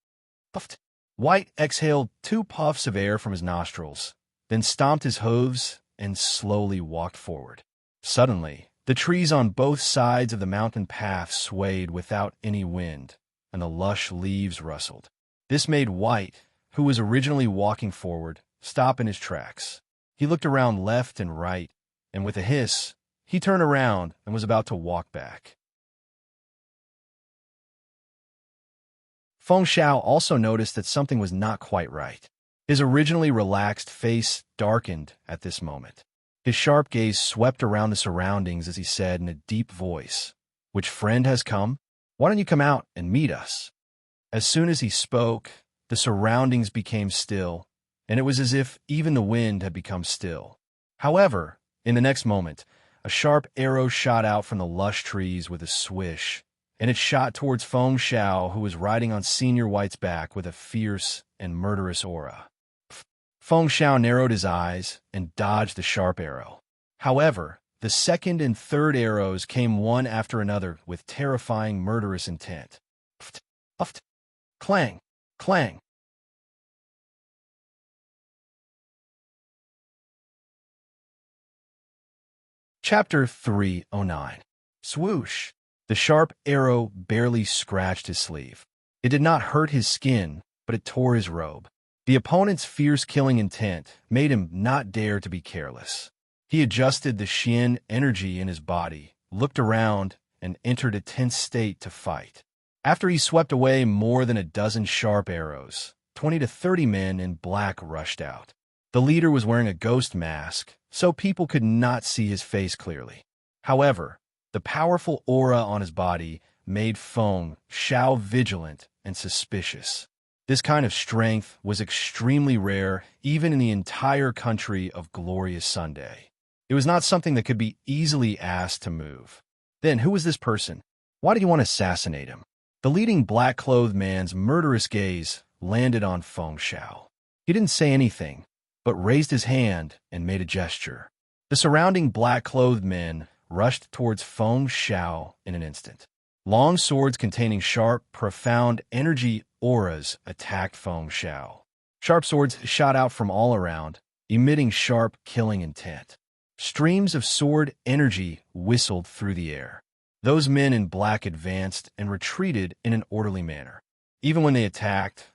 Puffed. White exhaled 2 puffs of air from his nostrils, then stomped his hooves and slowly walked forward. Suddenly, the trees on both sides of the mountain path swayed without any wind, and the lush leaves rustled. This made White who was originally walking forward, stop in his tracks. He looked around left and right, and with a hiss, he turned around and was about to walk back. Feng Xiao also noticed that something was not quite right. His originally relaxed face darkened at this moment. His sharp gaze swept around the surroundings as he said in a deep voice, "Which friend has come? Why don't you come out and meet us?" As soon as he spoke, the surroundings became still, and it was as if even the wind had become still. However, in the next moment, a sharp arrow shot out from the lush trees with a swish, and it shot towards Feng Xiao, who was riding on Senior White's back with a fierce and murderous aura. Feng Xiao narrowed his eyes and dodged the sharp arrow. However, the second and third arrows came one after another with terrifying murderous intent. Puft, clang, clang. Chapter 309. Swoosh. The sharp arrow barely scratched his sleeve. It did not hurt his skin, but it tore his robe. The opponent's fierce killing intent made him not dare to be careless. He adjusted the Xian energy in his body, looked around, and entered a tense state to fight. After he swept away more than a dozen sharp arrows, 20 to 30 men in black rushed out. The leader was wearing a ghost mask, so people could not see his face clearly. However, the powerful aura on his body made Feng Xiao vigilant and suspicious. This kind of strength was extremely rare even in the entire country of Glorious Sunday. It was not something that could be easily asked to move. Then, who was this person? Why did you want to assassinate him? The leading black-clothed man's murderous gaze landed on Feng Xiao. He didn't say anything, but raised his hand and made a gesture. The surrounding black-clothed men rushed towards Feng Xiao in an instant. Long swords containing sharp, profound energy auras attacked Feng Xiao. Sharp swords shot out from all around, emitting sharp, killing intent. Streams of sword energy whistled through the air. Those men in black advanced and retreated in an orderly manner. Even when they attacked,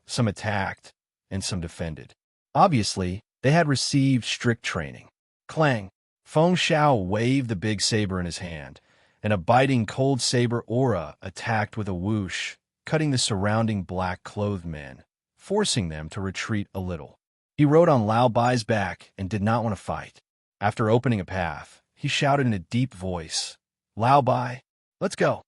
and some defended. Obviously, they had received strict training. Clang! Feng Xiao waved the big saber in his hand, and a biting cold saber aura attacked with a whoosh, cutting the surrounding black-clothed men, forcing them to retreat a little. He rode on Lao Bai's back and did not want to fight. After opening a path, he shouted in a deep voice, "Lao Bai, let's go."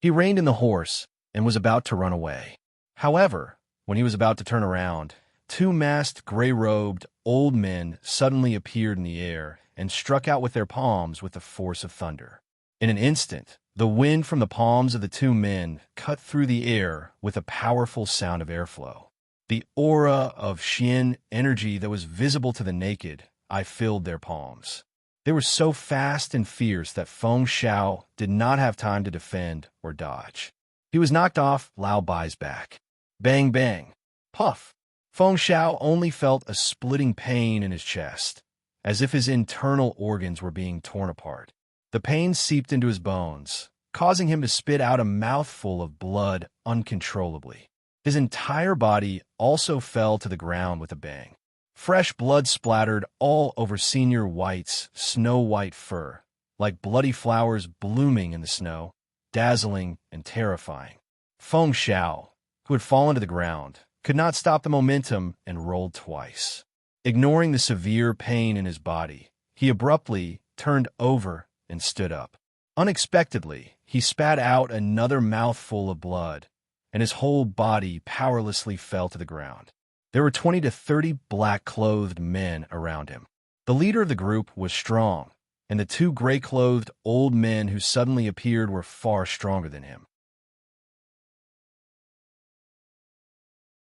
He reined in the horse and was about to run away. However, when he was about to turn around, two masked, gray-robed, old men suddenly appeared in the air and struck out with their palms with the force of thunder. In an instant, the wind from the palms of the two men cut through the air with a powerful sound of airflow. The aura of Xian energy that was visible to the naked eye filled their palms. They were so fast and fierce that Feng Xiao did not have time to defend or dodge. He was knocked off Lao Bai's back. Bang, bang, puff. Feng Xiao only felt a splitting pain in his chest, as if his internal organs were being torn apart. The pain seeped into his bones, causing him to spit out a mouthful of blood uncontrollably. His entire body also fell to the ground with a bang. Fresh blood splattered all over Senior White's snow-white fur, like bloody flowers blooming in the snow, dazzling and terrifying. Feng Xiao, who had fallen to the ground, could not stop the momentum and rolled twice. Ignoring the severe pain in his body, he abruptly turned over and stood up. Unexpectedly, he spat out another mouthful of blood, and his whole body powerlessly fell to the ground. There were 20 to 30 black-clothed men around him. The leader of the group was strong, and the two gray-clothed old men who suddenly appeared were far stronger than him.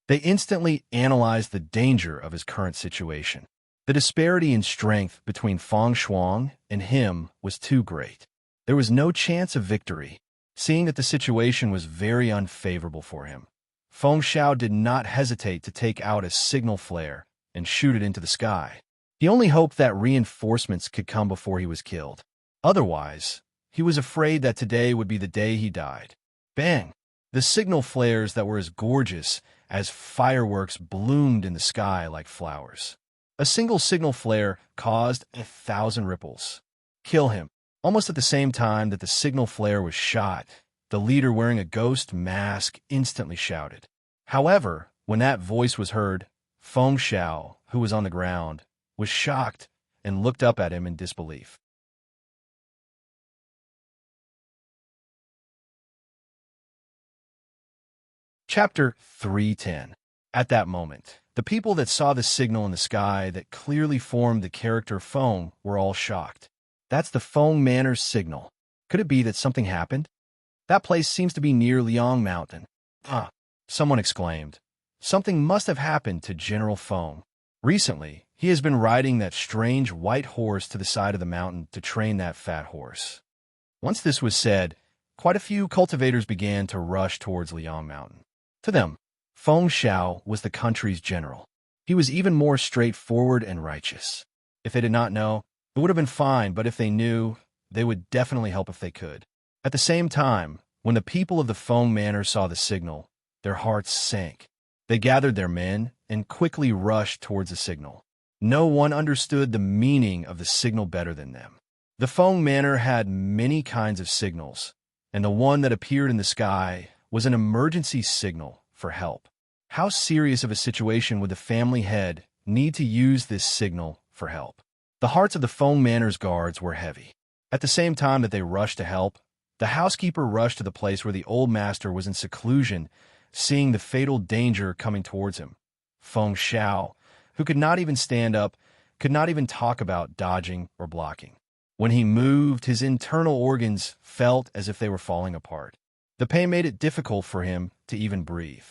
They instantly analyzed the danger of his current situation. The disparity in strength between Feng Shuang and him was too great. There was no chance of victory. Seeing that the situation was very unfavorable for him, Feng Xiao did not hesitate to take out a signal flare and shoot it into the sky. He only hoped that reinforcements could come before he was killed. Otherwise, he was afraid that today would be the day he died. Bang! The signal flares that were as gorgeous as fireworks bloomed in the sky like flowers. A single signal flare caused 1,000 ripples. Kill him. Almost at the same time that the signal flare was shot, the leader wearing a ghost mask instantly shouted. However, when that voice was heard, Feng Xiao, who was on the ground, was shocked and looked up at him in disbelief. Chapter 310. At that moment, the people that saw the signal in the sky that clearly formed the character Feng were all shocked. That's the Feng Manor's signal. Could it be that something happened? That place seems to be near Liang Mountain. Someone exclaimed. Something must have happened to General Feng. Recently, he has been riding that strange white horse to the side of the mountain to train that fat horse. Once this was said, quite a few cultivators began to rush towards Liang Mountain. To them, Feng Xiao was the country's general. He was even more straightforward and righteous. If they did not know, it would have been fine, but if they knew, they would definitely help if they could. At the same time, when the people of the Feng Manor saw the signal, their hearts sank. They gathered their men and quickly rushed towards the signal. No one understood the meaning of the signal better than them. The Feng Manor had many kinds of signals, and the one that appeared in the sky was an emergency signal for help. How serious of a situation would the family head need to use this signal for help? The hearts of the Feng Manor's guards were heavy. At the same time that they rushed to help, the housekeeper rushed to the place where the old master was in seclusion, seeing the fatal danger coming towards him. Feng Xiao, who could not even stand up, could not even talk about dodging or blocking. When he moved, his internal organs felt as if they were falling apart. The pain made it difficult for him to even breathe.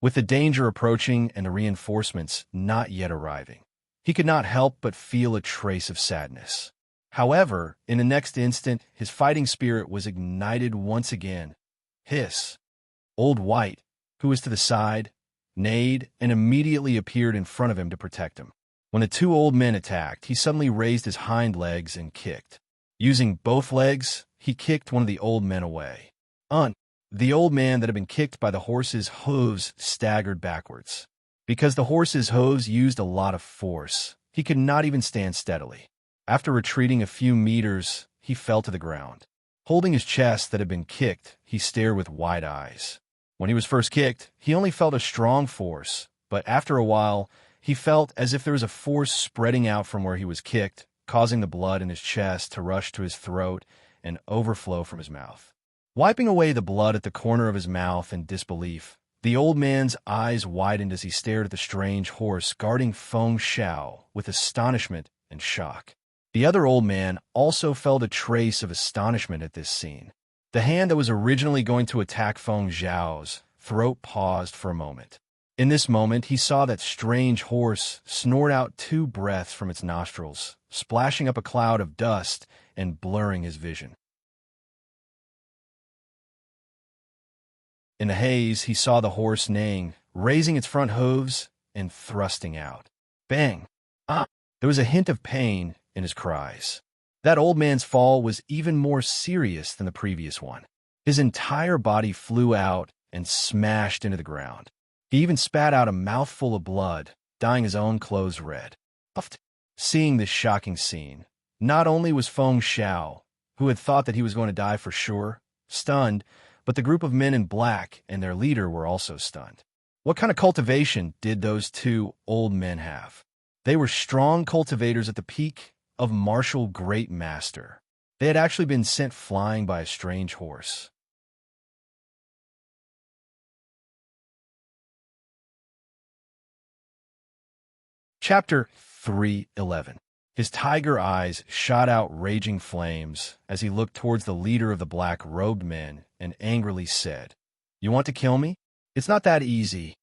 With the danger approaching and the reinforcements not yet arriving, he could not help but feel a trace of sadness. However, in the next instant, his fighting spirit was ignited once again. Hiss! Old White, who was to the side, neighed and immediately appeared in front of him to protect him. When the two old men attacked, he suddenly raised his hind legs and kicked. Using both legs, he kicked one of the old men away. The old man that had been kicked by the horse's hooves staggered backwards. Because the horse's hooves used a lot of force, he could not even stand steadily. After retreating a few meters, he fell to the ground. Holding his chest that had been kicked, he stared with wide eyes. When he was first kicked, he only felt a strong force, but after a while, he felt as if there was a force spreading out from where he was kicked, causing the blood in his chest to rush to his throat and overflow from his mouth. Wiping away the blood at the corner of his mouth in disbelief, the old man's eyes widened as he stared at the strange horse guarding Feng Xiao with astonishment and shock. The other old man also felt a trace of astonishment at this scene. The hand that was originally going to attack Feng Xiao's throat paused for a moment. In this moment, he saw that strange horse snort out 2 breaths from its nostrils, splashing up a cloud of dust and blurring his vision. In the haze, he saw the horse neighing, raising its front hooves and thrusting out. Bang! There was a hint of pain in his cries. That old man's fall was even more serious than the previous one. His entire body flew out and smashed into the ground. He even spat out a mouthful of blood, dyeing his own clothes red. Seeing this shocking scene, not only was Feng Xiao, who had thought that he was going to die for sure, stunned, but the group of men in black and their leader were also stunned. What kind of cultivation did those 2 old men have? They were strong cultivators at the peak of martial great master. They had actually been sent flying by a strange horse. Chapter 311. His tiger eyes shot out raging flames as he looked towards the leader of the black-robed men and angrily said, "You want to kill me? It's not that easy."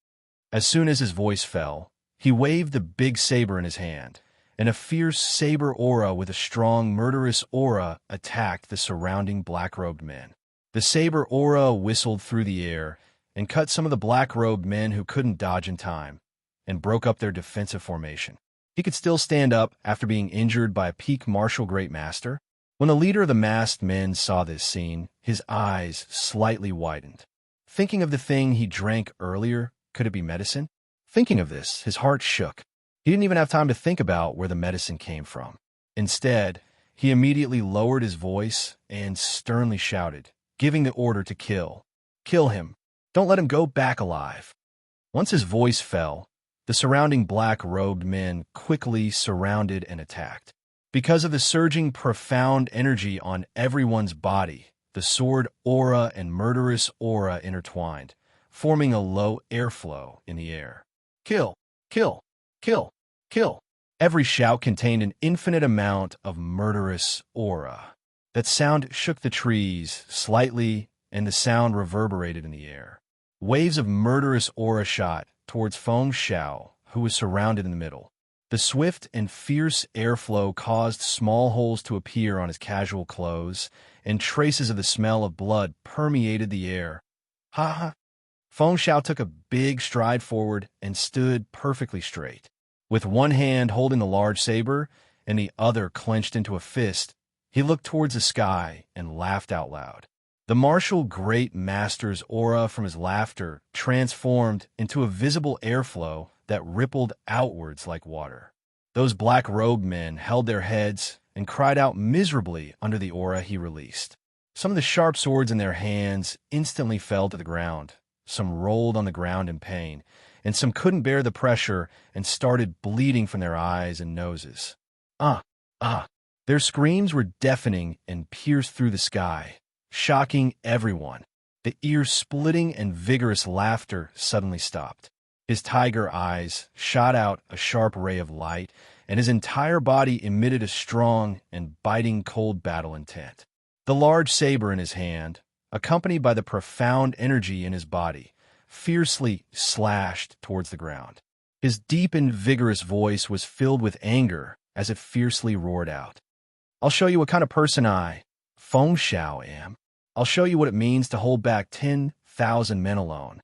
As soon as his voice fell, he waved the big saber in his hand, and a fierce saber aura with a strong murderous aura attacked the surrounding black-robed men. The saber aura whistled through the air and cut some of the black-robed men who couldn't dodge in time, and broke up their defensive formation. He could still stand up after being injured by a peak martial great master. When the leader of the masked men saw this scene, his eyes slightly widened. Thinking of the thing he drank earlier, Could it be medicine? Thinking of this, his heart shook. He didn't even have time to think about where the medicine came from. Instead, he immediately lowered his voice and sternly shouted, giving the order to kill. Kill him. Don't let him go back alive. Once his voice fell, the surrounding black-robed men quickly surrounded and attacked. Because of the surging profound energy on everyone's body, the sword aura and murderous aura intertwined, forming a low airflow in the air. Kill! Kill! Kill! Kill! Every shout contained an infinite amount of murderous aura. That sound shook the trees slightly, and the sound reverberated in the air. Waves of murderous aura shot towards Feng Xiao, who was surrounded in the middle. The swift and fierce airflow caused small holes to appear on his casual clothes, and traces of the smell of blood permeated the air. Ha ha! Feng Xiao took a big stride forward and stood perfectly straight. With one hand holding the large saber and the other clenched into a fist, he looked towards the sky and laughed out loud. The martial great master's aura from his laughter transformed into a visible airflow that rippled outwards like water. Those black-robed men held their heads and cried out miserably under the aura he released. Some of the sharp swords in their hands instantly fell to the ground. Some rolled on the ground in pain, and some couldn't bear the pressure and started bleeding from their eyes and noses. Ah! Their screams were deafening and pierced through the sky, shocking everyone. The ear-splitting and vigorous laughter suddenly stopped. His tiger eyes shot out a sharp ray of light, and his entire body emitted a strong and biting cold battle intent. The large saber in his hand, accompanied by the profound energy in his body, fiercely slashed towards the ground. His deep and vigorous voice was filled with anger as it fiercely roared out. I'll show you what kind of person I, Feng Xiao, am. I'll show you what it means to hold back 10,000 men alone.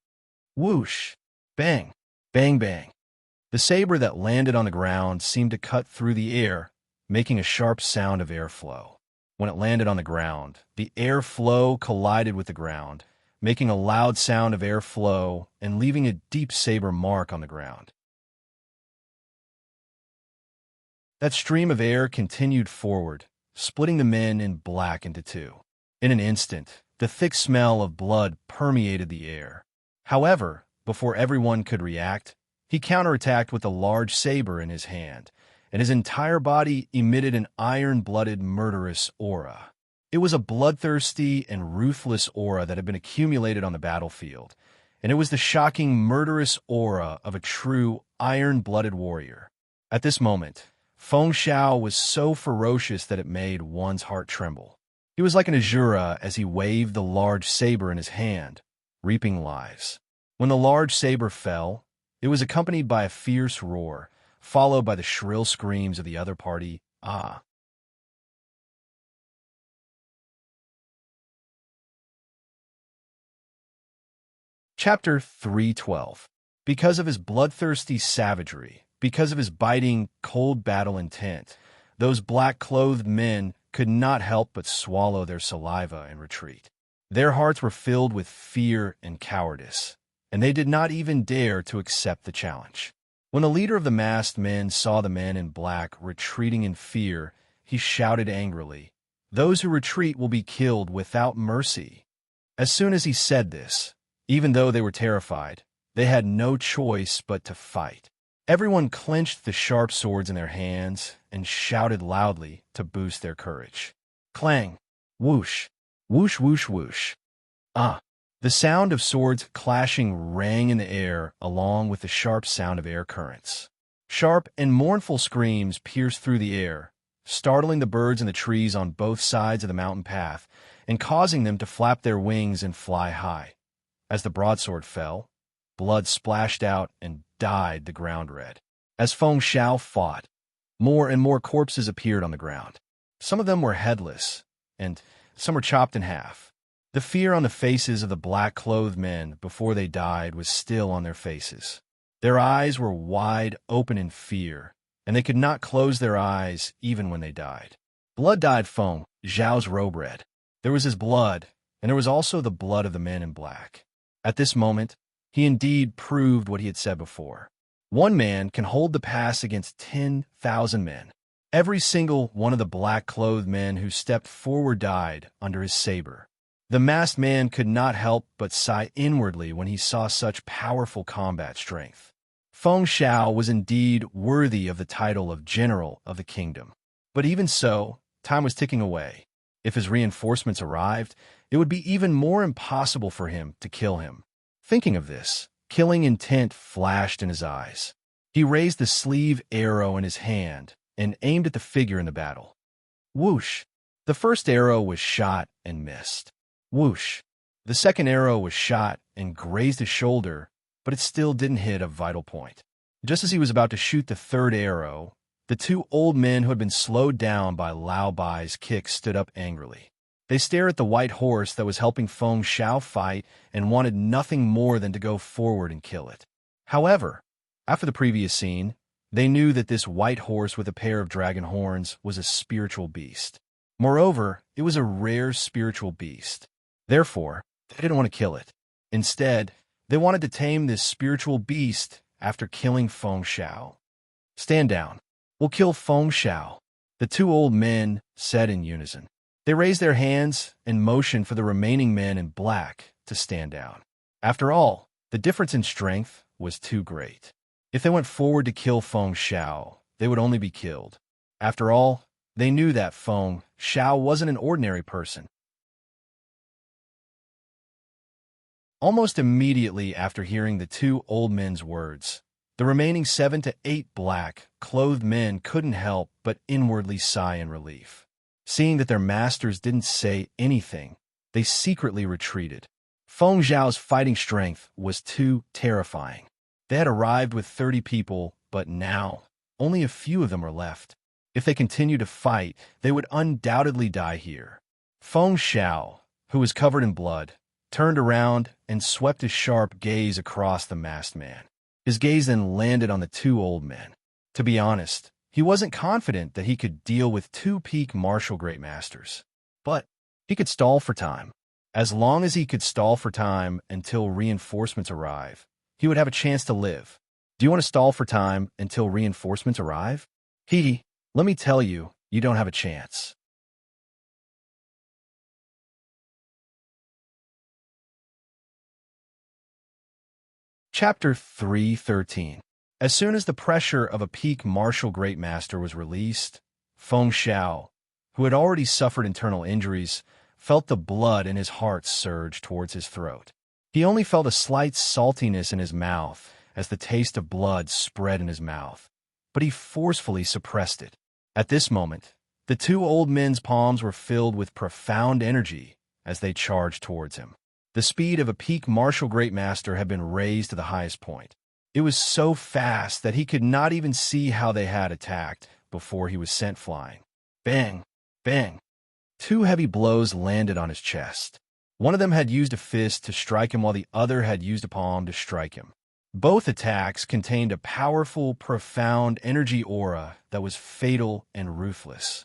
Whoosh! Bang! Bang bang! The saber that landed on the ground seemed to cut through the air, making a sharp sound of airflow. When it landed on the ground, the airflow collided with the ground, making a loud sound of airflow and leaving a deep saber mark on the ground. That stream of air continued forward, splitting the men in black into two. In an instant, the thick smell of blood permeated the air. However, before everyone could react, he counterattacked with a large saber in his hand, and his entire body emitted an iron-blooded murderous aura. It was a bloodthirsty and ruthless aura that had been accumulated on the battlefield, and it was the shocking murderous aura of a true iron-blooded warrior. At this moment, Feng Xiao was so ferocious that it made one's heart tremble. He was like an Azura as he waved the large saber in his hand, reaping lives. When the large saber fell, it was accompanied by a fierce roar, followed by the shrill screams of the other party, ah. Chapter 312. Because of his bloodthirsty savagery, because of his biting, cold battle intent, those black-clothed men could not help but swallow their saliva and retreat. Their hearts were filled with fear and cowardice, and they did not even dare to accept the challenge. When the leader of the masked men saw the men in black retreating in fear, he shouted angrily, "Those who retreat will be killed without mercy." As soon as he said this, even though they were terrified, they had no choice but to fight. Everyone clenched the sharp swords in their hands and shouted loudly to boost their courage. Clang! Whoosh! Whoosh, whoosh, whoosh! Ah! The sound of swords clashing rang in the air along with the sharp sound of air currents. Sharp and mournful screams pierced through the air, startling the birds in the trees on both sides of the mountain path and causing them to flap their wings and fly high. As the broadsword fell, blood splashed out and dyed the ground red. As Feng Xiao fought, more and more corpses appeared on the ground. Some of them were headless, and some were chopped in half. The fear on the faces of the black-clothed men before they died was still on their faces. Their eyes were wide open in fear, and they could not close their eyes even when they died. Blood dyed Feng Xiao's robe red. There was his blood, and there was also the blood of the men in black. At this moment, he indeed proved what he had said before. One man can hold the pass against 10,000 men. Every single one of the black-clothed men who stepped forward died under his saber. The masked man could not help but sigh inwardly when he saw such powerful combat strength. Feng Xiao was indeed worthy of the title of General of the Kingdom. But even so, time was ticking away. If his reinforcements arrived, it would be even more impossible for him to kill him. Thinking of this, killing intent flashed in his eyes. He raised the sleeve arrow in his hand and aimed at the figure in the battle. Whoosh! The first arrow was shot and missed. Whoosh! The second arrow was shot and grazed his shoulder, but it still didn't hit a vital point. Just as he was about to shoot the third arrow, the two old men who had been slowed down by Lao Bai's kick stood up angrily. They stared at the white horse that was helping Feng Xiao fight and wanted nothing more than to go forward and kill it. However, after the previous scene, they knew that this white horse with a pair of dragon horns was a spiritual beast. Moreover, it was a rare spiritual beast. Therefore, they didn't want to kill it. Instead, they wanted to tame this spiritual beast after killing Feng Xiao. Stand down. We'll kill Feng Xiao, the two old men said in unison. They raised their hands and motioned for the remaining men in black to stand down. After all, the difference in strength was too great. If they went forward to kill Feng Xiao, they would only be killed. After all, they knew that Feng Xiao wasn't an ordinary person. Almost immediately after hearing the two old men's words, the remaining 7 to 8 black-clothed men couldn't help but inwardly sigh in relief. Seeing that their masters didn't say anything, they secretly retreated. Feng Xiao's fighting strength was too terrifying. They had arrived with 30 people, but now only a few of them were left. If they continued to fight, they would undoubtedly die here. Feng Xiao, who was covered in blood, turned around and swept his sharp gaze across the masked man. His gaze then landed on the two old men. To be honest, he wasn't confident that he could deal with two peak martial great masters. But he could stall for time. As long as he could stall for time until reinforcements arrive, he would have a chance to live. Do you want to stall for time until reinforcements arrive? Let me tell you, you don't have a chance. Chapter 3:13. As soon as the pressure of a peak martial great master was released, Feng Xiao, who had already suffered internal injuries, felt the blood in his heart surge towards his throat. He only felt a slight saltiness in his mouth as the taste of blood spread in his mouth, but he forcefully suppressed it. At this moment, the two old men's palms were filled with profound energy as they charged towards him. The speed of a peak martial great master had been raised to the highest point. It was so fast that he could not even see how they had attacked before he was sent flying. Bang! Bang! 2 heavy blows landed on his chest. One of them had used a fist to strike him while the other had used a palm to strike him. Both attacks contained a powerful, profound energy aura that was fatal and ruthless.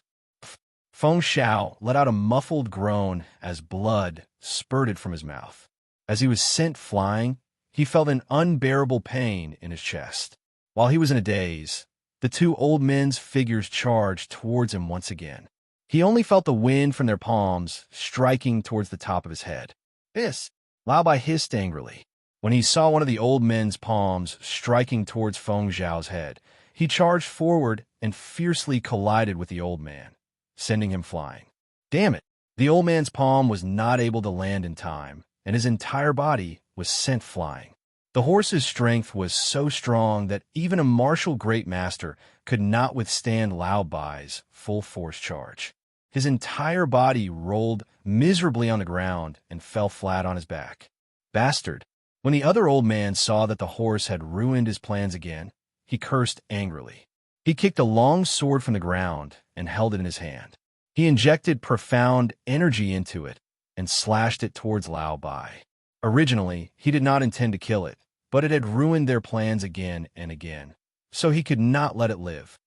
Feng Xiao let out a muffled groan as blood spurted from his mouth. As he was sent flying, he felt an unbearable pain in his chest. While he was in a daze, the two old men's figures charged towards him once again. He only felt the wind from their palms striking towards the top of his head. Hiss! Lao Bai hissed angrily. When he saw one of the old men's palms striking towards Feng Xiao's head, he charged forward and fiercely collided with the old man, sending him flying. Damn it! The old man's palm was not able to land in time, and his entire body was sent flying. The horse's strength was so strong that even a martial great master could not withstand Lao Bai's full-force charge. His entire body rolled miserably on the ground and fell flat on his back. Bastard! When the other old man saw that the horse had ruined his plans again, he cursed angrily. He kicked a long sword from the ground and held it in his hand. He injected profound energy into it and slashed it towards Lao Bai. Originally, he did not intend to kill it, but it had ruined their plans again and again, so he could not let it live.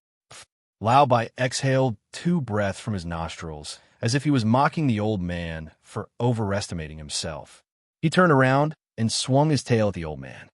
Lao Bai exhaled 2 breaths from his nostrils, as if he was mocking the old man for overestimating himself. He turned around and swung his tail at the old man.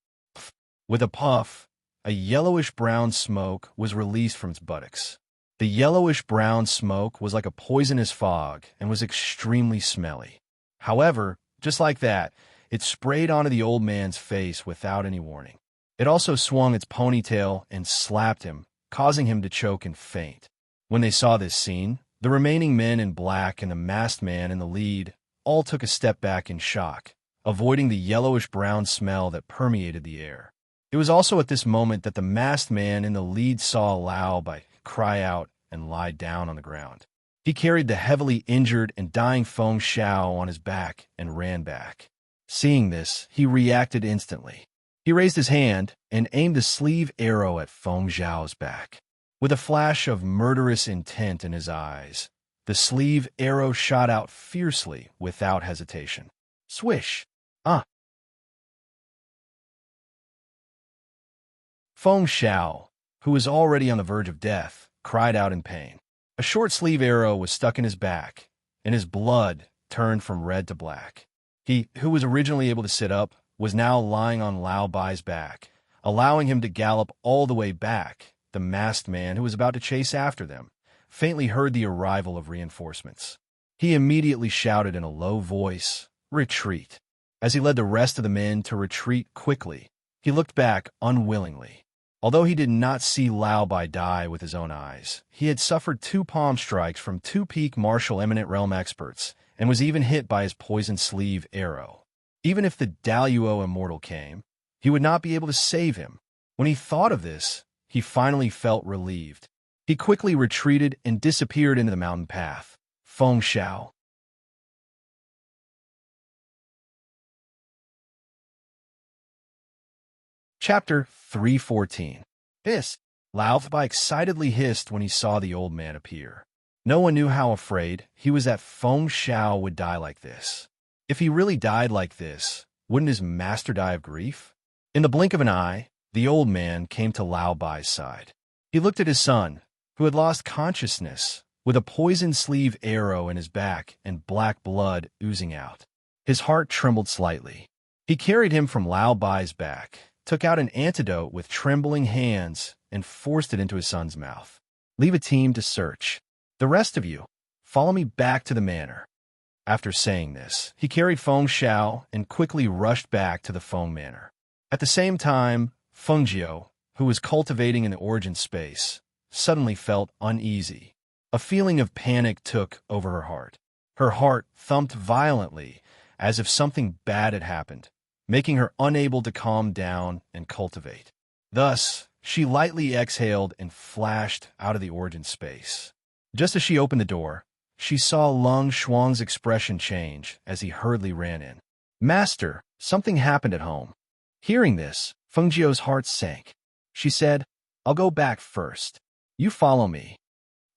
With a puff, a yellowish-brown smoke was released from its buttocks. The yellowish-brown smoke was like a poisonous fog and was extremely smelly. However, just like that, it sprayed onto the old man's face without any warning. It also swung its ponytail and slapped him, causing him to choke and faint. When they saw this scene, the remaining men in black and the masked man in the lead all took a step back in shock, avoiding the yellowish-brown smell that permeated the air. It was also at this moment that the masked man in the lead saw Lao Bai cry out and lie down on the ground. He carried the heavily injured and dying Feng Xiao on his back and ran back. Seeing this, he reacted instantly. He raised his hand and aimed a sleeve arrow at Feng Xiao's back. With a flash of murderous intent in his eyes, the sleeve arrow shot out fiercely without hesitation. Swish! Feng Xiao, who was already on the verge of death, cried out in pain. A short sleeve arrow was stuck in his back, and his blood turned from red to black. He, who was originally able to sit up, was now lying on Lao Bai's back, allowing him to gallop all the way back. The masked man, who was about to chase after them, faintly heard the arrival of reinforcements. He immediately shouted in a low voice, "Retreat!" As he led the rest of the men to retreat quickly, he looked back unwillingly. Although he did not see Lao Bai die with his own eyes, he had suffered 2 palm strikes from 2 peak martial eminent realm experts and was even hit by his poisoned sleeve arrow. Even if the Daluo immortal came, he would not be able to save him. When he thought of this, he finally felt relieved. He quickly retreated and disappeared into the mountain path. Feng Xiao. Chapter 314. Hiss! Lao Bai excitedly hissed when he saw the old man appear. No one knew how afraid he was that Feng Xiao would die like this. If he really died like this, wouldn't his master die of grief? In the blink of an eye, the old man came to Lao Bai's side. He looked at his son, who had lost consciousness, with a poisoned sleeve arrow in his back and black blood oozing out. His heart trembled slightly. He carried him from Lao Bai's back, took out an antidote with trembling hands, and forced it into his son's mouth. "Leave a team to search. The rest of you, follow me back to the manor." After saying this, he carried Feng Xiao and quickly rushed back to the Feng Manor. At the same time, Feng Jiao, who was cultivating in the origin space, suddenly felt uneasy. A feeling of panic took over her heart. Her heart thumped violently, as if something bad had happened, making her unable to calm down and cultivate. Thus, she lightly exhaled and flashed out of the origin space. Just as she opened the door, she saw Lung Shuang's expression change as he hurriedly ran in. "Master, something happened at home." Hearing this, Feng Jiao's heart sank. She said, "I'll go back first. You follow me."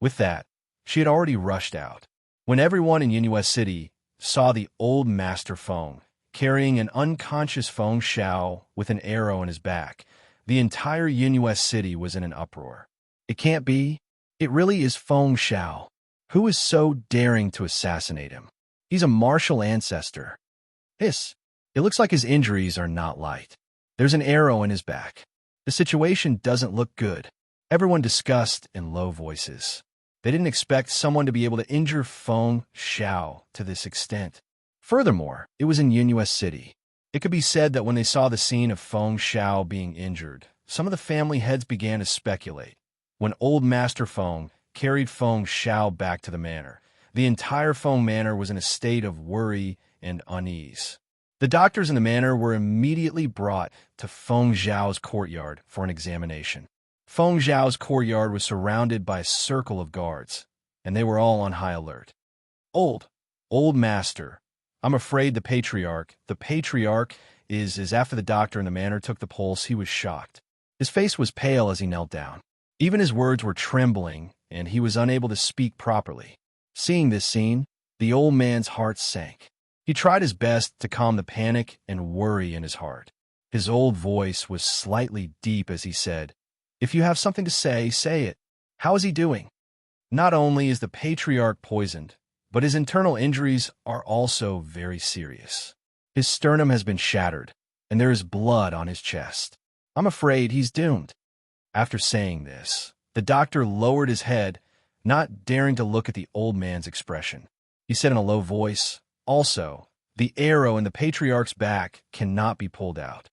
With that, she had already rushed out. When everyone in Yingyue City saw the old Master Feng carrying an unconscious Feng Xiao with an arrow in his back, the entire Yingyue City was in an uproar. It can't be. It really is Feng Xiao. Who is so daring to assassinate him? He's a martial ancestor. Hiss! It looks like his injuries are not light. There's an arrow in his back. The situation doesn't look good. Everyone discussed in low voices. They didn't expect someone to be able to injure Feng Xiao to this extent. Furthermore, it was in Yingyue City. It could be said that when they saw the scene of Feng Xiao being injured, some of the family heads began to speculate. When old Master Feng carried Feng Xiao back to the manor, the entire Feng manor was in a state of worry and unease. The doctors in the manor were immediately brought to Feng Xiao's courtyard for an examination. Feng Xiao's courtyard was surrounded by a circle of guards, and they were all on high alert. Old Master, I'm afraid the patriarch is after the doctor in the manor took the pulse, he was shocked. His face was pale as he knelt down. Even his words were trembling, and he was unable to speak properly. Seeing this scene, the old man's heart sank. He tried his best to calm the panic and worry in his heart. His old voice was slightly deep as he said, "If you have something to say, say it. How is he doing?" Not only is the patriarch poisoned, but his internal injuries are also very serious. His sternum has been shattered, and there is blood on his chest. I'm afraid he's doomed. After saying this, the doctor lowered his head, not daring to look at the old man's expression. He said in a low voice, "Also, the arrow in the patriarch's back cannot be pulled out.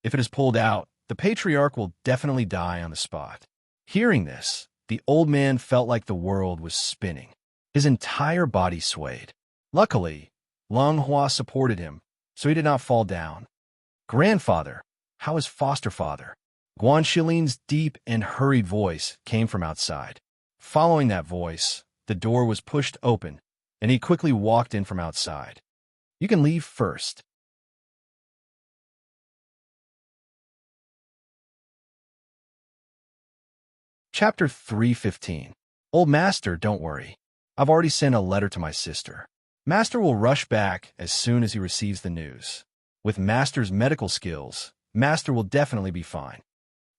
If it is pulled out, the patriarch will definitely die on the spot." Hearing this, the old man felt like the world was spinning. His entire body swayed. Luckily, Lung Hua supported him, so he did not fall down. "Grandfather, how is foster father?" Guan Shilin's deep and hurried voice came from outside. Following that voice, the door was pushed open, and he quickly walked in from outside. "You can leave first." Chapter 315. Old Master, don't worry. I've already sent a letter to my sister. Master will rush back as soon as he receives the news. With Master's medical skills, Master will definitely be fine.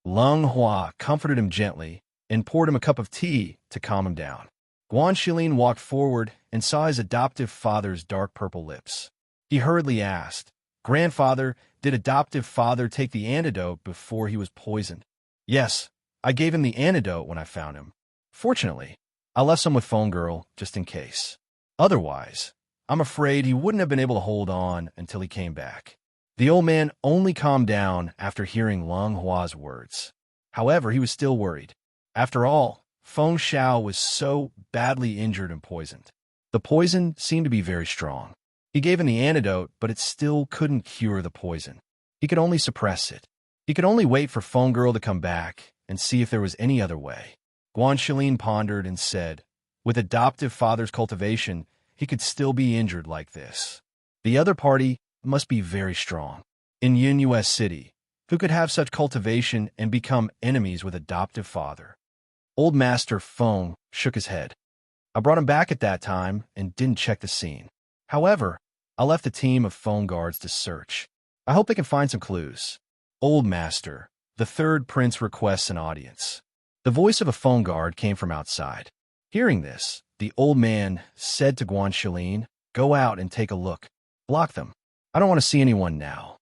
Lung Hua comforted him gently and poured him a cup of tea to calm him down. Guan Shilin walked forward and saw his adoptive father's dark purple lips. He hurriedly asked, "Grandfather, did adoptive father take the antidote before he was poisoned?" "Yes, I gave him the antidote when I found him. Fortunately, I left some with Phone Girl just in case. Otherwise, I'm afraid he wouldn't have been able to hold on until he came back." The old man only calmed down after hearing Lung Hua's words. However, he was still worried. After all, Feng Xiao was so badly injured and poisoned. The poison seemed to be very strong. He gave him the antidote, but it still couldn't cure the poison. He could only suppress it. He could only wait for Phone Girl to come back and see if there was any other way. Guan Shilin pondered and said, with adoptive father's cultivation, he could still be injured like this. The other party must be very strong. In Yun City, who could have such cultivation and become enemies with adoptive father? Old Master Feng shook his head. I brought him back at that time and didn't check the scene. However, I left a team of phone guards to search. I hope they can find some clues. Old Master, the third prince requests an audience. The voice of a phone guard came from outside. Hearing this, the old man said to Guan Shilin, "Go out and take a look. Block them. I don't want to see anyone now."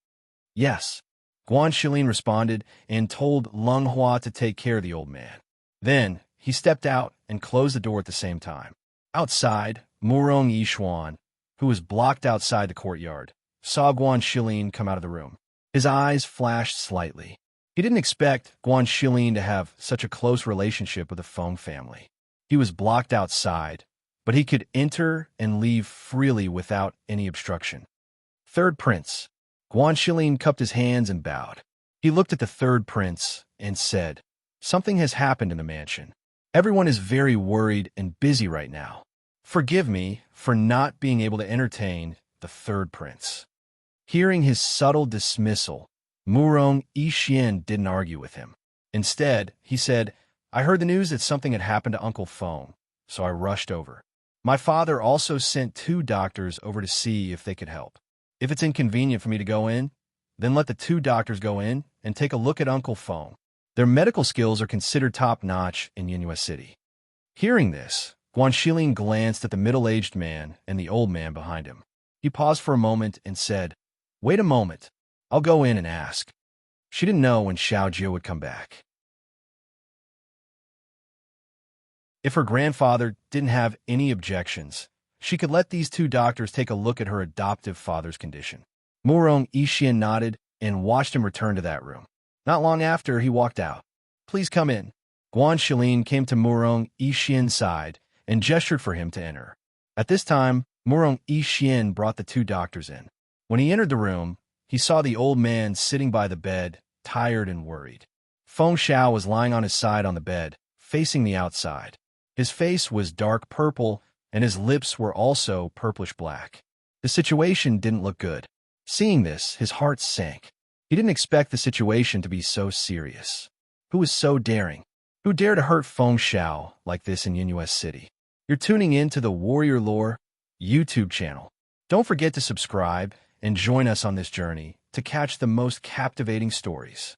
"Yes." Guan Shilin responded and told Lung Hua to take care of the old man. Then he stepped out and closed the door at the same time. Outside, Murong Yishuan, who was blocked outside the courtyard, saw Guan Shilin come out of the room. His eyes flashed slightly. He didn't expect Guan Shilin to have such a close relationship with the Feng family. He was blocked outside, but he could enter and leave freely without any obstruction. Third Prince. Guan Shilin cupped his hands and bowed. He looked at the third prince and said, "Something has happened in the mansion. Everyone is very worried and busy right now. Forgive me for not being able to entertain the third prince." Hearing his subtle dismissal, Murong Yixin didn't argue with him. Instead, he said, "I heard the news that something had happened to Uncle Feng, so I rushed over. My father also sent 2 doctors over to see if they could help. If it's inconvenient for me to go in, then let the 2 doctors go in and take a look at Uncle Feng. Their medical skills are considered top-notch in Yunhua City." Hearing this, Guan Shilin glanced at the middle-aged man and the old man behind him. He paused for a moment and said, "Wait a moment. I'll go in and ask." She didn't know when Xiao Jia would come back. If her grandfather didn't have any objections, she could let these 2 doctors take a look at her adoptive father's condition. Murong Yixin nodded and watched him return to that room. Not long after, he walked out. "Please come in." Guan Shilin came to Murong Yixin's side and gestured for him to enter. At this time, Murong Yixin brought the 2 doctors in. When he entered the room, he saw the old man sitting by the bed, tired and worried. Feng Xiao was lying on his side on the bed, facing the outside. His face was dark purple, and his lips were also purplish-black. The situation didn't look good. Seeing this, his heart sank. He didn't expect the situation to be so serious. Who was so daring? Who dared to hurt Feng Xiao like this in Yunhua City? You're tuning in to the Warrior Lore YouTube channel. Don't forget to subscribe and join us on this journey to catch the most captivating stories.